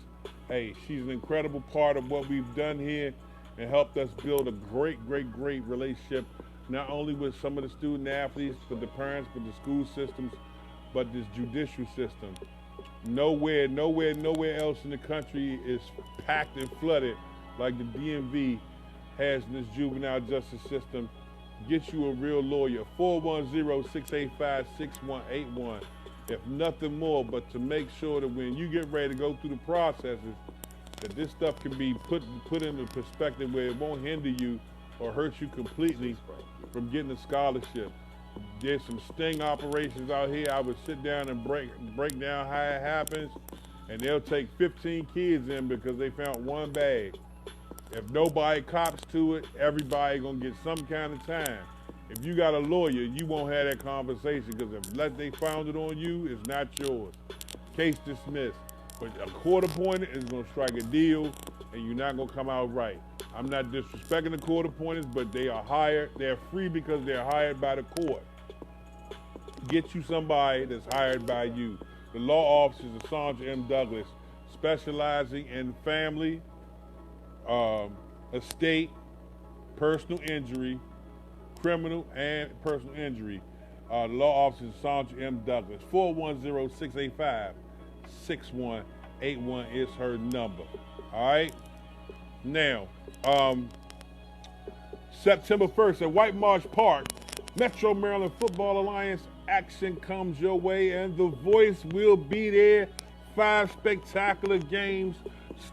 Hey, she's an incredible part of what we've done here and helped us build a great relationship, not only with some of the student athletes, but the parents, but the school systems, but this judicial system. Nowhere else in the country is packed and flooded like the DMV has in this juvenile justice system. Get you a real lawyer, 410-685-6181. If nothing more, but to make sure that when you get ready to go through the processes, that this stuff can be put into perspective where it won't hinder you or hurt you completely from getting a scholarship. There's some sting operations out here. I would sit down and break down how it happens, and they'll take 15 kids in because they found one bag. If nobody cops to it, everybody gonna get some kind of time. If you got a lawyer, you won't have that conversation because if they found it on you, it's not yours. Case dismissed. But a court appointed is gonna strike a deal, and you're not gonna come out right. I'm not disrespecting the court appointeds, but they are hired. They're free because they're hired by the court. Get you somebody that's hired by you. The law offices of Sandra M. Douglas, specializing in family, estate, personal injury, criminal and personal injury. The law offices of Sandra M. Douglas. 410-685-6181 is her number. All right? Now, September 1st at White Marsh Park, Metro Maryland Football Alliance action comes your way, and The Voice will be there. 5 spectacular games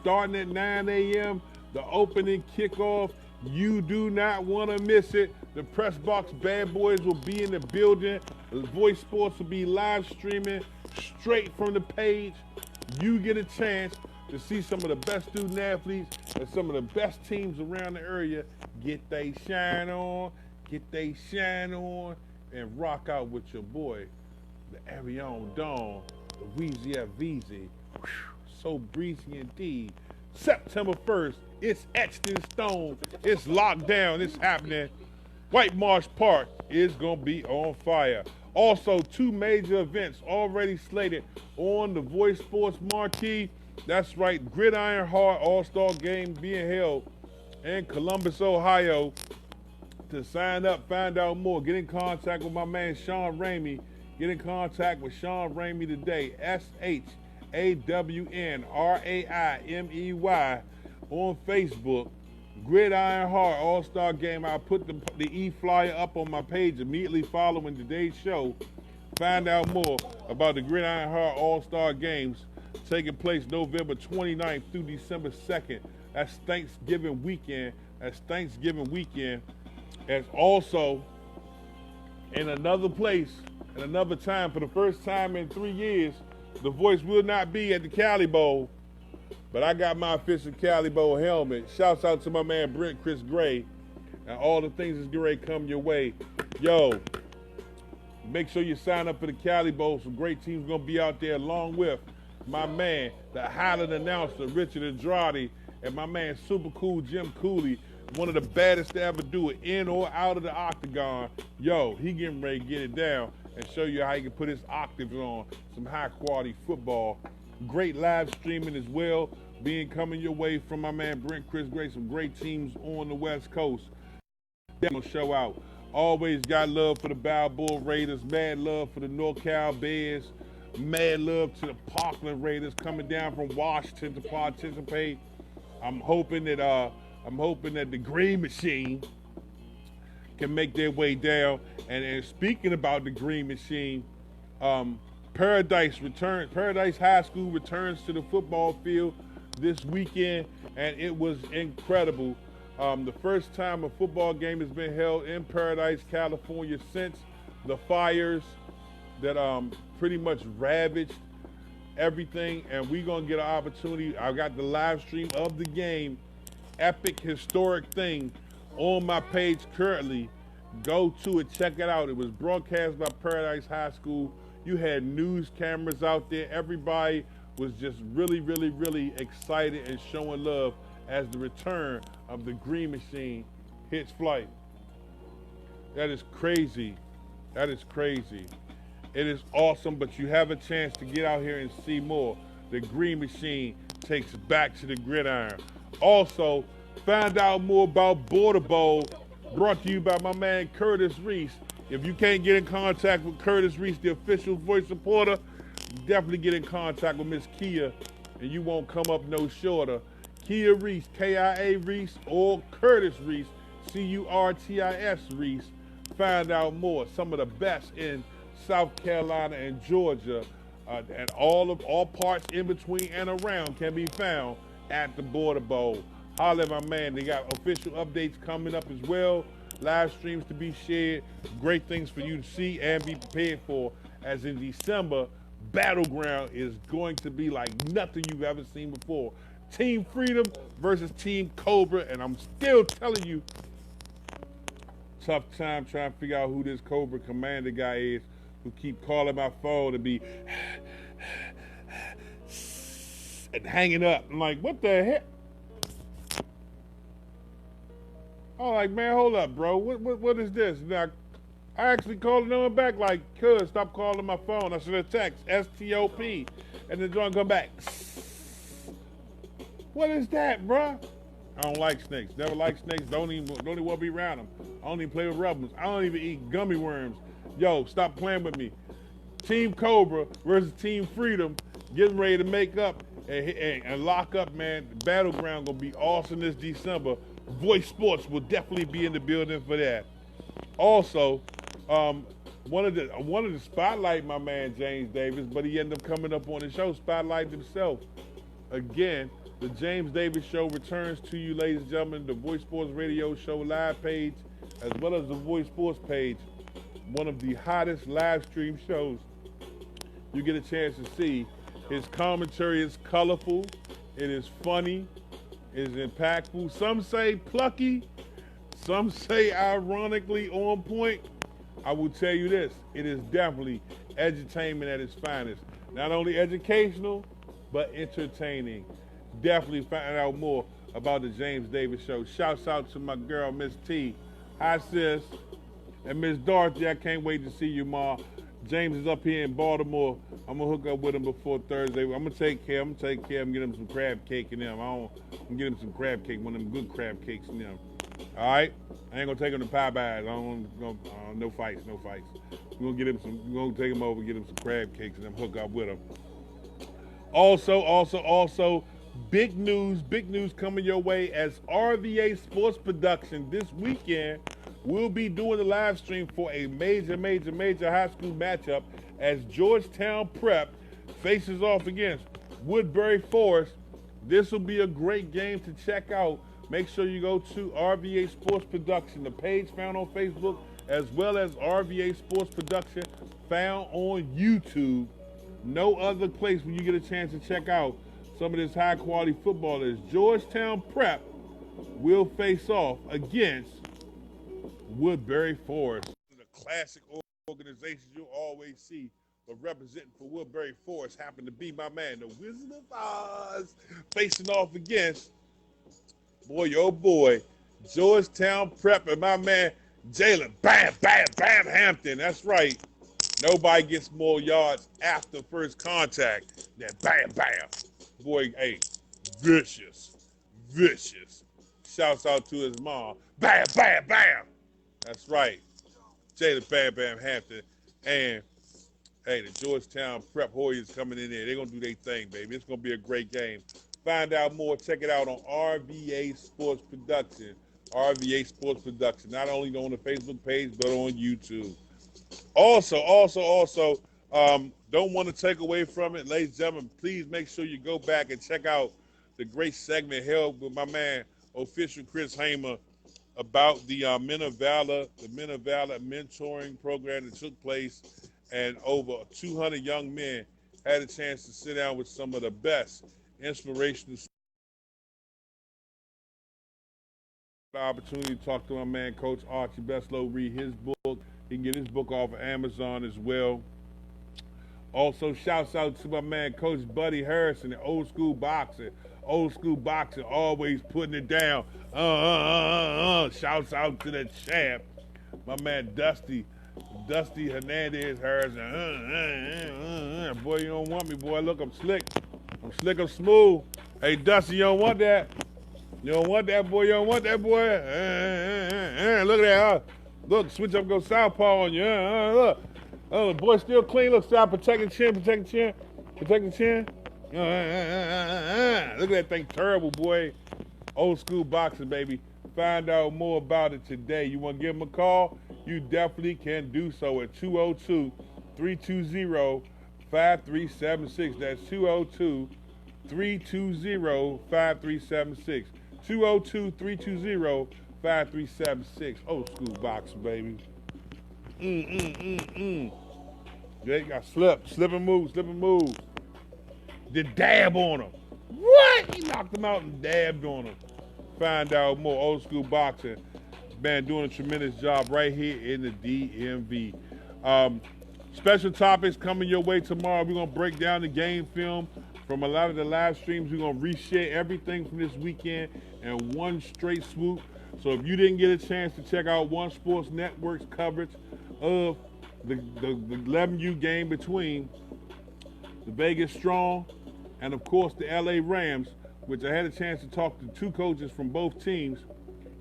starting at 9 a.m. The opening kickoff. You do not want to miss it. The Press Box Bad Boys will be in the building. The Voice Sports will be live streaming straight from the page. You get a chance to see some of the best student athletes and some of the best teams around the area get they shine on, and rock out with your boy, the very own Dawn, the Weezy F. Veezy. So breezy indeed. September 1st, it's etched in stone. It's locked down. It's happening. White Marsh Park is going to be on fire. Also, 2 major events already slated on the Voice Sports marquee. That's right, Gridiron Heart All-Star Game being held in Columbus, Ohio. To sign up, find out more, get in contact with my man Sean Ramey. Get in contact with Sean Ramey today, SHAWNRAIMEY on Facebook. Gridiron Heart All-Star Game. I'll put the e-flyer up on my page immediately following today's show. Find out more about the Gridiron Heart All-Star Games taking place November 29th through December 2nd. That's Thanksgiving weekend. As also in another place, and another time, for the first time in 3 years, The Voice will not be at the Cali Bowl, but I got my official Cali Bowl helmet. Shouts out to my man Brent Chris Gray, and all the things that's going to come your way. Yo, make sure you sign up for the Cali Bowl. Some great teams going to be out there, along with my man, the Highland announcer, Richard Andrade, and my man Super Cool Jim Cooley, one of the baddest to ever do it, in or out of the octagon. Yo, he getting ready to get it down and show you how he can put his octaves on some high quality football. Great live streaming as well, coming your way from my man Brent Chris Gray. Some great teams on the West Coast. Demo show out. Always got love for the Balboa Raiders, mad love for the NorCal Bears, mad love to the Parkland Raiders coming down from Washington to participate. I'm hoping that the Green Machine can make their way down. And speaking about the Green Machine, Paradise High School returns to the football field this weekend, and it was incredible. The first time a football game has been held in Paradise, California since the fires that pretty much ravaged everything, and we're gonna get an opportunity. I got the live stream of the game, epic historic thing, on my page currently. Go to it, check it out. It was broadcast by Paradise High School. You had news cameras out there. Everybody was just really, really, really excited and showing love as the return of the Green Machine hits flight. That is crazy. That is crazy. It is awesome, but you have a chance to get out here and see more. The Green Machine takes back to the gridiron. Also, find out more about Border Bowl, brought to you by my man Curtis Reese. If you can't get in contact with Curtis Reese, the official Voice supporter, definitely get in contact with Miss Kia, and you won't come up no shorter. Kia Reese, K-I-A Reese, or Curtis Reese, C-U-R-T-I-S Reese. Find out more. Some of the best in South Carolina and Georgia, and all parts in between and around can be found at the Border Bowl. Holla at my man. They got official updates coming up as well. Live streams to be shared. Great things for you to see and be prepared for, as in December, Battleground is going to be like nothing you've ever seen before. Team Freedom versus Team Cobra, and I'm still telling you, tough time trying to figure out who this Cobra commander guy is, who keep calling my phone and be and hanging up. I'm like, what the heck? I'm like, man, hold up, bro. What is this? Now, I actually called the number back like, cuz, stop calling my phone. I should have text S-T-O-P, and then John come back. What is that, bro? I don't like snakes. Never like snakes. Don't even want to be around them. I don't even play with rubber ones. I don't even eat gummy worms. Yo, stop playing with me. Team Cobra versus Team Freedom, getting ready to make up and lock up, man. The Battleground gonna be awesome this December. Voice Sports will definitely be in the building for that. Also, Wanted to spotlight my man James Davis, but he ended up coming up on the show, spotlighting himself. Again, the James Davis Show returns to you, ladies and gentlemen. The Voice Sports Radio Show live page, as well as the Voice Sports page, one of the hottest live stream shows you get a chance to see. His commentary is colorful, it is funny, it is impactful. Some say plucky, some say ironically on point. I will tell you this, it is definitely edutainment at its finest. Not only educational, but entertaining. Definitely find out more about the James Davis Show. Shouts out to my girl, Miss T. Hi, sis. And Miss Dorothy, I can't wait to see you, Ma. James is up here in Baltimore. I'm going to hook up with him before Thursday. I'm going to take care of him, get him some crab cake and them. I'm going to get him some crab cake, one of them good crab cakes and them. All right? I ain't going to take him to Popeyes. No fights. We're going to take him over and get him some crab cakes and them, hook up with him. Also, big news coming your way as RVA Sports Production this weekend will be doing the live stream for a major high school matchup as Georgetown Prep faces off against Woodbury Forest. This will be a great game to check out. Make sure you go to RVA Sports Production, the page found on Facebook, as well as RVA Sports Production found on YouTube. No other place where you get a chance to check out some of this high quality football is Georgetown Prep will face off against Woodbury Forest. The classic organizations you'll always see, but representing for Woodbury Forest happen to be my man, the Wizard of Oz, facing off against, boy, Georgetown Prep and my man Jalen Bam Hampton. That's right. Nobody gets more yards after first contact than Bam. Boy, hey, vicious. Shouts out to his mom. Bam. That's right. Jalen Bam Hampton. And, hey, the Georgetown Prep Warriors coming in there. They're going to do their thing, baby. It's going to be a great game. Find out more. Check it out on RVA Sports Production. RVA Sports Production. Not only on the Facebook page, but on YouTube. Also, don't want to take away from it, ladies and gentlemen. Please make sure you go back and check out the great segment held with my man, official Chris Hamer, about the Men of Valor mentoring program that took place, and over 200 young men had a chance to sit down with some of the best inspirational. The opportunity to talk to my man, Coach Archie Beslow, read his book. You can get his book off of Amazon as well. Also, shouts out to my man, Coach Buddy Harrison, the Old School Boxing. Old School Boxing, always putting it down. Shouts out to the champ, my man Dusty Hernandez Harrison. Boy, you don't want me, boy. Look, I'm slick, I'm smooth. Hey, Dusty, you don't want that. You don't want that, boy. Look at that, huh? Look, switch up, go southpaw on you. Look. Oh, the boy still clean. Look, stop, protect the chin. Look at that thing, terrible, boy. Old School Boxing, baby. Find out more about it today. You want to give him a call? You definitely can do so at 202-320-5376. That's 202-320-5376. 202-320-5376. Old School Boxing, baby. They got slip and move. The dab on him. What? He knocked him out and dabbed on him. Find out more. Old School Boxing. Man, doing a tremendous job right here in the DMV. Special topics coming your way tomorrow. We're going to break down the game film from a lot of the live streams. We're going to reshare everything from this weekend in one straight swoop. So if you didn't get a chance to check out One Sports Network's coverage of the 11U game between the Vegas Strong and, of course, the LA Rams, which I had a chance to talk to two coaches from both teams,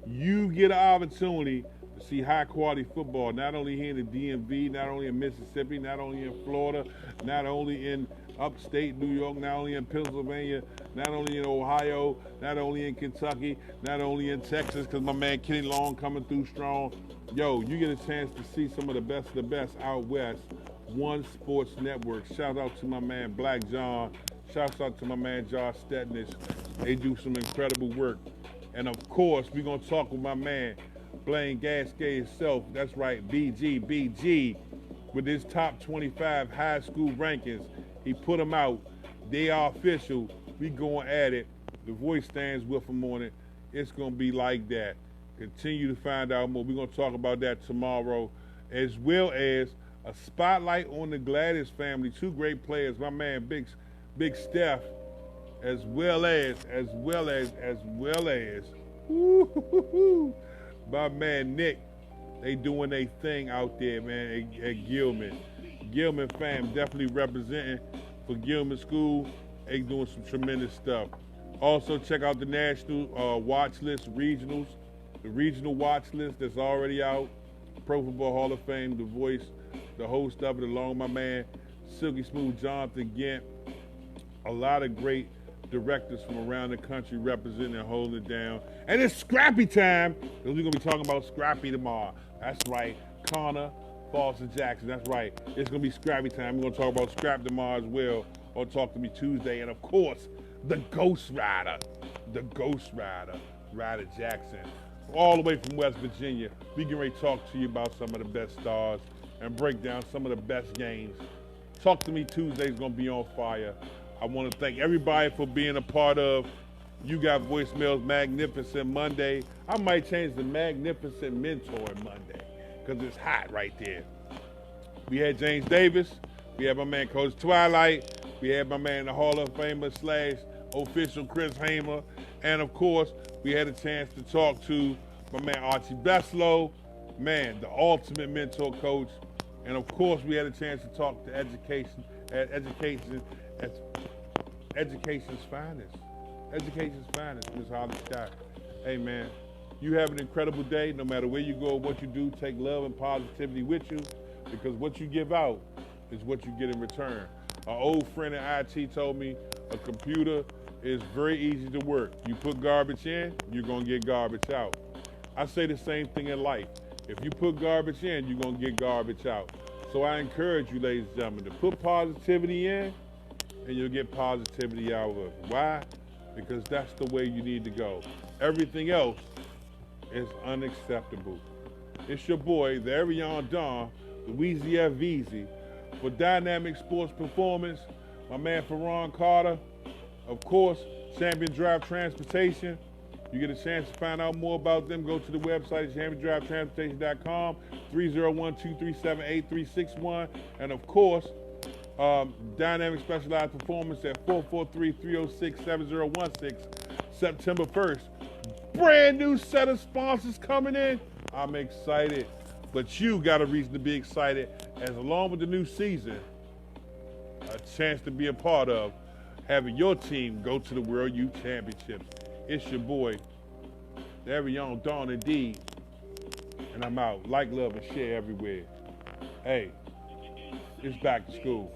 you get an opportunity to see high quality football, not only here in the DMV, not only in Mississippi, not only in Florida, not only in upstate New York, not only in Pennsylvania, not only in Ohio, not only in Kentucky, not only in Texas, because my man Kenny Long coming through strong. Yo, you get a chance to see some of the best out west. One Sports Network. Shout out to my man Black John. Shout out to my man Josh Stetnish. They do some incredible work. And of course, we're going to talk with my man Blaine Gasquet himself. That's right, BG, with his top 25 high school rankings. He put them out. They are official. We going at it. The Voice stands with him on it. It's going to be like that. Continue to find out more. We're going to talk about that tomorrow, as well as a spotlight on the Gladys family. Two great players. My man Big Steph, as well as my man Nick. They doing their thing out there, man, at Gilman. Gilman fam definitely representing for Gilman School. They doing some tremendous stuff. Also, check out the national watch list regionals, the regional watch list that's already out. Pro Football Hall of Fame, The Voice, the host of it, along with my man Silky Smooth Jonathan Gant. A lot of great directors from around the country representing and holding it down. And it's Scrappy time, because we're going to be talking about Scrappy tomorrow. That's right, Connor, Foster Jackson. That's right, it's going to be Scrappy time. We're going to talk about Scrap tomorrow as well, or Talk to Me Tuesday. And of course, the Ghost Rider, Ryder Jackson. All the way from West Virginia. We can ready to talk to you about some of the best stars and break down some of the best games. Talk to Me Tuesday is going to be on fire. I want to thank everybody for being a part of You Got Voicemails Magnificent Monday. I might change the Magnificent Mentor Monday because it's hot right there. We had James Davis. We had my man Coach Twilight. We had my man the Hall of Famer / official Chris Hamer. And of course, we had a chance to talk to my man Archie Beslow, man, the ultimate mentor coach. And of course, we had a chance to talk to education's finest. Education's finest, Ms. Holly Scott. Hey, man, you have an incredible day. No matter where you go or what you do, take love and positivity with you, because what you give out is what you get in return. An old friend in IT told me a computer is very easy to work. You put garbage in, you're going to get garbage out. I say the same thing in life. If you put garbage in, you're going to get garbage out. So I encourage you, ladies and gentlemen, to put positivity in, and you'll get positivity out of it. Why? Because that's the way you need to go. Everything else is unacceptable. It's your boy, the Arion Don, the Weezy F. Veezy. For Dynamic Sports Performance, my man Ferron Carter. Of course, Champion Drive Transportation. You get a chance to find out more about them, go to the website, championdrivetransportation.com, 301-237-8361. And of course, Dynamic Specialized Performance at 443-306-7016, September 1st. Brand new set of sponsors coming in. I'm excited. But you got a reason to be excited, as along with the new season, a chance to be a part of having your team go to the World Youth Championships. It's your boy, the Arion Dawn indeed. And I'm out. Like, love, and share everywhere. Hey, it's back to school.